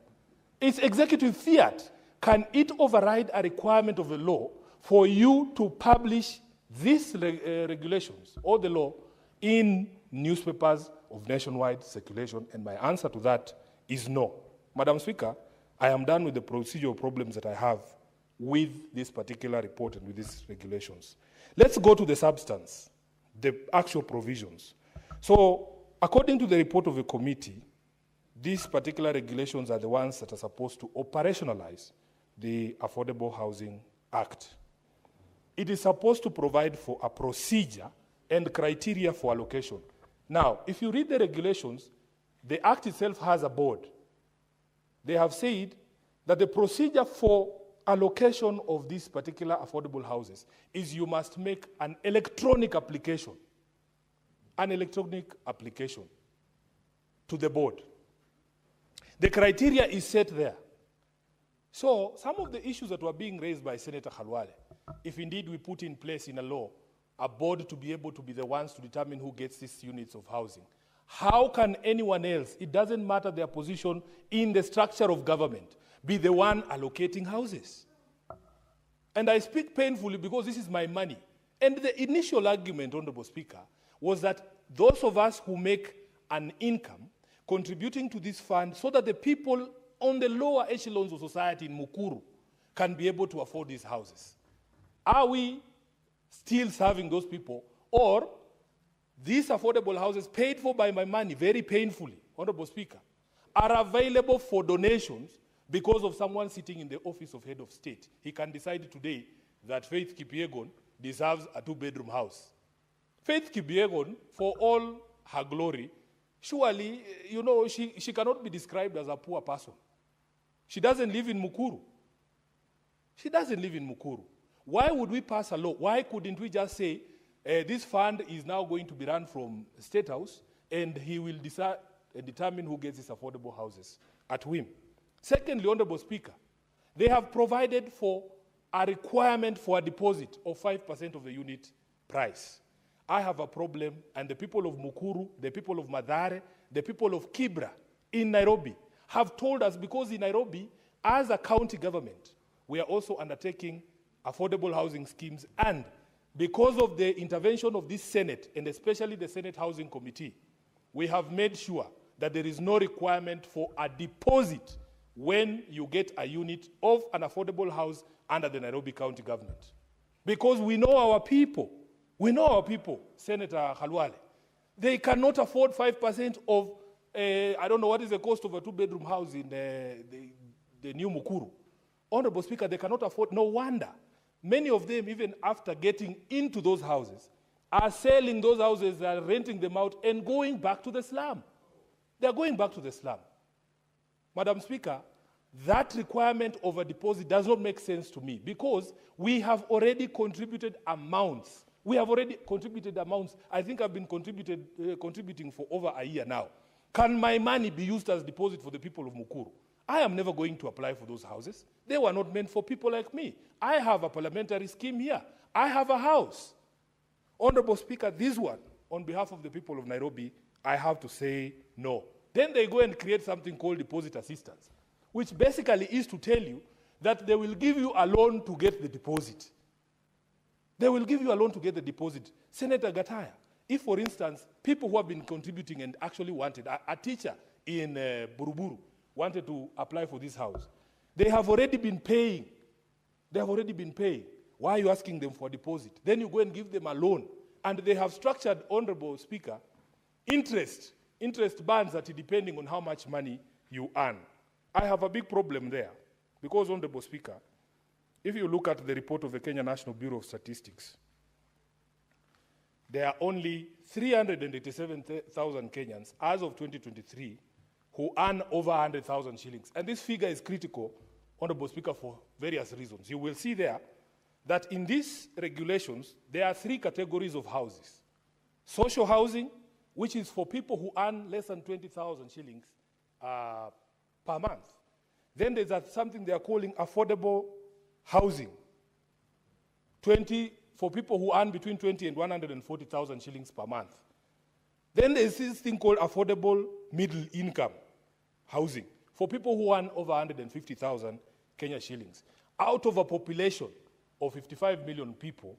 It's executive fiat. Can it override a requirement of the law for you to publish these regulations or the law in newspapers of nationwide circulation? And my answer to that is no. Madam Speaker, I am done with the procedural problems that I have with this particular report and with these regulations. Let's go to the substance, the actual provisions. So, according to the report of the committee, these particular regulations are the ones that are supposed to operationalize the Affordable Housing Act. It is supposed to provide for a procedure and criteria for allocation. Now, if you read the regulations, the Act itself has a board. They have said that the procedure for allocation of these particular affordable houses is you must make an electronic application to the board. The criteria is set there. So some of the issues that were being raised by Senator Khalwale, if indeed we put in place in a law a board to be able to be the ones to determine who gets these units of housing, how can anyone else, it doesn't matter their position in the structure of government, be the one allocating houses? And I speak painfully because this is my money. And the initial argument, Honorable Speaker, was that those of us who make an income contributing to this fund so that the people on the lower echelons of society in Mukuru can be able to afford these houses. Are we still serving those people, or these affordable houses paid for by my money very painfully, Honorable Speaker, are available for donations because of someone sitting in the office of head of state? He can decide today that Faith Kipyegon deserves a 2-bedroom house. Faith Kipyegon, for all her glory, surely, you know, she cannot be described as a poor person. She doesn't live in Mukuru. She doesn't live in Mukuru. Why would we pass a law? Why couldn't we just say, this fund is now going to be run from State House, and he will decide and determine who gets these affordable houses at whim? Secondly, Honorable Speaker, they have provided for a requirement for a deposit of 5% of the unit price. I have a problem, and the people of Mukuru, the people of Mathare, the people of Kibra in Nairobi have told us, because in Nairobi, as a county government, we are also undertaking affordable housing schemes, and because of the intervention of this Senate, and especially the Senate Housing Committee, we have made sure that there is no requirement for a deposit when you get a unit of an affordable house under the Nairobi County government. Because we know our people, Senator Khalwale, they cannot afford 5% of, I don't know what is the cost of a 2-bedroom house in the new Mukuru. Honorable Speaker, they cannot afford. No wonder many of them, even after getting into those houses, are selling those houses, are renting them out and going back to the slum. They're going back to the slum. Madam Speaker, that requirement of a deposit does not make sense to me, because we have already contributed amounts. I think I've been contributing for over a year now. Can my money be used as deposit for the people of Mukuru? I am never going to apply for those houses. They were not meant for people like me. I have a parliamentary scheme here. I have a house. Honorable Speaker, this one, on behalf of the people of Nairobi, I have to say no. Then they go and create something called deposit assistance, which basically is to tell you that they will give you a loan to get the deposit. They will give you a loan to get the deposit. Senator Gataya, if, for instance, people who have been contributing and actually wanted, a teacher in Buruburu wanted to apply for this house, they have already been paying. Why are you asking them for a deposit? Then you go and give them a loan. And they have structured, Honorable Speaker, interest bands that depending on how much money you earn. I have a big problem there, because, Honorable Speaker, if you look at the report of the Kenya National Bureau of Statistics, there are only 387,000 Kenyans as of 2023 who earn over 100,000 shillings. And this figure is critical, Honorable Speaker, for various reasons. You will see there that in these regulations, there are 3 categories of houses. Social housing, which is for people who earn less than 20,000 shillings per month. Then there's something they are calling affordable housing, for people who earn between 20 and 140,000 shillings per month. Then there's this thing called affordable middle income housing, for people who earn over 150,000 Kenya shillings. Out of a population of 55 million people,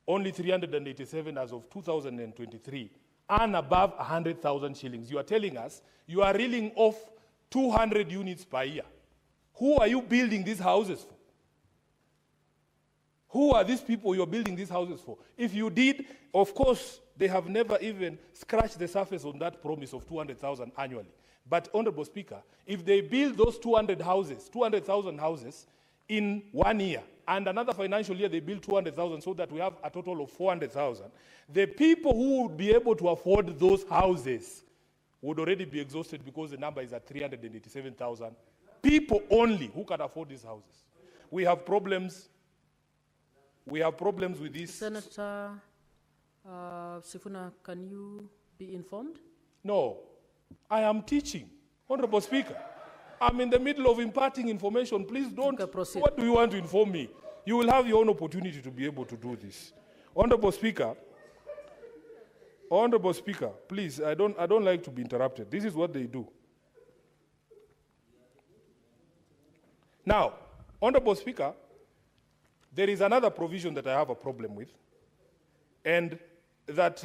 only 387 as of 2023 earn above 100,000 shillings. You are telling us you are reeling off 200 units per year. Who are you building these houses for? Who are these people you're building these houses for? If you did, of course, they have never even scratched the surface on that promise of 200,000 annually. But, Honorable Speaker, if they build those 200,000 houses in 1 year, and another financial year they build 200,000, so that we have a total of 400,000, the people who would be able to afford those houses would already be exhausted, because the number is at 387,000 people only who can afford these houses. we have problems. We have problems with this. Senator Sifuna, can you be informed? No, I am teaching. Honorable Speaker, I'm in the middle of imparting information. Please don't. Proceed. What do you want to inform me? You will have your own opportunity to be able to do this. Honorable Speaker, please, I don't like to be interrupted. This is what they do. Now, Honorable Speaker, there is another provision that I have a problem with, and that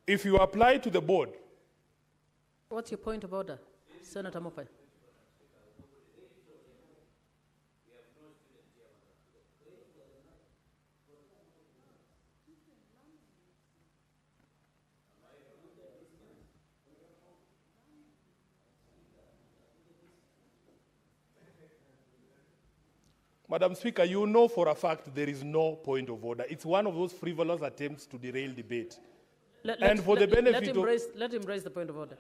if you apply to the board. What's your point of order, Senator Mopai? Madam Speaker, you know for a fact there is no point of order. It's one of those frivolous attempts to derail debate. Let him raise the point of order.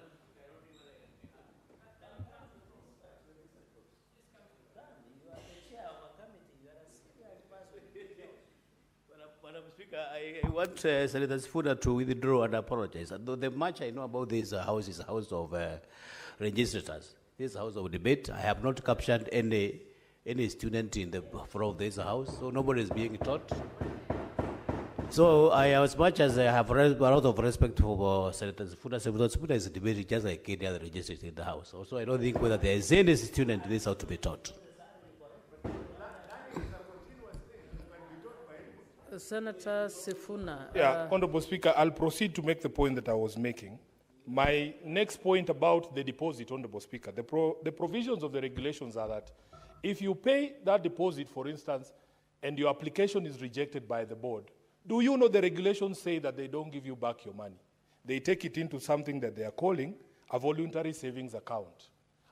Madam Speaker, I want Senator Sifuna to withdraw and apologize. Though the much I know about this house is a house of registrators. This house of debate. I have not captured any student in the front of this house, so nobody is being taught. So I, as much as I have a lot of respect for Senator Sifuna is debating just like any other registrar in the house. Also, I don't think whether there is any student in this house to be taught. Senator Sifuna. Yeah, Honorable Speaker, I'll proceed to make the point that I was making. My next point about the deposit, Honorable Speaker, the provisions of the regulations are that if you pay that deposit, for instance, and your application is rejected by the board, do you know the regulations say that they don't give you back your money? They take it into something that they are calling a voluntary savings account.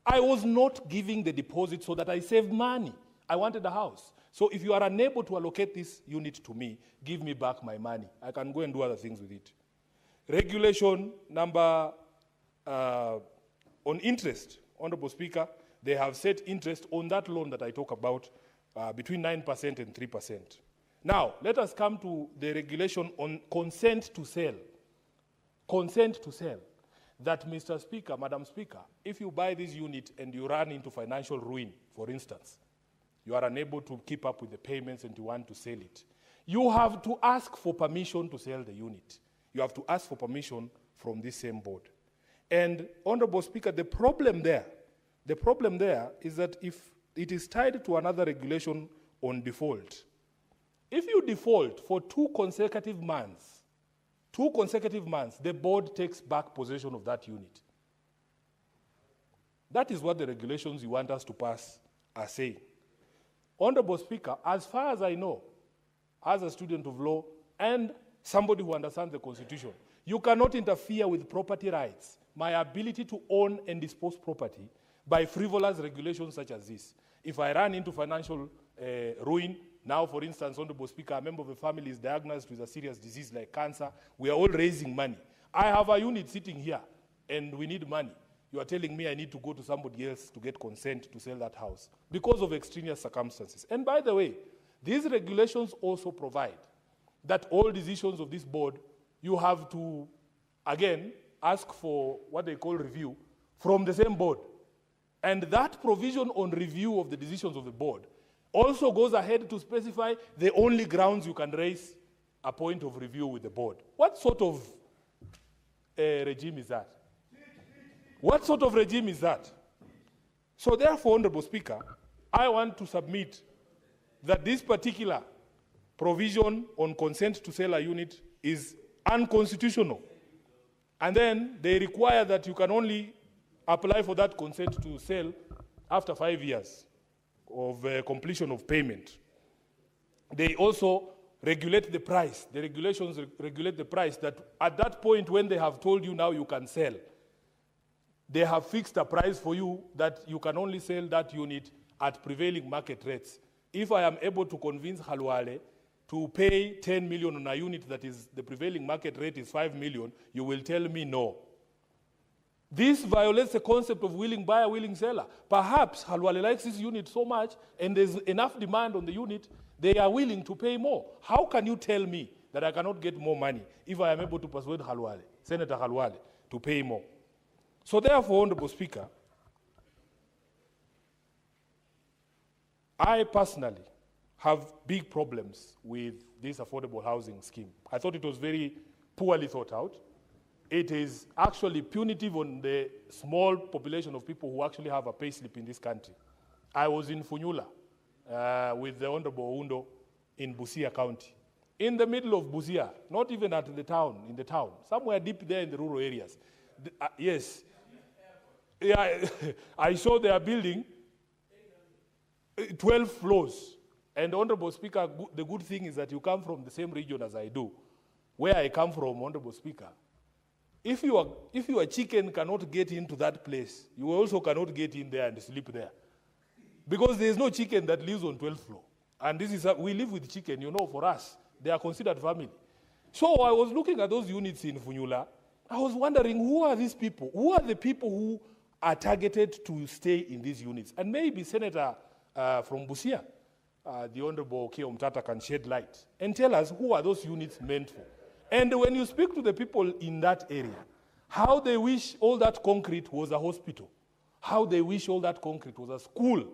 I was not giving the deposit so that I save money. I wanted a house. So if you are unable to allocate this unit to me, give me back my money. I can go and do other things with it. Regulation number on interest, Honorable Speaker, they have set interest on that loan that I talk about between 9% and 3%. Now, let us come to the regulation on consent to sell. Consent to sell. That, Mr. Speaker, Madam Speaker, if you buy this unit and you run into financial ruin, for instance, you are unable to keep up with the payments and you want to sell it, you have to ask for permission to sell the unit. You have to ask for permission from this same board. And, Honorable Speaker, the problem there is that if it is tied to another regulation on default, if you default for 2 consecutive months, the board takes back possession of that unit. That is what the regulations you want us to pass are saying. Honorable Speaker, as far as I know, as a student of law and somebody who understands the Constitution, you cannot interfere with property rights, my ability to own and dispose property, by frivolous regulations such as this. If I run into financial ruin, now, for instance, Honorable Speaker, a member of the family is diagnosed with a serious disease like cancer, we are all raising money. I have a unit sitting here, and we need money. You are telling me I need to go to somebody else to get consent to sell that house because of extraneous circumstances. And by the way, these regulations also provide that all decisions of this board, you have to, again, ask for what they call review from the same board. And that provision on review of the decisions of the board also goes ahead to specify the only grounds you can raise a point of review with the board. What sort of regime is that? What sort of regime is that? So therefore, Honorable Speaker, I want to submit that this particular provision on consent to sell a unit is unconstitutional. And then they require that you can only apply for that consent to sell after 5 years of completion of payment. They also regulate the price. The regulations regulate the price that at that point when they have told you now you can sell, they have fixed a price for you that you can only sell that unit at prevailing market rates. If I am able to convince Halwale to pay 10 million on a unit that is the prevailing market rate is 5 million, you will tell me no. This violates the concept of willing buyer, willing seller. Perhaps Halwale likes this unit so much and there's enough demand on the unit, they are willing to pay more. How can you tell me that I cannot get more money if I am able to persuade Halwale, Senator Halwale, to pay more? So therefore, Honorable Speaker, I personally have big problems with this affordable housing scheme. I thought it was very poorly thought out. It is actually punitive on the small population of people who actually have a pay slip in this country. I was in Funyula with the Honorable Oundo in Busia County. In the middle of Busia, not even at the town, in the town, somewhere deep there in the rural areas. Yes. Yeah, I saw they are building 12 floors. And Honorable Speaker, the good thing is that you come from the same region as I do. Where I come from, Honorable Speaker, if your chicken cannot get into that place, you also cannot get in there and sleep there. Because there is no chicken that lives on 12th floor. And this is, we live with chicken, you know, for us. They are considered family. So I was looking at those units in Funyula. I was wondering, who are these people? Who are the people who are targeted to stay in these units? And maybe Senator from Busia, the Honorable Okiya Omtata, can shed light and tell us who are those units meant for. And when you speak to the people in that area, how they wish all that concrete was a hospital, how they wish all that concrete was a school,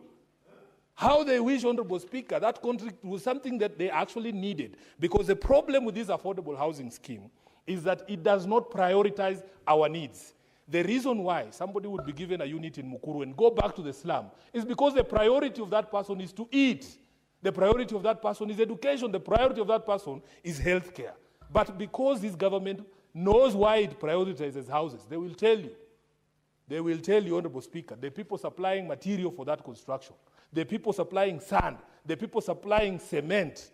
how they wish, Honorable Speaker, that concrete was something that they actually needed. Because the problem with this affordable housing scheme is that it does not prioritize our needs. The reason why somebody would be given a unit in Mukuru and go back to the slum is because the priority of that person is to eat. The priority of that person is education. The priority of that person is healthcare. But because this government knows why it prioritizes houses, they will tell you, Honorable Speaker, the people supplying material for that construction, the people supplying sand, the people supplying cement,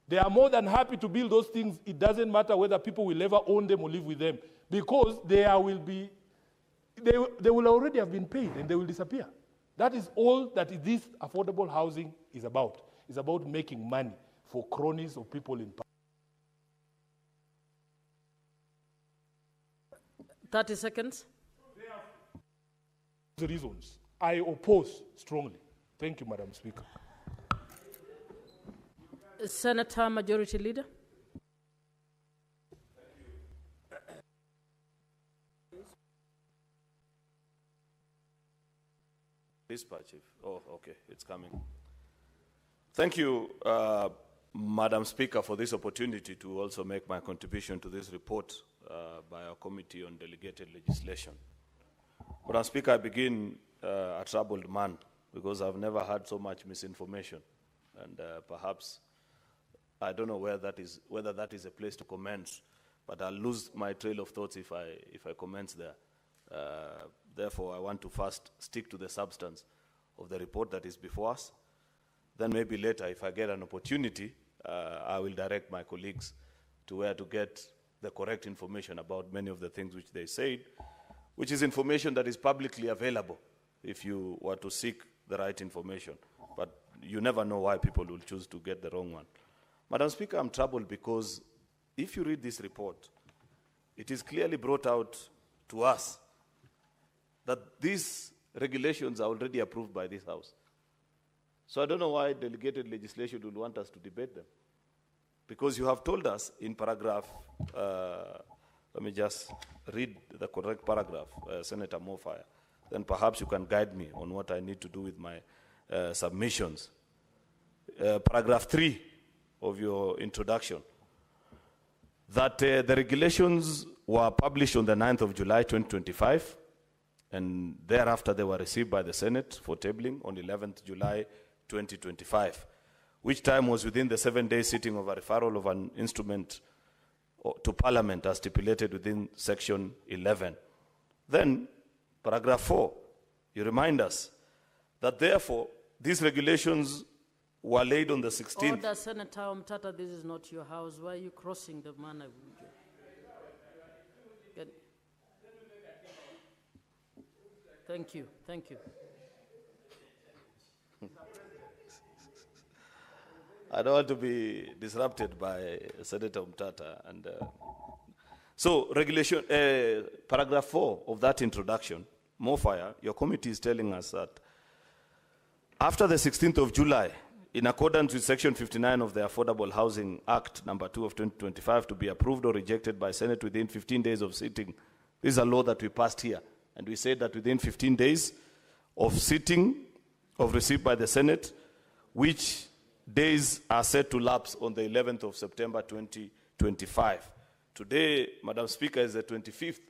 they are more than happy to build those things. It doesn't matter whether people will ever own them or live with them, because they will already have been paid and they will disappear. That is all that this affordable housing is about. It's about making money for cronies of people in power. 30 seconds. The reasons I oppose strongly. Thank you, Madam Speaker. Senator Majority Leader. Dispatch. Oh, okay, it's coming. Thank you, Madam Speaker, for this opportunity to also make my contribution to this report by our Committee on Delegated Legislation. Madam Speaker, I begin a troubled man because I've never had so much misinformation, and perhaps I don't know whether that is a place to commence, but I'll lose my trail of thoughts if I commence there. Therefore, I want to first stick to the substance of the report that is before us. Then maybe later, if I get an opportunity, I will direct my colleagues to where to get the correct information about many of the things which they said, which is information that is publicly available if you were to seek the right information. But you never know why people will choose to get the wrong one. Madam Speaker, I'm troubled because if you read this report, it is clearly brought out to us that these regulations are already approved by this House. So I don't know why delegated legislation will want us to debate them. Because you have told us in paragraph, let me just read the correct paragraph, Senator Mofire. Then perhaps you can guide me on what I need to do with my submissions. Paragraph 3 of your introduction, that the regulations were published on the 9th of July 2025, and thereafter they were received by the Senate for tabling on 11th July 2025, which time was within the 7-day sitting of a referral of an instrument to Parliament as stipulated within Section 11. Then, paragraph 4, you remind us that therefore these regulations were laid on the 16th. Order, Senator Omtata, this is not your house. Why are you crossing the manner? Thank you, thank you. I don't want to be disrupted by Senator Omtata, and So regulation, paragraph 4 of that introduction, more fire, your committee is telling us that after the 16th of July, in accordance with Section 59 of the Affordable Housing Act, number 2 of 2025, to be approved or rejected by Senate within 15 days of sitting. This is a law that we passed here. And we said that within 15 days of sitting, of receipt by the Senate, which days are set to lapse on the 11th of September 2025. Today, Madam Speaker, is the 25th,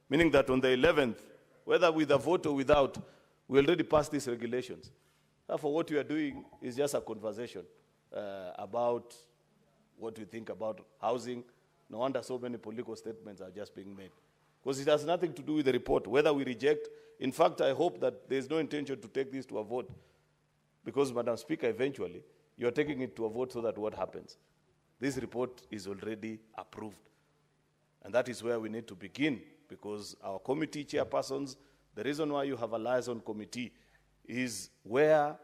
meaning that on the 11th, whether with a vote or without, we already passed these regulations. Therefore, what we are doing is just a conversation about what we think about housing. No wonder so many political statements are just being made. Because it has nothing to do with the report, whether we reject. In fact, I hope that there is no intention to take this to a vote. Because, Madam Speaker, eventually, you are taking it to a vote so that what happens? This report is already approved. And that is where we need to begin, because our committee chairpersons, the reason why you have a liaison committee is where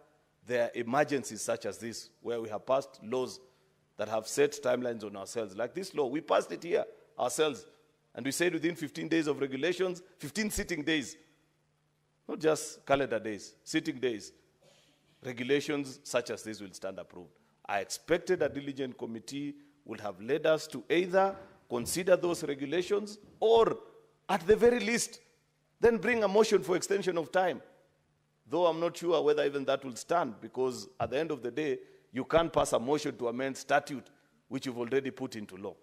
there are emergencies such as this, where we have passed laws that have set timelines on ourselves. Like this law, we passed it here ourselves. And we said within 15 days of regulations, 15 sitting days, not just calendar days, sitting days, regulations such as this will stand approved. I expected a diligent committee would have led us to either consider those regulations or, at the very least, then bring a motion for extension of time. Though I'm not sure whether even that will stand, because at the end of the day, you can't pass a motion to amend statute which you've already put into law.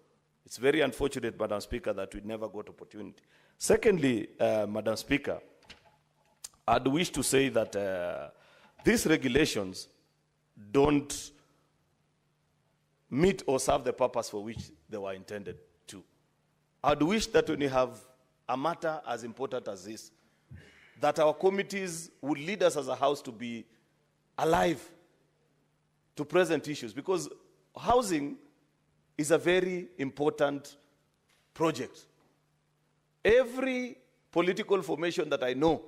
It's very unfortunate, Madam Speaker, that we never got opportunity. Secondly, Madam Speaker, I'd wish to say that these regulations don't meet or serve the purpose for which they were intended to. I'd wish that when you have a matter as important as this, that our committees would lead us as a house to be alive to present issues, because housing is a very important project. Every political formation that I know,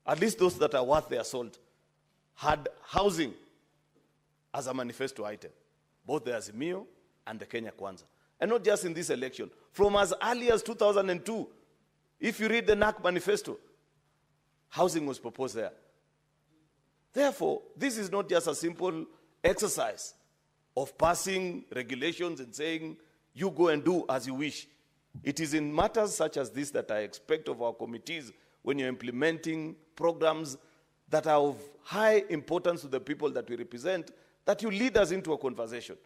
at least those that are worth their salt, had housing as a manifesto item, both the Azimio and the Kenya Kwanza. And not just in this election. From as early as 2002, if you read the NAC manifesto, housing was proposed there. Therefore, this is not just a simple exercise of passing regulations and saying, you go and do as you wish. It is in matters such as this that I expect of our committees, when you're implementing programs that are of high importance to the people that we represent, that you lead us into a conversation.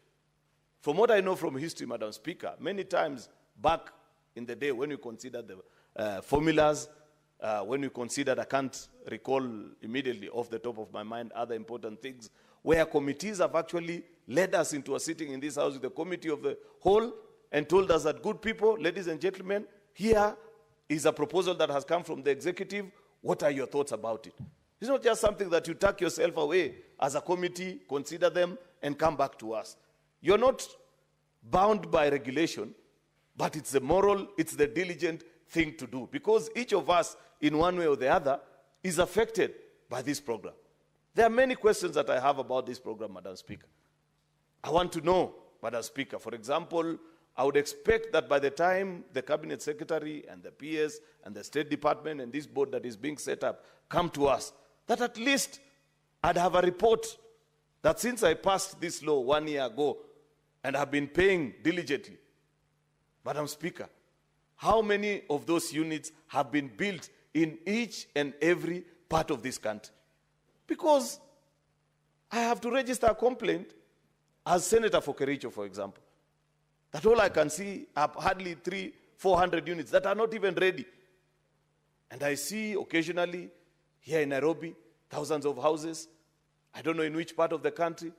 From what I know from history, Madam Speaker, many times back in the day when you consider the formulas, when you considered, I can't recall immediately off the top of my mind, other important things, where committees have actually led us into a sitting in this house with the committee of the whole and told us that, good people, ladies and gentlemen, here is a proposal that has come from the executive. What are your thoughts about it? It's not just something that you tuck yourself away as a committee, consider them, and come back to us. You're not bound by regulation, but it's the moral, it's the diligent thing to do, because each of us, in one way or the other, is affected by this program. There are many questions that I have about this program, Madam Speaker. I want to know, Madam Speaker, for example, I would expect that by the time the Cabinet Secretary and the PS and the State Department and this board that is being set up come to us, that at least I'd have a report that since I passed this law 1 year ago and have been paying diligently, Madam Speaker, how many of those units have been built in each and every part of this country? Because I have to register a complaint as Senator for Kericho, for example, that all I can see are hardly 300-400 units that are not even ready. And I see occasionally here in Nairobi, thousands of houses. I don't know in which part of the country.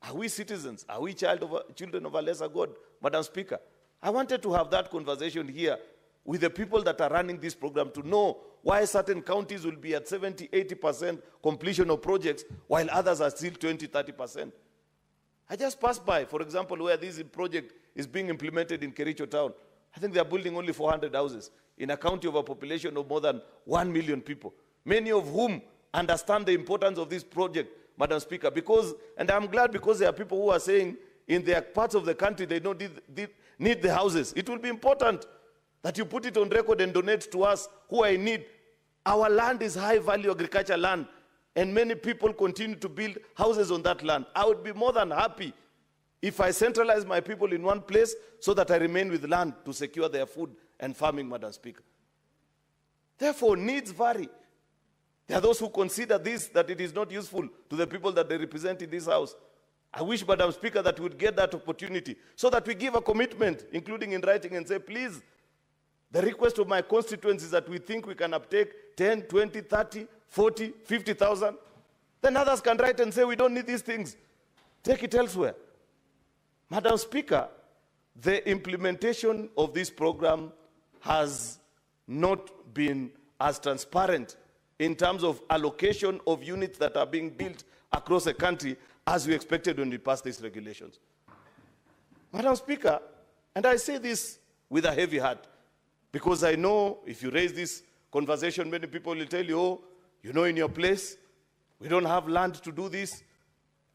Are we citizens? Are we children of a lesser God? Madam Speaker, I wanted to have that conversation here with the people that are running this program to know why certain counties will be at 70-80% completion of projects while others are still 20-30%. I just passed by, for example, where this project is being implemented in Kericho town. I think they are building only 400 houses in a county of a population of more than 1 million people, many of whom understand the importance of this project, Madam Speaker, because, and I'm glad because there are people who are saying in their parts of the country they need the houses. It will be important that you put it on record and donate to us who are in need. Our land is high-value agriculture land, and many people continue to build houses on that land. I would be more than happy if I centralize my people in one place so that I remain with land to secure their food and farming, Madam Speaker. Therefore, needs vary. There are those who consider this, that it is not useful to the people that they represent in this House. I wish, Madam Speaker, that we would get that opportunity so that we give a commitment, including in writing, and say, please, the request of my constituents is that we think we can uptake 10, 20, 30, 40, 50,000. Then others can write and say, we don't need these things. Take it elsewhere. Madam Speaker, the implementation of this program has not been as transparent in terms of allocation of units that are being built across the country as we expected when we passed these regulations. Madam Speaker, and I say this with a heavy heart, because I know if you raise this conversation, many people will tell you, oh, you know, in your place, we don't have land to do this,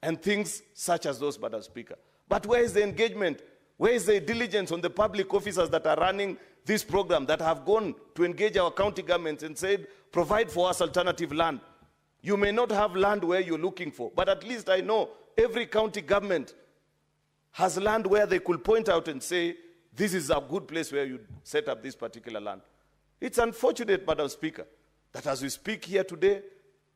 and things such as those, Madam Speaker. But where is the engagement? Where is the diligence on the public officers that are running this program, that have gone to engage our county governments and said, provide for us alternative land? You may not have land where you're looking for, but at least I know every county government has land where they could point out and say, this is a good place where you set up this particular land. It's unfortunate, Madam Speaker, that as we speak here today,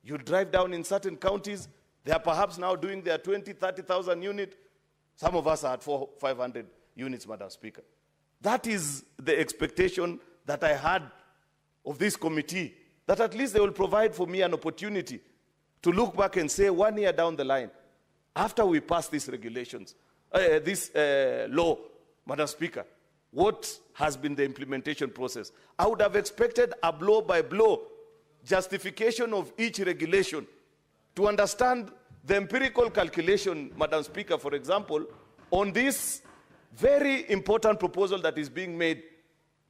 you drive down in certain counties, they are perhaps now doing their 20, 30,000 unit. Some of us are at 400, 500 units, Madam Speaker. That is the expectation that I had of this committee, that at least they will provide for me an opportunity to look back and say 1 year down the line, after we pass these regulations, this law, Madam Speaker, what has been the implementation process? I would have expected a blow-by-blow justification of each regulation to understand the empirical calculation, Madam Speaker, for example, on this very important proposal that is being made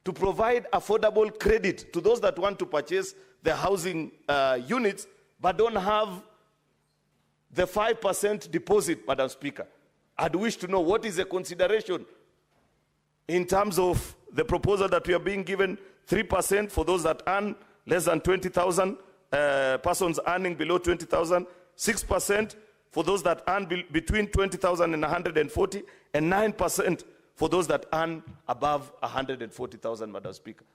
to provide affordable credit to those that want to purchase the housing units but don't have the 5% deposit, Madam Speaker. I'd wish to know what is the consideration in terms of the proposal that we are being given, 3% for those that earn less than 20,000, persons earning below 20,000, 6% for those that earn between 20,000 and 140, and 9% for those that earn above 140,000, Madam Speaker.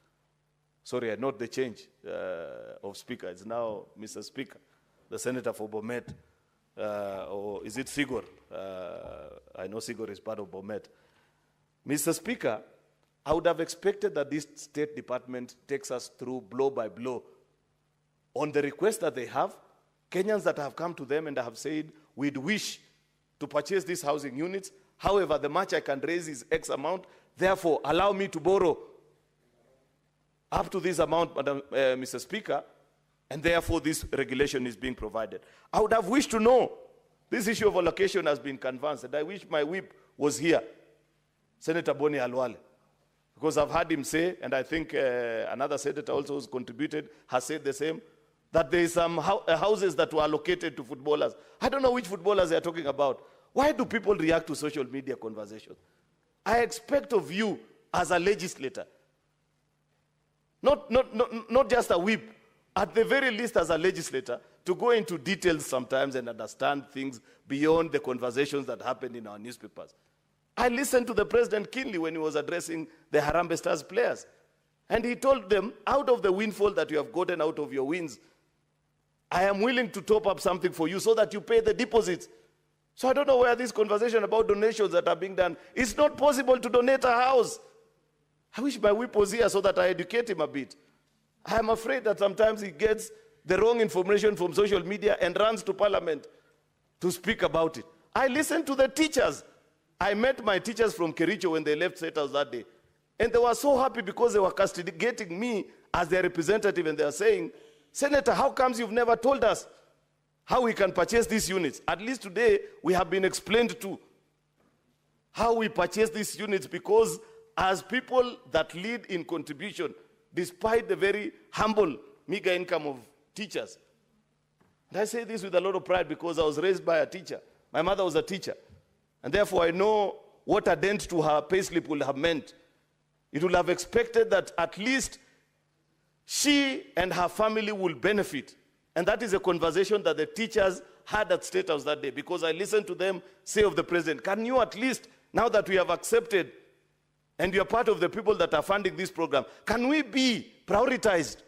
Sorry, I note the change of Speaker. It's now Mr. Speaker, the Senator for Bomet, or is it Sigor? I know Sigor is part of Bomet. Mr. Speaker, I would have expected that this State Department takes us through blow by blow on the request that they have, Kenyans that have come to them and have said, we'd wish to purchase these housing units. However, the much I can raise is X amount. Therefore, allow me to borrow up to this amount, Mr. Speaker, and therefore this regulation is being provided. I would have wished to know, this issue of allocation has been canvassed, and I wish my whip was here, Senator Boni Halwale, because I've heard him say, and I think another senator also who's contributed has said the same, that there is some houses that were allocated to footballers. I don't know which footballers they are talking about. Why do people react to social media conversations? I expect of you as a legislator, not just a whip, at the very least as a legislator, to go into details sometimes and understand things beyond the conversations that happen in our newspapers. I listened to the President keenly when he was addressing the Harambee Stars players. And he told them, out of the windfall that you have gotten out of your wins, I am willing to top up something for you so that you pay the deposits. So I don't know where this conversation about donations that are being done. It's not possible to donate a house. I wish my whip was here so that I educate him a bit. I am afraid that sometimes he gets the wrong information from social media and runs to Parliament to speak about it. I listened to the teachers. I met my teachers from Kericho when they left State House that day. And they were so happy because they were castigating me as their representative, and they are saying, Senator, how comes you've never told us how we can purchase these units? At least today, we have been explained to how we purchase these units, because as people that lead in contribution, despite the very humble, meager income of teachers, and I say this with a lot of pride because I was raised by a teacher. My mother was a teacher. And therefore, I know what a dent to her payslip would have meant. It would have expected that at least she and her family will benefit. And that is a conversation that the teachers had at State House that day, because I listened to them say of the president, can you at least, now that we have accepted and you are part of the people that are funding this program, can we be prioritized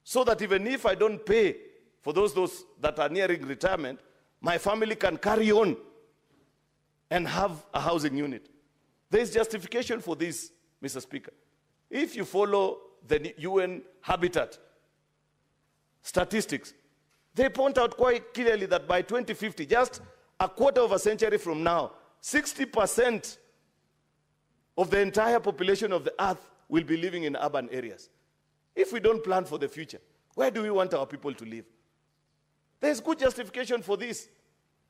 so that even if I don't pay for those that are nearing retirement, my family can carry on and have a housing unit? There is justification for this, Mr. Speaker. If you follow the UN Habitat statistics, they point out quite clearly that by 2050, just a quarter of a century from now, 60% of the entire population of the earth will be living in urban areas. If we don't plan for the future, where do we want our people to live? There's good justification for this.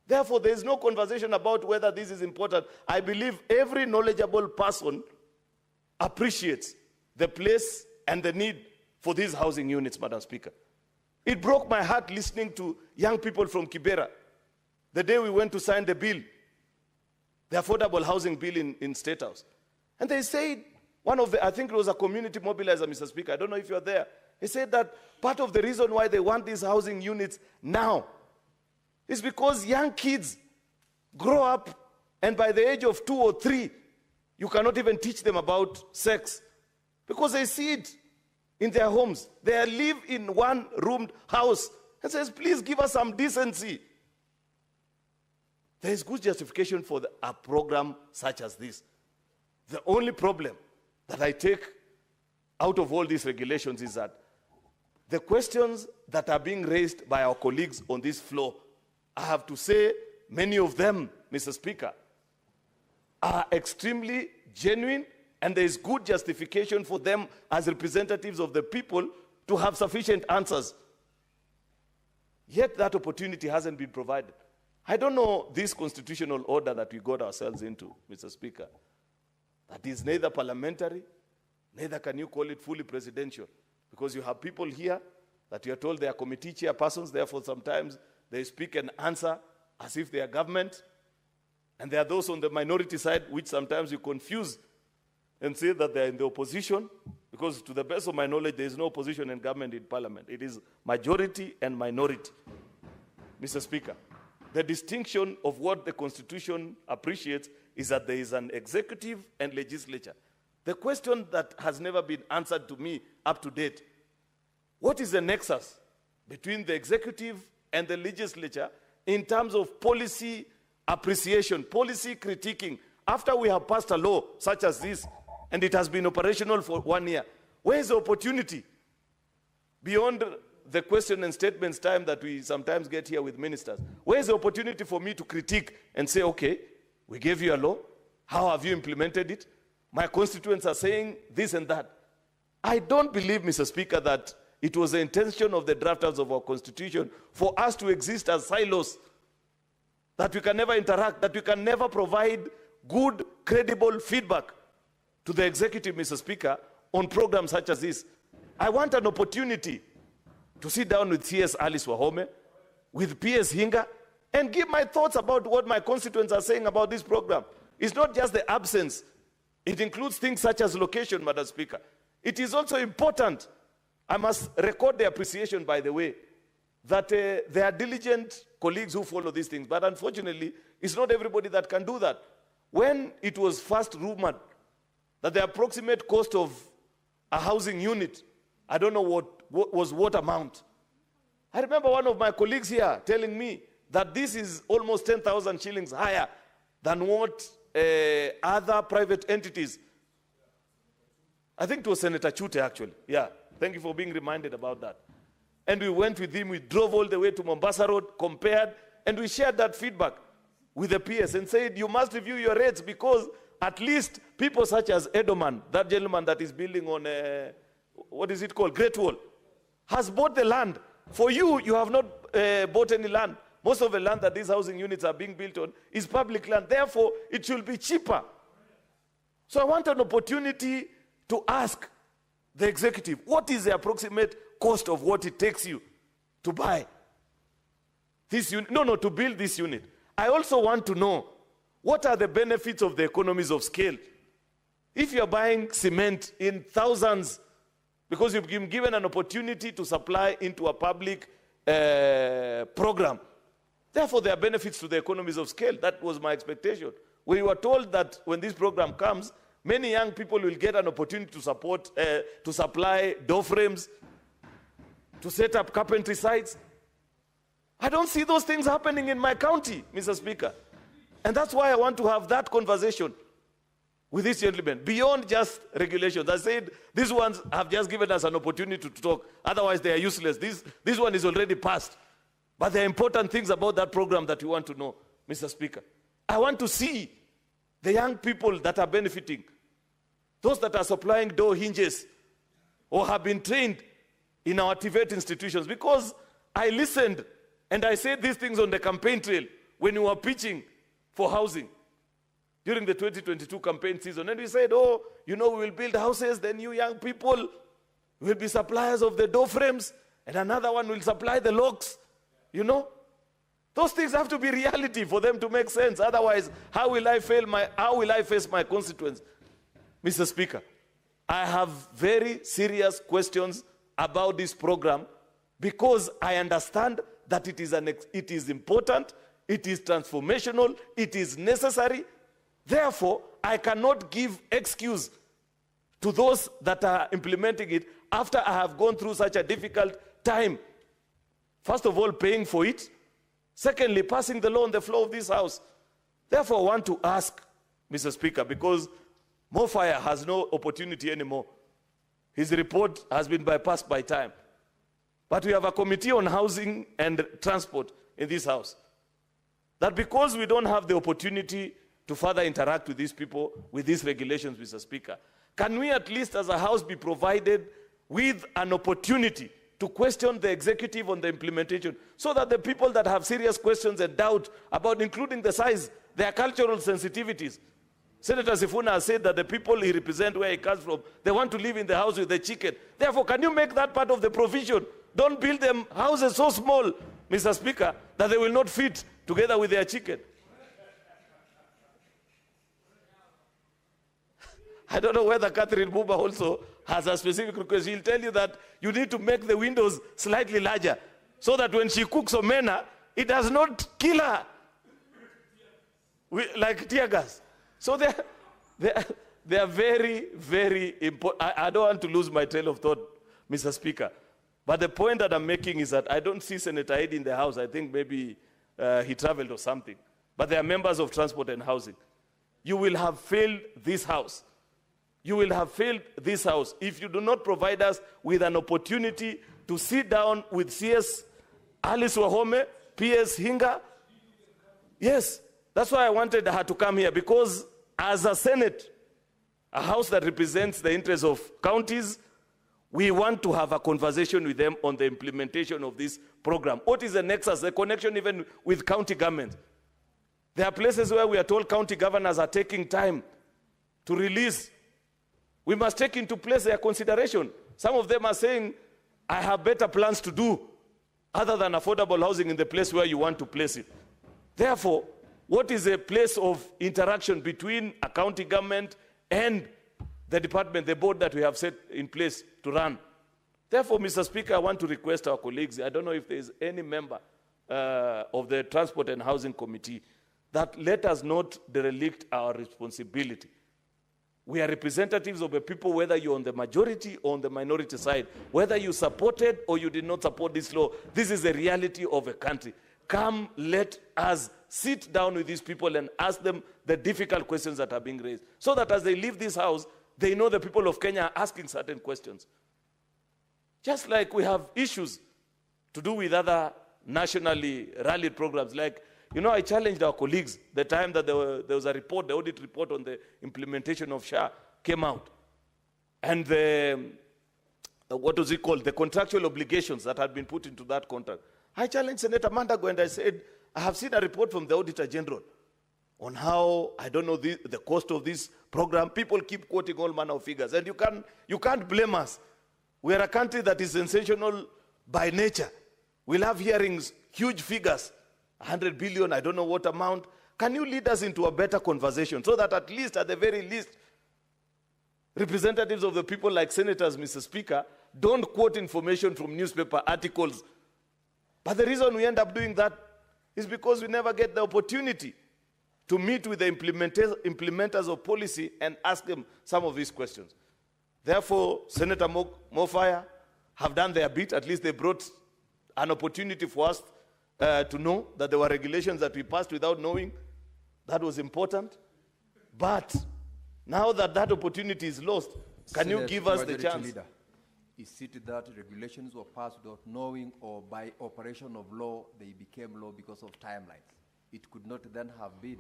Therefore, there is no conversation about whether this is important. I believe every knowledgeable person appreciates the place and the need for these housing units, Madam Speaker. It broke my heart listening to young people from Kibera the day we went to sign the bill, the affordable housing bill in State House. And they said, I think it was a community mobilizer, Mr. Speaker, I don't know if you're there. He said that part of the reason why they want these housing units now is because young kids grow up and by the age of 2 or 3, you cannot even teach them about sex because they see it in their homes. They live in one-roomed house and says, please give us some decency. There is good justification for a program such as this. The only problem that I take out of all these regulations is that the questions that are being raised by our colleagues on this floor, I have to say many of them, Mr. Speaker, are extremely genuine, and there is good justification for them as representatives of the people to have sufficient answers. Yet that opportunity hasn't been provided. I don't know this constitutional order that we got ourselves into, Mr. Speaker, that is neither parliamentary, neither can you call it fully presidential, because you have people here that you are told they are committee chairpersons, therefore sometimes they speak and answer as if they are government, and there are those on the minority side which sometimes you confuse and say that they are in the opposition, because to the best of my knowledge there is no opposition in government in parliament. It is majority and minority. Mr. Speaker, the distinction of what the Constitution appreciates is that there is an executive and legislature. The question that has never been answered to me up to date, what is the nexus between the executive and the legislature in terms of policy appreciation, policy critiquing? After we have passed a law such as this, and it has been operational for 1 year, where is the opportunity beyond the question and statements time that we sometimes get here with ministers? Where is the opportunity for me to critique and say, okay, we gave you a law, how have you implemented it? My constituents are saying this and that. I don't believe, Mr. Speaker, that it was the intention of the drafters of our constitution for us to exist as silos, that we can never interact, that we can never provide good, credible feedback to the executive, Mr. Speaker, on programs such as this. I want an opportunity to sit down with CS Alice Wahome, with PS Hinga, and give my thoughts about what my constituents are saying about this program. It's not just the absence. It includes things such as location, Madam Speaker. It is also important, I must record the appreciation, by the way, that there are diligent colleagues who follow these things, but unfortunately, it's not everybody that can do that. When it was first rumored that the approximate cost of a housing unit, I don't know what amount. I remember one of my colleagues here telling me that this is almost 10,000 shillings higher than what other private entities. I think it was Senator Chute, actually. Yeah, thank you for being reminded about that. And we went with him, we drove all the way to Mombasa Road, compared, and we shared that feedback with the PS and said, you must review your rates, because at least people such as Edoman, that gentleman that is building on, what is it called, Great Wall, has bought the land. For you, you have not bought any land. Most of the land that these housing units are being built on is public land. Therefore, it should be cheaper. So I want an opportunity to ask the executive, what is the approximate cost of what it takes you to buy this unit? No, to build this unit. I also want to know What are the benefits of the economies of scale? If you're buying cement in thousands, because you've been given an opportunity to supply into a public program, therefore there are benefits to the economies of scale. That was my expectation. We were told that when this program comes, many young people will get an opportunity to support, to supply door frames, to set up carpentry sites. I don't see those things happening in my county, Mr. Speaker. And that's why I want to have that conversation with this gentleman, beyond just regulations. I said, these ones have just given us an opportunity to talk. Otherwise, they are useless. This one is already passed. But there are important things about that program that you want to know, Mr. Speaker. I want to see the young people that are benefiting, those that are supplying door hinges or have been trained in our TVET institutions. Because I listened and I said these things on the campaign trail when we were pitching for housing during the 2022 campaign season. And we said, oh, you know, we will build houses, then you young people will be suppliers of the door frames, and another one will supply the locks, you know. Those things have to be reality for them to make sense. Otherwise, how will I face my constituents? Mr. Speaker, I have very serious questions about this program because I understand that it is important, it is transformational, it is necessary. Therefore, I cannot give excuse to those that are implementing it after I have gone through such a difficult time. First of all, paying for it. Secondly, passing the law on the floor of this House. Therefore, I want to ask, Mr. Speaker, because Mofire has no opportunity anymore. His report has been bypassed by time. But we have a committee on housing and transport in this House. That because we don't have the opportunity to further interact with these people, with these regulations, Mr. Speaker, can we at least as a House be provided with an opportunity to question the executive on the implementation, so that the people that have serious questions and doubt about including the size, their cultural sensitivities. Senator Sifuna has said that the people he represents, where he comes from, they want to live in the house with the chicken. Therefore, can you make that part of the provision? Don't build them houses so small, Mr. Speaker, that they will not fit together with their chicken. I don't know whether Catherine Buba also has a specific request. She'll tell you that you need to make the windows slightly larger so that when she cooks omena, it does not kill her like tear gas. So they are very, very important. I don't want to lose my trail of thought, Mr. Speaker. But the point that I'm making is that I don't see Senator Eddie in the House. I think maybe he traveled or something. But they are members of Transport and Housing. You will have failed this House. You will have failed this House if you do not provide us with an opportunity to sit down with CS Alice Wahome, PS Hinga. Yes, that's why I wanted her to come here, because as a Senate, a House that represents the interests of counties, we want to have a conversation with them on the implementation of this program. What is the nexus, the connection even with county government? There are places where we are told county governors are taking time to release. We must take into place their consideration. Some of them are saying, I have better plans to do other than affordable housing in the place where you want to place it. Therefore, what is a place of interaction between a county government and the department, the board that we have set in place to run? Therefore, Mr. Speaker, I want to request our colleagues, I don't know if there is any member of the Transport and Housing Committee, that let us not derelict our responsibility. We are representatives of the people, whether you're on the majority or on the minority side, whether you supported or you did not support this law. This is the reality of a country. Come, let us sit down with these people and ask them the difficult questions that are being raised, so that as they leave this House, they know the people of Kenya are asking certain questions. Just like we have issues to do with other nationally rallied programs, like, you know, I challenged our colleagues the time that there was a report, the audit report on the implementation of SHA came out. And what was it called? The contractual obligations that had been put into that contract. I challenged Senator Mandago and I said, I have seen a report from the Auditor General on how, I don't know, the cost of this program. People keep quoting all manner of figures. And you can't blame us. We are a country that is sensational by nature. We'll have hearings, huge figures. 100 billion, I don't know what amount. Can you lead us into a better conversation so that at least, at the very least, representatives of the people like senators, Mr. Speaker, don't quote information from newspaper articles. But the reason we end up doing that is because we never get the opportunity to meet with the implementers of policy and ask them some of these questions. Therefore, Senator Mofaya have done their bit. At least they brought an opportunity for us to know that there were regulations that we passed without knowing. That was important. But now that that opportunity is lost, can you give us the chance? Leader, is it that regulations were passed without knowing, or by operation of law they became law because of timelines? It could not then have been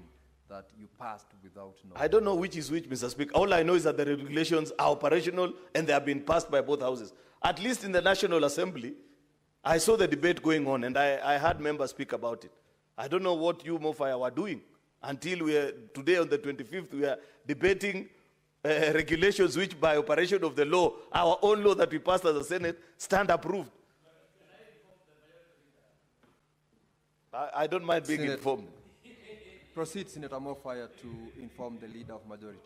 that you passed without knowing. I don't know which is which, Mr. Speaker. All I know is that the regulations are operational and they have been passed by both houses. At least in the National Assembly, I saw the debate going on and I heard members speak about it. I don't know what you, Mofaya, were doing until today on the 25th, we are debating regulations which by operation of the law, our own law that we passed as a Senate, stand approved. I don't mind being informed. Proceed, Senator Mofaya, to inform the Leader of Majority.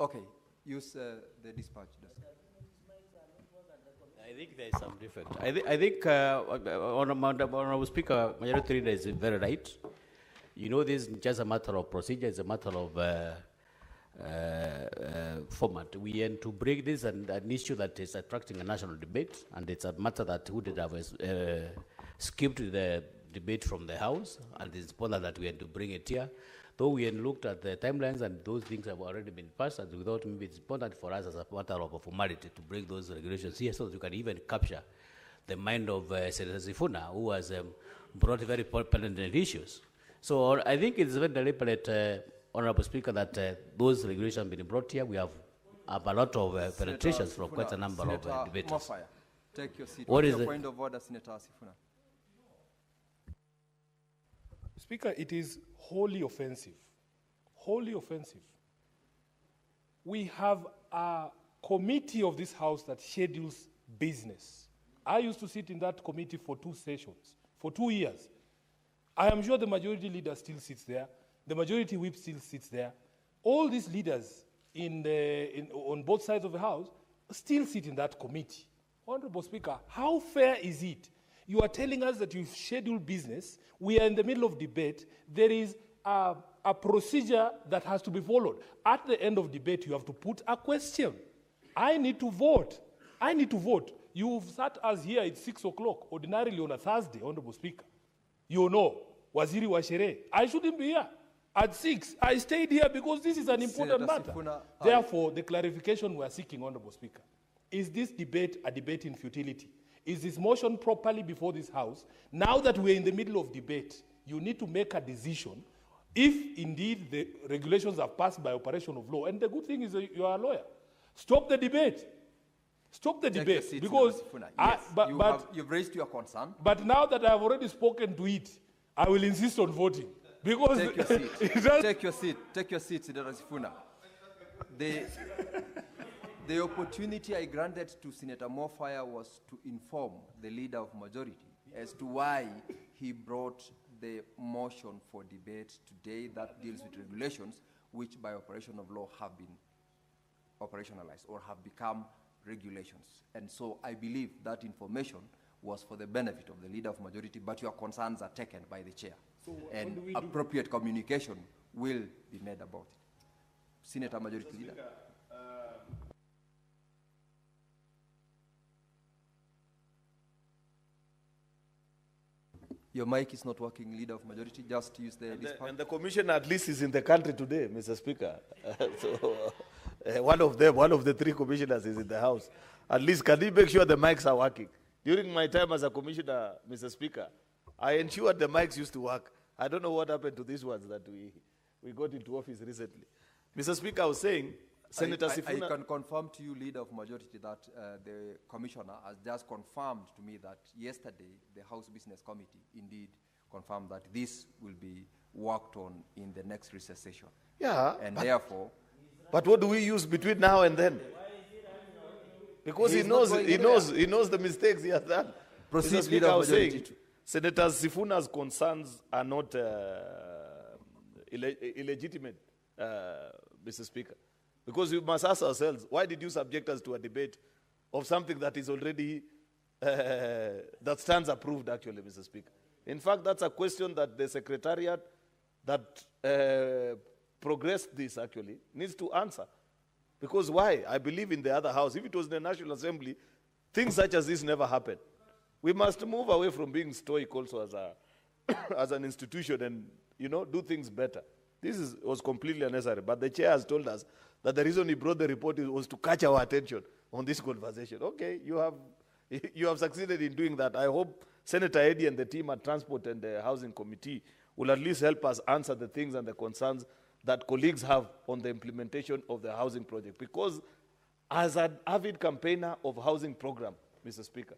Okay, use the dispatch desk. I think there is some defect. I think Honorable Speaker, Majority Leader is very right. You know, this is just a matter of procedure. It's a matter of format. We aim to break this and an issue that is attracting a national debate, and it's a matter that would have skipped the debate from the House, and it's important that we had to bring it here. Though we had looked at the timelines and those things have already been passed, and without maybe it's important for us as a matter of a formality to bring those regulations here so that we can even capture the mind of Senator Sifuna, who has brought very pertinent issues. So I think it's very deliberate, Honorable Speaker, that those regulations have been brought here. We have a lot of penetrations from quite a number of debaters. Mofaya, take your seat. What is your the point of order, Senator Sifuna? Speaker, it is wholly offensive. Wholly offensive. We have a committee of this House that schedules business. I used to sit in that committee for 2 sessions, for 2 years. I am sure the Majority Leader still sits there. The Majority Whip still sits there. All these leaders on both sides of the House still sit in that committee. Honorable Speaker, how fair is it? You are telling us that you schedule business. We are in the middle of debate. There is a procedure that has to be followed. At the end of debate, you have to put a question. I need to vote. I need to vote. You've sat us here at 6 o'clock, ordinarily on a Thursday, Honorable Speaker. You know, Waziri wa Sherehe. I shouldn't be here. At 6, I stayed here because this is an important matter. Therefore, the clarification we are seeking, Honorable Speaker, is this debate a debate in futility? Is this motion properly before this House? Now that we're in the middle of debate, you need to make a decision if indeed the regulations are passed by operation of law. And the good thing is that you are a lawyer. Stop the debate. Stop the debate. Seat, because yes, you've raised your concern. But now that I have already spoken to it, I will insist on voting. Because take your seat. Take your seat. Take your seat, Senator Sifuna. The opportunity I granted to Senator Mofaya was to inform the Leader of Majority as to why he brought the motion for debate today that deals with regulations which by operation of law have been operationalized or have become regulations. And so I believe that information was for the benefit of the Leader of Majority, but your concerns are taken by the Chair. So and appropriate communication will be made about it. Senator Majority Leader. Your mic is not working, Leader of Majority. Just use the dispatch. And the Commissioner at least is in the country today, Mr. Speaker. One of the 3 commissioners is in the House. At least can you make sure the mics are working? During my time as a commissioner, Mr. Speaker, I ensured the mics used to work. I don't know what happened to these ones that we got into office recently. Mr. Speaker, I was saying, Senator Sifuna... I can confirm to you, Leader of Majority, that the Commissioner has just confirmed to me that yesterday the House Business Committee indeed confirmed that this will be worked on in the next recess session. Yeah. And therefore... But what do we use between now and then? Because he knows the mistakes he has done. Proceed, Mr. Speaker, Leader I of was Majority. saying, Senator Sifuna's concerns are not illegitimate, Mr. Speaker. Because we must ask ourselves, why did you subject us to a debate of something that is already, that stands approved, actually, Mr. Speaker? In fact, that's a question that the Secretariat that progressed this, actually, needs to answer. Because why? I believe in the other house. If it was the National Assembly, things such as this never happen. We must move away from being stoic also as, as an institution and, do things better. This was completely unnecessary. But the chair has told us that the reason he brought the report was to catch our attention on this conversation. Okay, you have succeeded in doing that. I hope Senator Eddy and the team at Transport and the Housing Committee will at least help us answer the things and the concerns that colleagues have on the implementation of the housing project. Because as an avid campaigner of housing program, Mr. Speaker,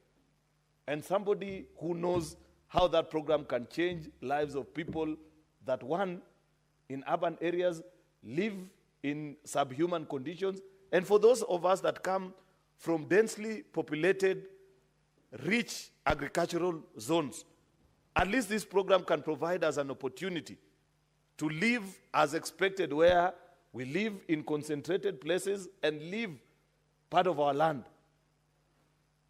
and somebody who knows how that program can change lives of people that, one, in urban areas live in subhuman conditions, and for those of us that come from densely populated, rich agricultural zones, at least this program can provide us an opportunity to live as expected, where we live in concentrated places and leave part of our land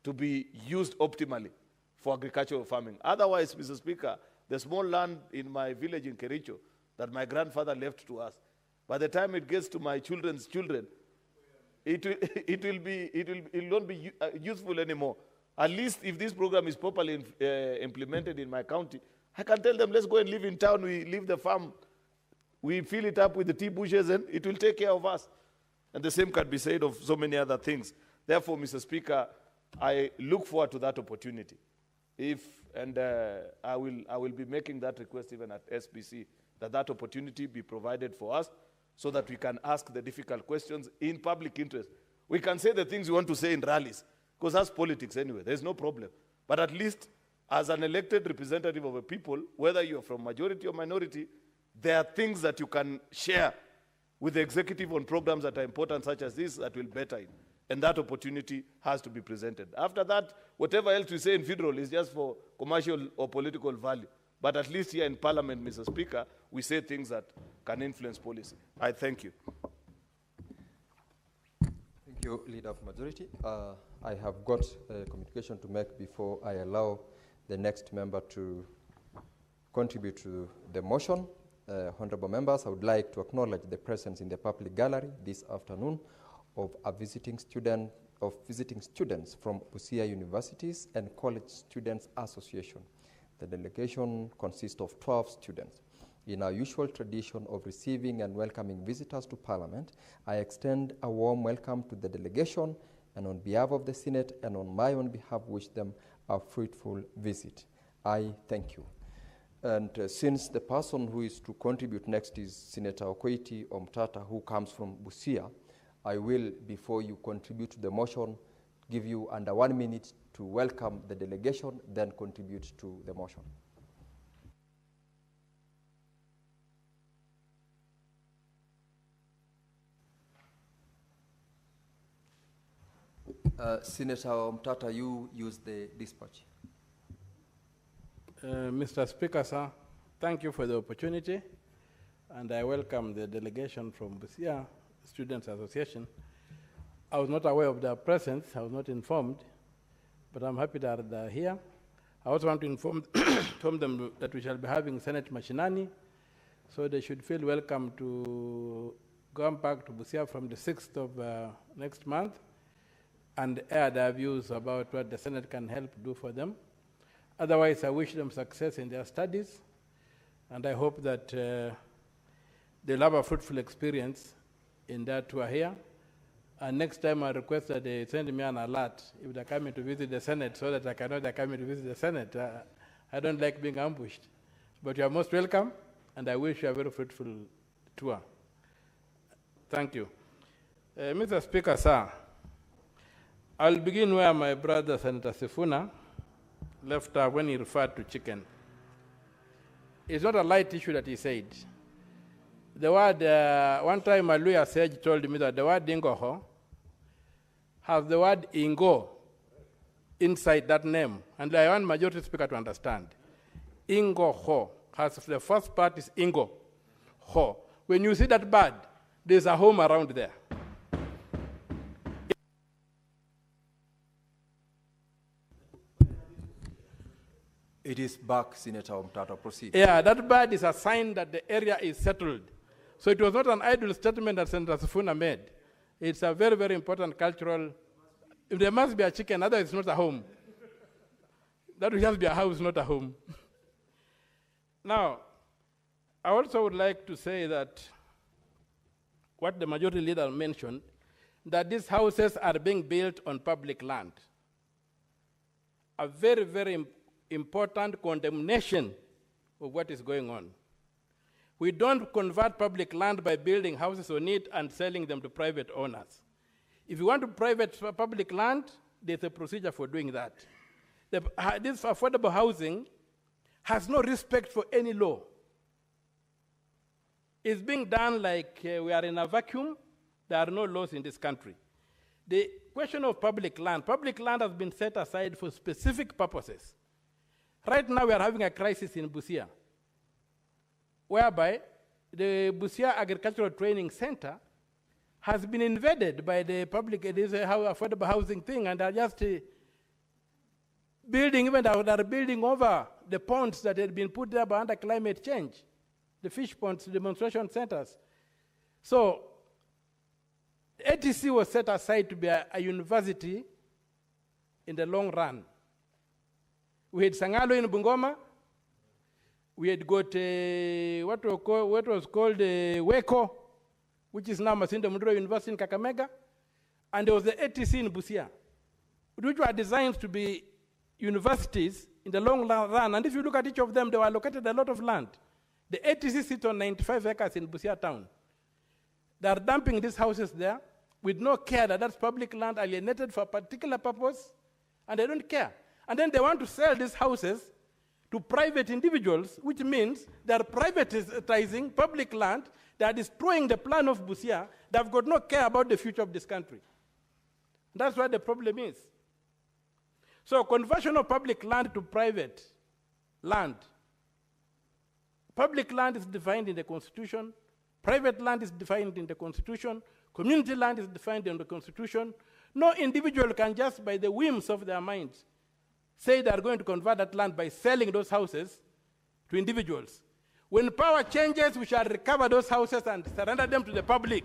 to be used optimally for agricultural farming. Otherwise, Mr. Speaker, the small land in my village in Kericho that my grandfather left to us, by the time it gets to my children's children, it will not be useful anymore. At least if this program is properly implemented in my county, I can tell them, let's go and live in town. We leave the farm, we fill it up with the tea bushes, and it will take care of us. And the same can be said of so many other things. Therefore, Mr. Speaker, I look forward to that opportunity. I will be making that request even at SBC, that opportunity be provided for us so that we can ask the difficult questions in public interest. We can say the things we want to say in rallies, because that's politics anyway, there's no problem. But at least as an elected representative of a people, whether you're from majority or minority, there are things that you can share with the executive on programs that are important, such as this, that will better it. And that opportunity has to be presented. After that, whatever else we say in federal is just for commercial or political value. But at least here in Parliament, Mr. Speaker, we say things that can influence policy. I thank you. Thank you, Leader of Majority. I have got a communication to make before I allow the next member to contribute to the motion. Honorable members, I would like to acknowledge the presence in the public gallery this afternoon of visiting students from Busia Universities and College Students Association. The delegation consists of 12 students. In our usual tradition of receiving and welcoming visitors to Parliament, I extend a warm welcome to the delegation, and on behalf of the Senate and on my own behalf, wish them a fruitful visit. I thank you. And since the person who is to contribute next is Senator Okoiti Omtata, who comes from Busia, I will, before you contribute to the motion, give you under 1 minute to welcome the delegation, then contribute to the motion. Senator Omtata, you use the dispatch. Mr. Speaker, sir, thank you for the opportunity, and I welcome the delegation from Busia Students Association. I was not aware of their presence, I was not informed, but I'm happy that they're here. I also want to inform them that we shall be having Senate Machinani, so they should feel welcome to come back to Busia from the 6th of next month and air their views about what the Senate can help do for them. Otherwise, I wish them success in their studies, and I hope that they'll have a fruitful experience in that tour here. And next time I request that they send me an alert if they're coming to visit the Senate, so that I can know they're coming to visit the Senate. I don't like being ambushed. But you are most welcome, and I wish you a very fruitful tour. Thank you. Mr. Speaker, sir, I'll begin where my brother, Senator Sifuna, left when he referred to chicken. It's not a light issue that he said. The word, one time a lawyer sage told me that the word ingoho has the word ingo inside that name, and I want majority speaker to understand. Ingo Ho has the first part is Ingo Ho. When you see that bird, there's a home around there. It is back, Senator Omtata. Proceed. Yeah, that bird is a sign that the area is settled. So it was not an idle statement that Senator Sifuna made. It's a very, very important cultural. If there must be a chicken, otherwise it's not a home. That will just be a house, not a home. Now, I also would like to say that what the majority leader mentioned, that these houses are being built on public land. A very, very important condemnation of what is going on. We don't convert public land by building houses on it and selling them to private owners. If you want to private public land, there's a procedure for doing that. This affordable housing has no respect for any law. It's being done like we are in a vacuum. There are no laws in this country. The question of public land has been set aside for specific purposes. Right now we are having a crisis in Busia, whereby the Busia Agricultural Training Center has been invaded by the public. It is a affordable housing thing, and they're just building, even they're building over the ponds that had been put there by under climate change, the fish ponds, demonstration centers. So ATC was set aside to be a university in the long run. We had Sangalo in Bungoma. We had got what was called Weko, which is now Masinda Mudro University in Kakamega. And there was the ATC in Busia, which were designed to be universities in the long run. And if you look at each of them, they were allocated a lot of land. The ATC sits on 95 acres in Busia town. They are dumping these houses there with no care that that's public land alienated for a particular purpose, and they don't care. And then they want to sell these houses to private individuals, which means they are privatizing public land, they are destroying the plan of Busia, they have got no care about the future of this country. That's what the problem is. So conversion of public land to private land. Public land is defined in the Constitution, private land is defined in the Constitution, community land is defined in the Constitution. No individual can just, by the whims of their minds, say they are going to convert that land by selling those houses to individuals. When power changes, we shall recover those houses and surrender them to the public.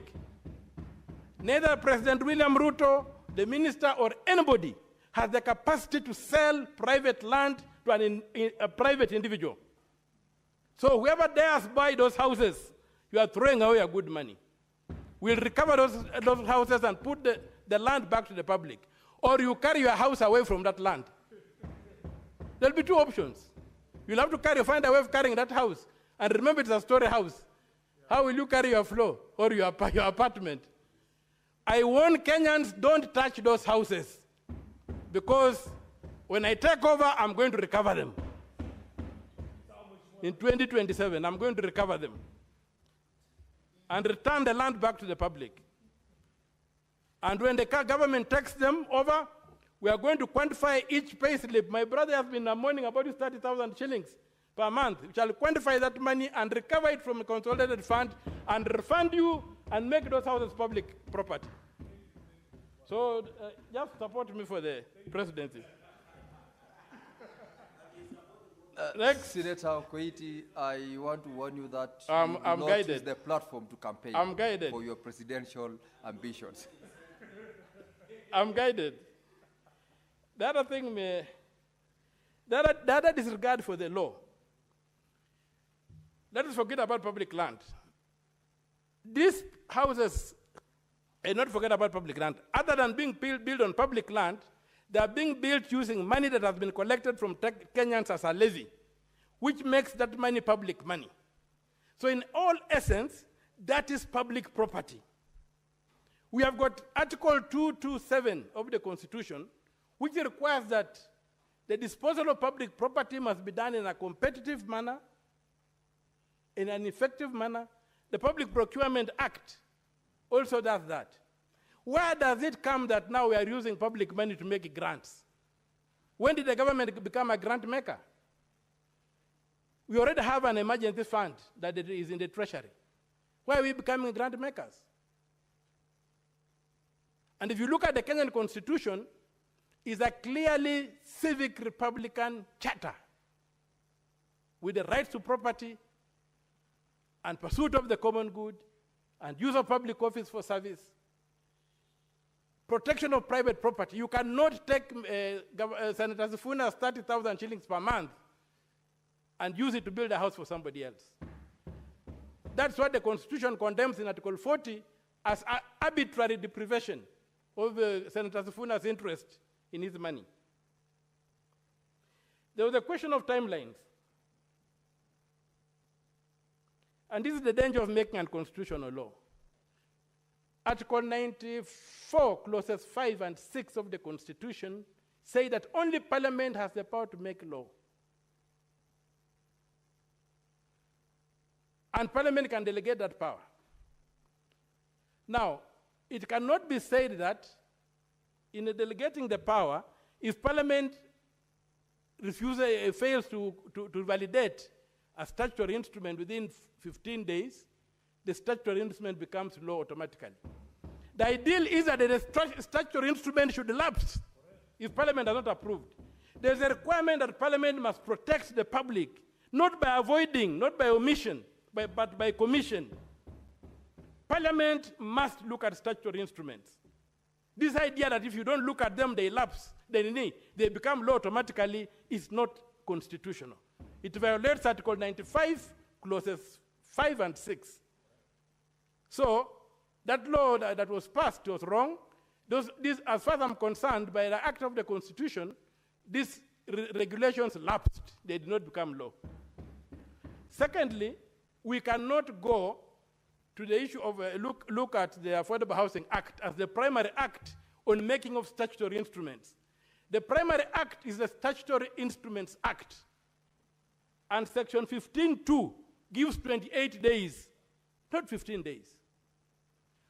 Neither President William Ruto, the minister, or anybody has the capacity to sell private land to a private individual. So whoever dares buy those houses, you are throwing away your good money. We'll recover those houses and put the land back to the public. Or you carry your house away from that land. There'll be two options. You'll have to find a way of carrying that house. And remember, it's a story house. How will you carry your floor or your apartment? I warn Kenyans, don't touch those houses. Because when I take over, I'm going to recover them. In 2027, I'm going to recover them. And return the land back to the public. And when the government takes them over, we are going to quantify each pay slip. My brother has been mourning about his 30,000 shillings per month. We shall quantify that money and recover it from a consolidated fund and refund you and make those houses public property. So just support me for the presidency. Next. Senator Koiti, I want to warn you that I'm you will not guided. use the platform to campaign I'm guided. for your presidential ambitions. I'm guided. The other thing, the other disregard for the law. Let us forget about public land. These houses, and not forget about public land, other than being built on public land, they are being built using money that has been collected from Kenyans as a levy, which makes that money public money. So in all essence, that is public property. We have got Article 227 of the Constitution, which requires that the disposal of public property must be done in a competitive manner, in an effective manner. The Public Procurement Act also does that. Where does it come that now we are using public money to make grants? When did the government become a grant maker? We already have an emergency fund that is in the treasury. Why are we becoming grant makers? And if you look at the Kenyan Constitution, it's a clearly civic republican charter with the rights to property and pursuit of the common good and use of public office for service, protection of private property. You cannot take Senator Sifuna's 30,000 shillings per month and use it to build a house for somebody else. That's what the Constitution condemns in Article 40 as arbitrary deprivation of Senator Sifuna's interest in his money. There was a question of timelines. And this is the danger of making unconstitutional law. Article 94, clauses 5 and 6 of the Constitution say that only Parliament has the power to make law. And Parliament can delegate that power. Now, it cannot be said that in delegating the power, if Parliament fails to validate a statutory instrument within 15 days, the statutory instrument becomes law automatically. The ideal is that the statutory instrument should lapse if Parliament has not approved. There's a requirement that Parliament must protect the public, not by avoiding, not by omission, but by commission. Parliament must look at statutory instruments. This idea that if you don't look at them, they lapse, they become law automatically is not constitutional. It violates Article 95, clauses 5 and 6. So, that law that was passed was wrong. As far as I'm concerned, by the act of the Constitution, these regulations lapsed. They did not become law. Secondly, we cannot go to the issue of look at the Affordable Housing Act as the primary act on making of statutory instruments. The primary act is the Statutory Instruments Act. And Section 15(2) gives 28 days, not 15 days.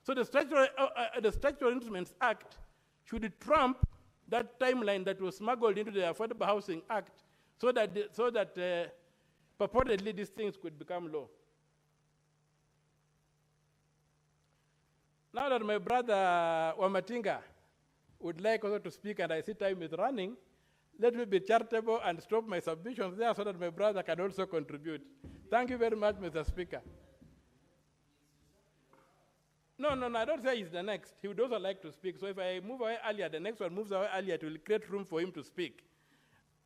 So the Statutory Instruments Act should trump that timeline that was smuggled into the Affordable Housing Act so that purportedly these things could become law. Now that my brother Wamatinga would like also to speak and I see time is running, let me be charitable and stop my submissions there so that my brother can also contribute. Thank you very much, Mr. Speaker. No, I don't say he's the next. He would also like to speak. So if I move away earlier, the next one moves away earlier, it will create room for him to speak.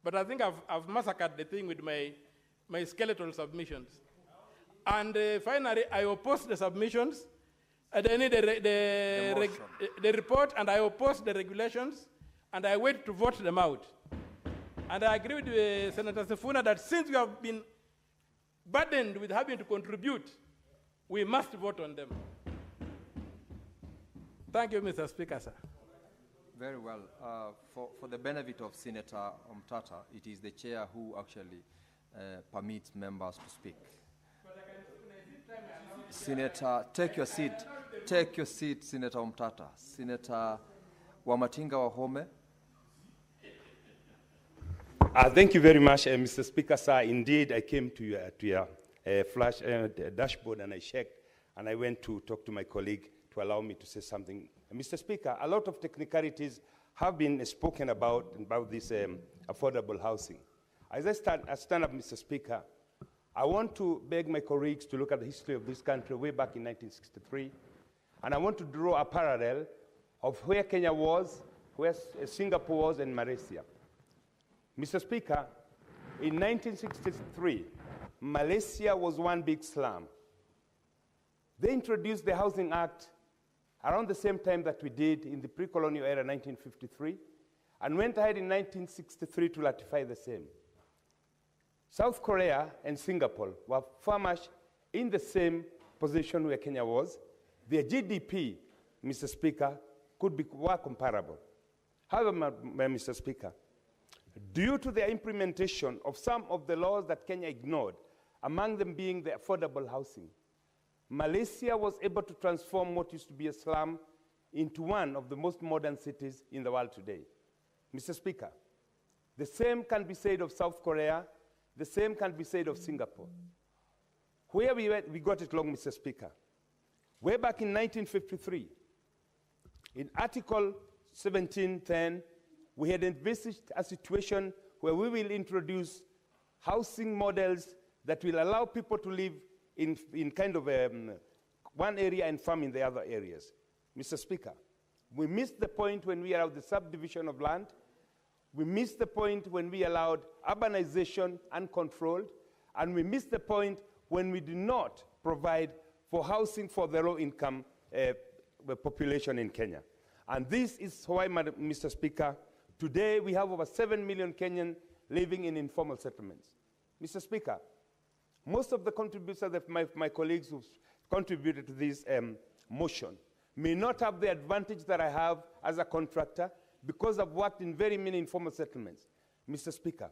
But I think I've massacred the thing with my skeletal submissions. And finally, I oppose the submissions. I need the report, and I oppose the regulations, and I wait to vote them out. And I agree with Senator Sifuna that since we have been burdened with having to contribute, we must vote on them. Thank you, Mr. Speaker, sir. Very well. For the benefit of Senator Omtata, it is the chair who actually permits members to speak. Senator, take your seat. Take your seat, Senator Omtata. Senator Wamatinga Wahome. Thank you very much, Mr. Speaker, sir. Indeed, I came to your flash dashboard and I checked, and I went to talk to my colleague to allow me to say something. Mr. Speaker, a lot of technicalities have been spoken about this affordable housing. As I stand up, Mr. Speaker, I want to beg my colleagues to look at the history of this country way back in 1963, and I want to draw a parallel of where Kenya was, where Singapore was, and Malaysia. Mr. Speaker, in 1963, Malaysia was one big slum. They introduced the Housing Act around the same time that we did in the pre-colonial era, 1953, and went ahead in 1963 to ratify the same. South Korea and Singapore were far much in the same position where Kenya was. Their GDP, Mr. Speaker, were comparable. However, Mr. Speaker, due to the implementation of some of the laws that Kenya ignored, among them being the affordable housing, Malaysia was able to transform what used to be a slum into one of the most modern cities in the world today. Mr. Speaker, The same can be said of South Korea. The same can be said of Singapore. Where we got it wrong, Mr. Speaker. Way back in 1953, in Article 1710, we had envisaged a situation where we will introduce housing models that will allow people to live in kind of one area and farm in the other areas. Mr. Speaker, we missed the point when we allowed the subdivision of land. We missed the point when we allowed urbanization uncontrolled. And we missed the point when we did not provide for housing for the low-income population in Kenya. And this is why, Mr. Speaker, today we have over 7 million Kenyans living in informal settlements. Mr. Speaker, most of the contributors, my colleagues who contributed to this motion, may not have the advantage that I have as a contractor because I've worked in very many informal settlements. Mr. Speaker,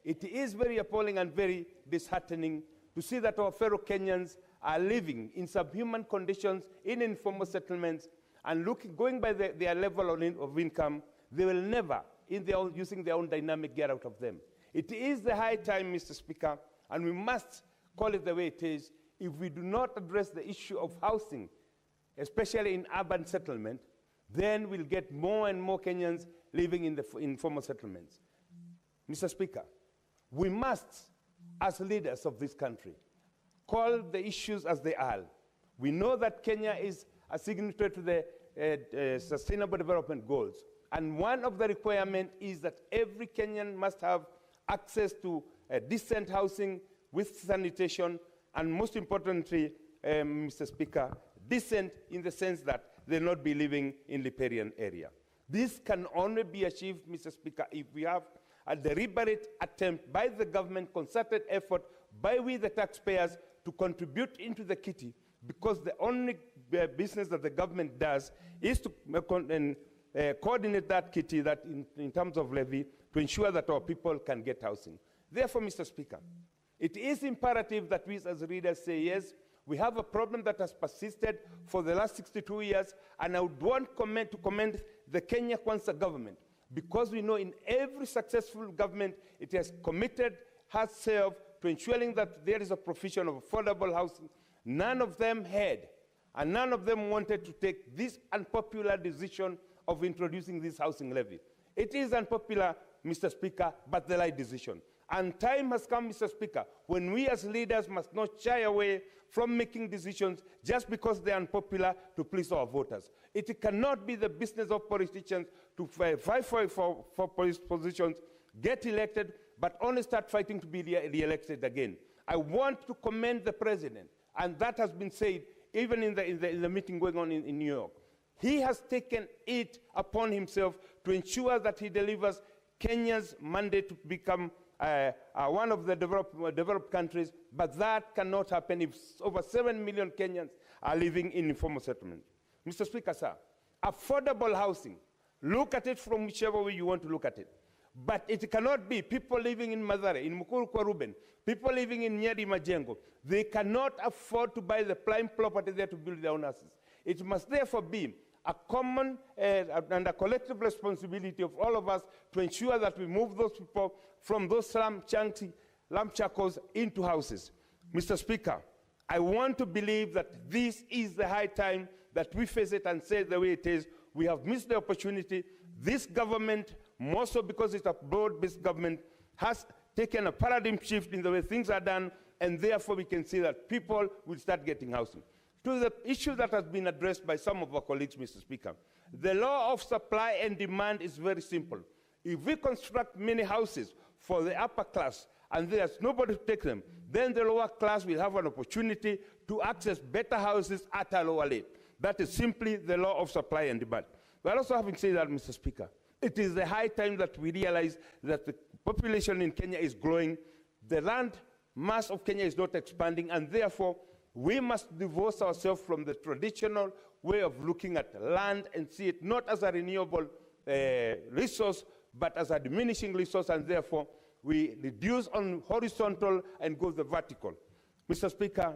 it is very appalling and very disheartening to see that our fellow Kenyans are living in subhuman conditions in informal settlements and going by their level of income, they will never, using their own dynamic, get out of them. It is the high time, Mr. Speaker, and we must call it the way it is. If we do not address the issue of housing, especially in urban settlement, then we'll get more and more Kenyans living in the informal settlements. Mr. Speaker, we must, as leaders of this country, call the issues as they are. We know that Kenya is a signatory to the Sustainable Development Goals. And one of the requirements is that every Kenyan must have access to decent housing with sanitation, and most importantly, Mr. Speaker, decent in the sense that they'll not be living in riparian area. This can only be achieved, Mr. Speaker, if we have a deliberate attempt by the government, concerted effort by we the taxpayers to contribute into the kitty, because the only business that the government does is to coordinate that kitty that in terms of levy to ensure that our people can get housing. Therefore, Mr. Speaker, it is imperative that we as leaders say, yes, we have a problem that has persisted for the last 62 years, and I would want to commend the Kenya Kwanza government, because we know in every successful government, it has committed herself to ensuring that there is a provision of affordable housing. None of them had, and none of them wanted to take this unpopular decision of introducing this housing levy. It is unpopular, Mr. Speaker, but the right decision. And time has come, Mr. Speaker, when we as leaders must not shy away from making decisions just because they are unpopular to please our voters. It cannot be the business of politicians to fight for positions, get elected, but only start fighting to be re-elected again. I want to commend the president, and that has been said even in the meeting going on in New York. He has taken it upon himself to ensure that he delivers Kenya's mandate to become one of the developed countries, but that cannot happen if over 7 million Kenyans are living in informal settlement. Mr. Speaker, sir, affordable housing, look at it from whichever way you want to look at it. But it cannot be people living in Mathare, in Mukuru kwa Ruben, people living in Nyeri Majengo. They cannot afford to buy the prime property there to build their own houses. It must therefore be a common and a collective responsibility of all of us to ensure that we move those people from those slum shackles into houses. Mr. Speaker, I want to believe that this is the high time that we face it and say it the way it is. We have missed the opportunity. This government, more so because it's a broad-based government, has taken a paradigm shift in the way things are done, and therefore we can see that people will start getting housing. To the issue that has been addressed by some of our colleagues, Mr. Speaker, the law of supply and demand is very simple. If we construct many houses for the upper class and there's nobody to take them, then the lower class will have an opportunity to access better houses at a lower rate. That is simply the law of supply and demand. But also having said that, Mr. Speaker, it is the high time that we realize that the population in Kenya is growing, the land mass of Kenya is not expanding, and therefore we must divorce ourselves from the traditional way of looking at land and see it not as a renewable resource, but as a diminishing resource, and therefore we reduce on horizontal and go the vertical. Mr. Speaker,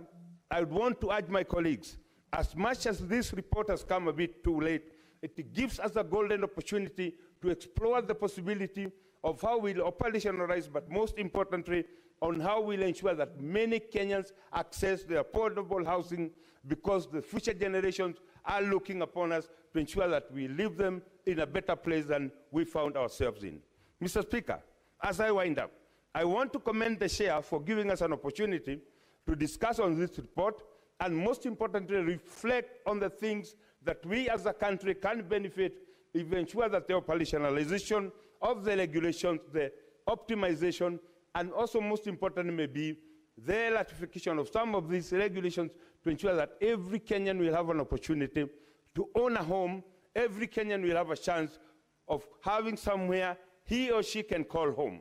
I would want to urge my colleagues, as much as this report has come a bit too late, it gives us a golden opportunity to explore the possibility of how we'll operationalize, but most importantly, on how we'll ensure that many Kenyans access the affordable housing, because the future generations are looking upon us to ensure that we leave them in a better place than we found ourselves in. Mr. Speaker, as I wind up, I want to commend the chair for giving us an opportunity to discuss on this report, and most importantly, reflect on the things that we as a country can benefit if we ensure that the operationalization of the regulations, the optimization, and also most importantly maybe the ratification of some of these regulations to ensure that every Kenyan will have an opportunity to own a home, every Kenyan will have a chance of having somewhere he or she can call home.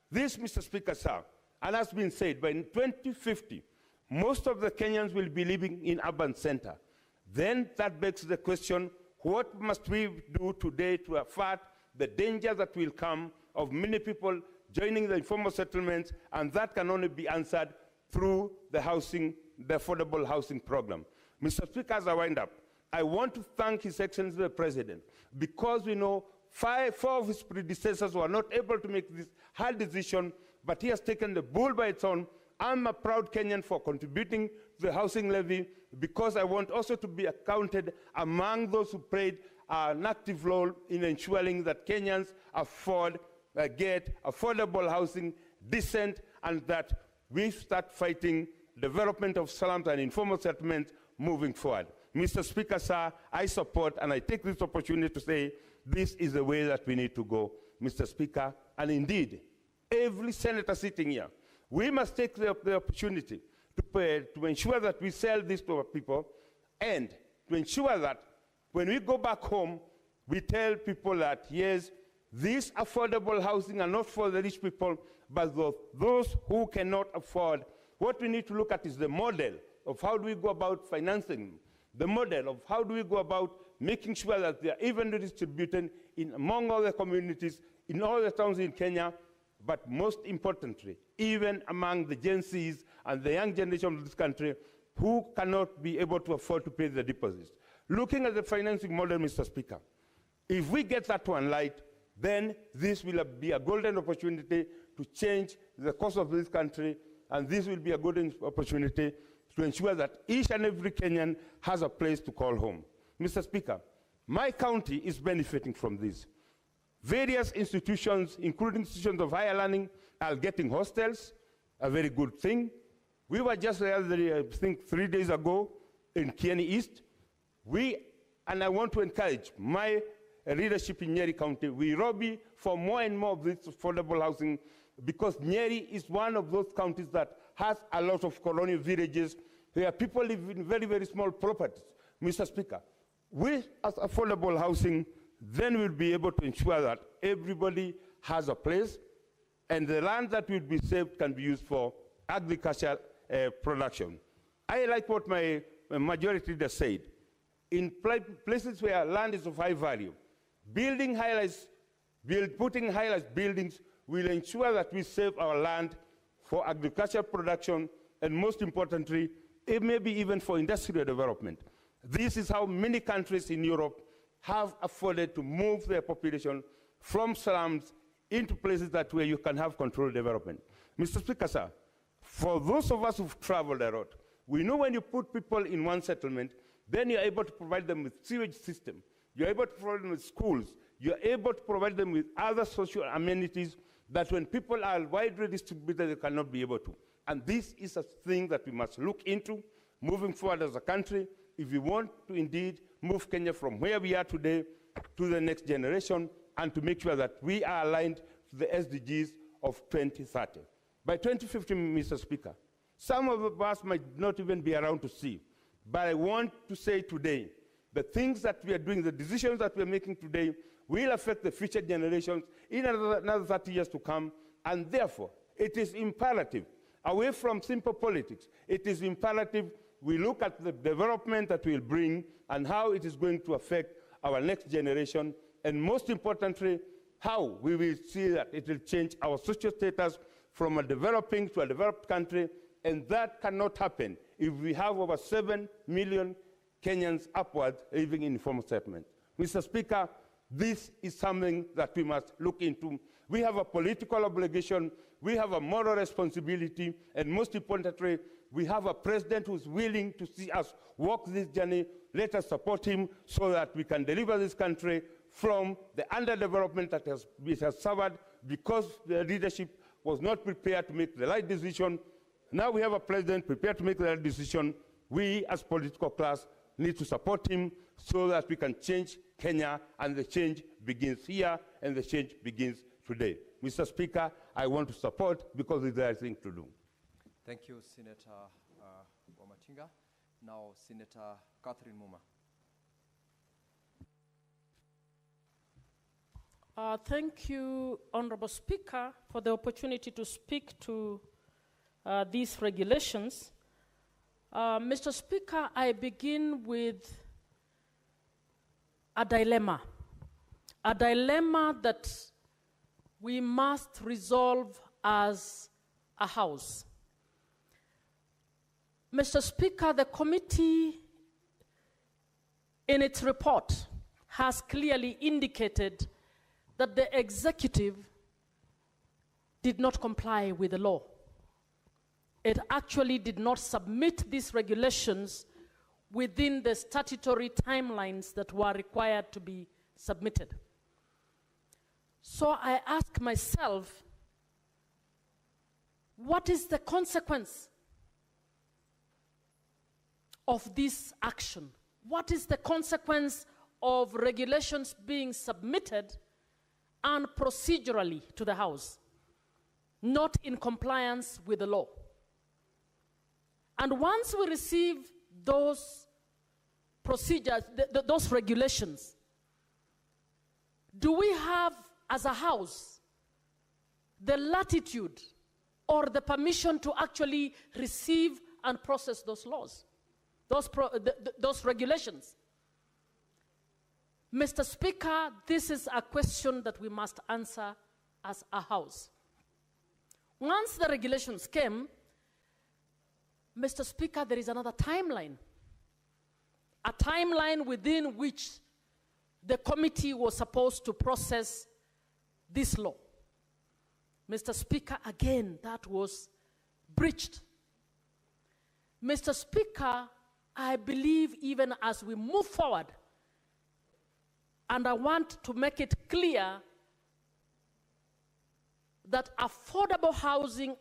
This, Mr. Speaker, sir, and has been said, by 2050, most of the Kenyans will be living in urban center. Then that begs the question, what must we do today to avert the danger that will come of many people joining the informal settlements, and that can only be answered through the housing, the affordable housing program. Mr. Speaker, as I wind up, I want to thank His Excellency the President, because we know four of his predecessors were not able to make this hard decision, but he has taken the bull by its own. I'm a proud Kenyan for contributing to the housing levy, because I want also to be accounted among those who played an active role in ensuring that Kenyans get affordable housing, decent, and that we start fighting development of slums and informal settlements moving forward. Mr. Speaker, sir, I support, and I take this opportunity to say this is the way that we need to go, Mr. Speaker. And indeed, every senator sitting here, we must take the opportunity to ensure that we sell this to our people, and to ensure that when we go back home, we tell people that, yes, these affordable housing are not for the rich people, but those who cannot afford. What we need to look at is the model of how do we go about financing, the model of how do we go about making sure that they are evenly distributed among all the communities, in all the towns in Kenya, but most importantly, even among the Gen Zs and the young generation of this country who cannot be able to afford to pay the deposits. Looking at the financing model, Mr. Speaker, if we get that one right, then this will be a golden opportunity to change the course of this country, and this will be a golden opportunity to ensure that each and every Kenyan has a place to call home. Mr. Speaker, my county is benefiting from this. Various institutions, including institutions of higher learning, are getting hostels, a very good thing. We were just there, I think 3 days ago in Kieni East. And I want to encourage my leadership in Nyeri County, we lobby for more and more of this affordable housing, because Nyeri is one of those counties that has a lot of colonial villages where people live in very, very small properties. Mr. Speaker, with affordable housing, then we'll be able to ensure that everybody has a place, and the land that will be saved can be used for agricultural production. I like what my majority leader said. In places where land is of high value, putting high-rise buildings will ensure that we save our land for agricultural production, and most importantly, it may be even for industrial development. This is how many countries in Europe have afforded to move their population from slums into places that where you can have controlled development. Mr. Speaker, sir, for those of us who've traveled a lot, we know when you put people in one settlement, then you're able to provide them with sewage system, you're able to provide them with schools, you're able to provide them with other social amenities that when people are widely distributed, they cannot be able to. And this is a thing that we must look into moving forward as a country if we want to indeed move Kenya from where we are today to the next generation, and to make sure that we are aligned to the SDGs of 2030. By 2050, Mr. Speaker, some of us might not even be around to see, but I want to say today, the things that we are doing, the decisions that we are making today will affect the future generations in another 30 years to come, and therefore, it is imperative, away from simple politics, it is imperative we look at the development that will bring and how it is going to affect our next generation, and most importantly, how we will see that it will change our social status from a developing to a developed country, and that cannot happen if we have over 7 million Kenyans upwards living in informal settlement. Mr. Speaker, this is something that we must look into We have a political obligation, we have a moral responsibility, and most importantly, we have a president who's willing to see us walk this journey. Let us support him so that we can deliver this country from the underdevelopment that it has suffered because the leadership was not prepared to make the right decision. Now we have a president prepared to make the right decision. We, as political class, need to support him so that we can change Kenya, and the change begins here, and the change begins today. Mr. Speaker, I want to support because it's the right thing to do. Thank you, Senator Wamatinga. Now, Senator Catherine Muma. Thank you, Honorable Speaker, for the opportunity to speak to these regulations. Mr. Speaker, I begin with a dilemma that we must resolve as a House. Mr. Speaker, the committee in its report has clearly indicated that the executive did not comply with the law. It actually did not submit these regulations within the statutory timelines that were required to be submitted. So I ask myself, what is the consequence of this action? What is the consequence of regulations being submitted and procedurally to the House, not in compliance with the law? And once we receive those procedures, those regulations, do we have, as a House, the latitude or the permission to actually receive and process those laws, those regulations? Mr. Speaker, this is a question that we must answer as a House. Once the regulations came, Mr. Speaker, there is another timeline, a timeline within which the committee was supposed to process this law. Mr. Speaker, again, that was breached. Mr. Speaker, I believe even as we move forward, and I want to make it clear that affordable housing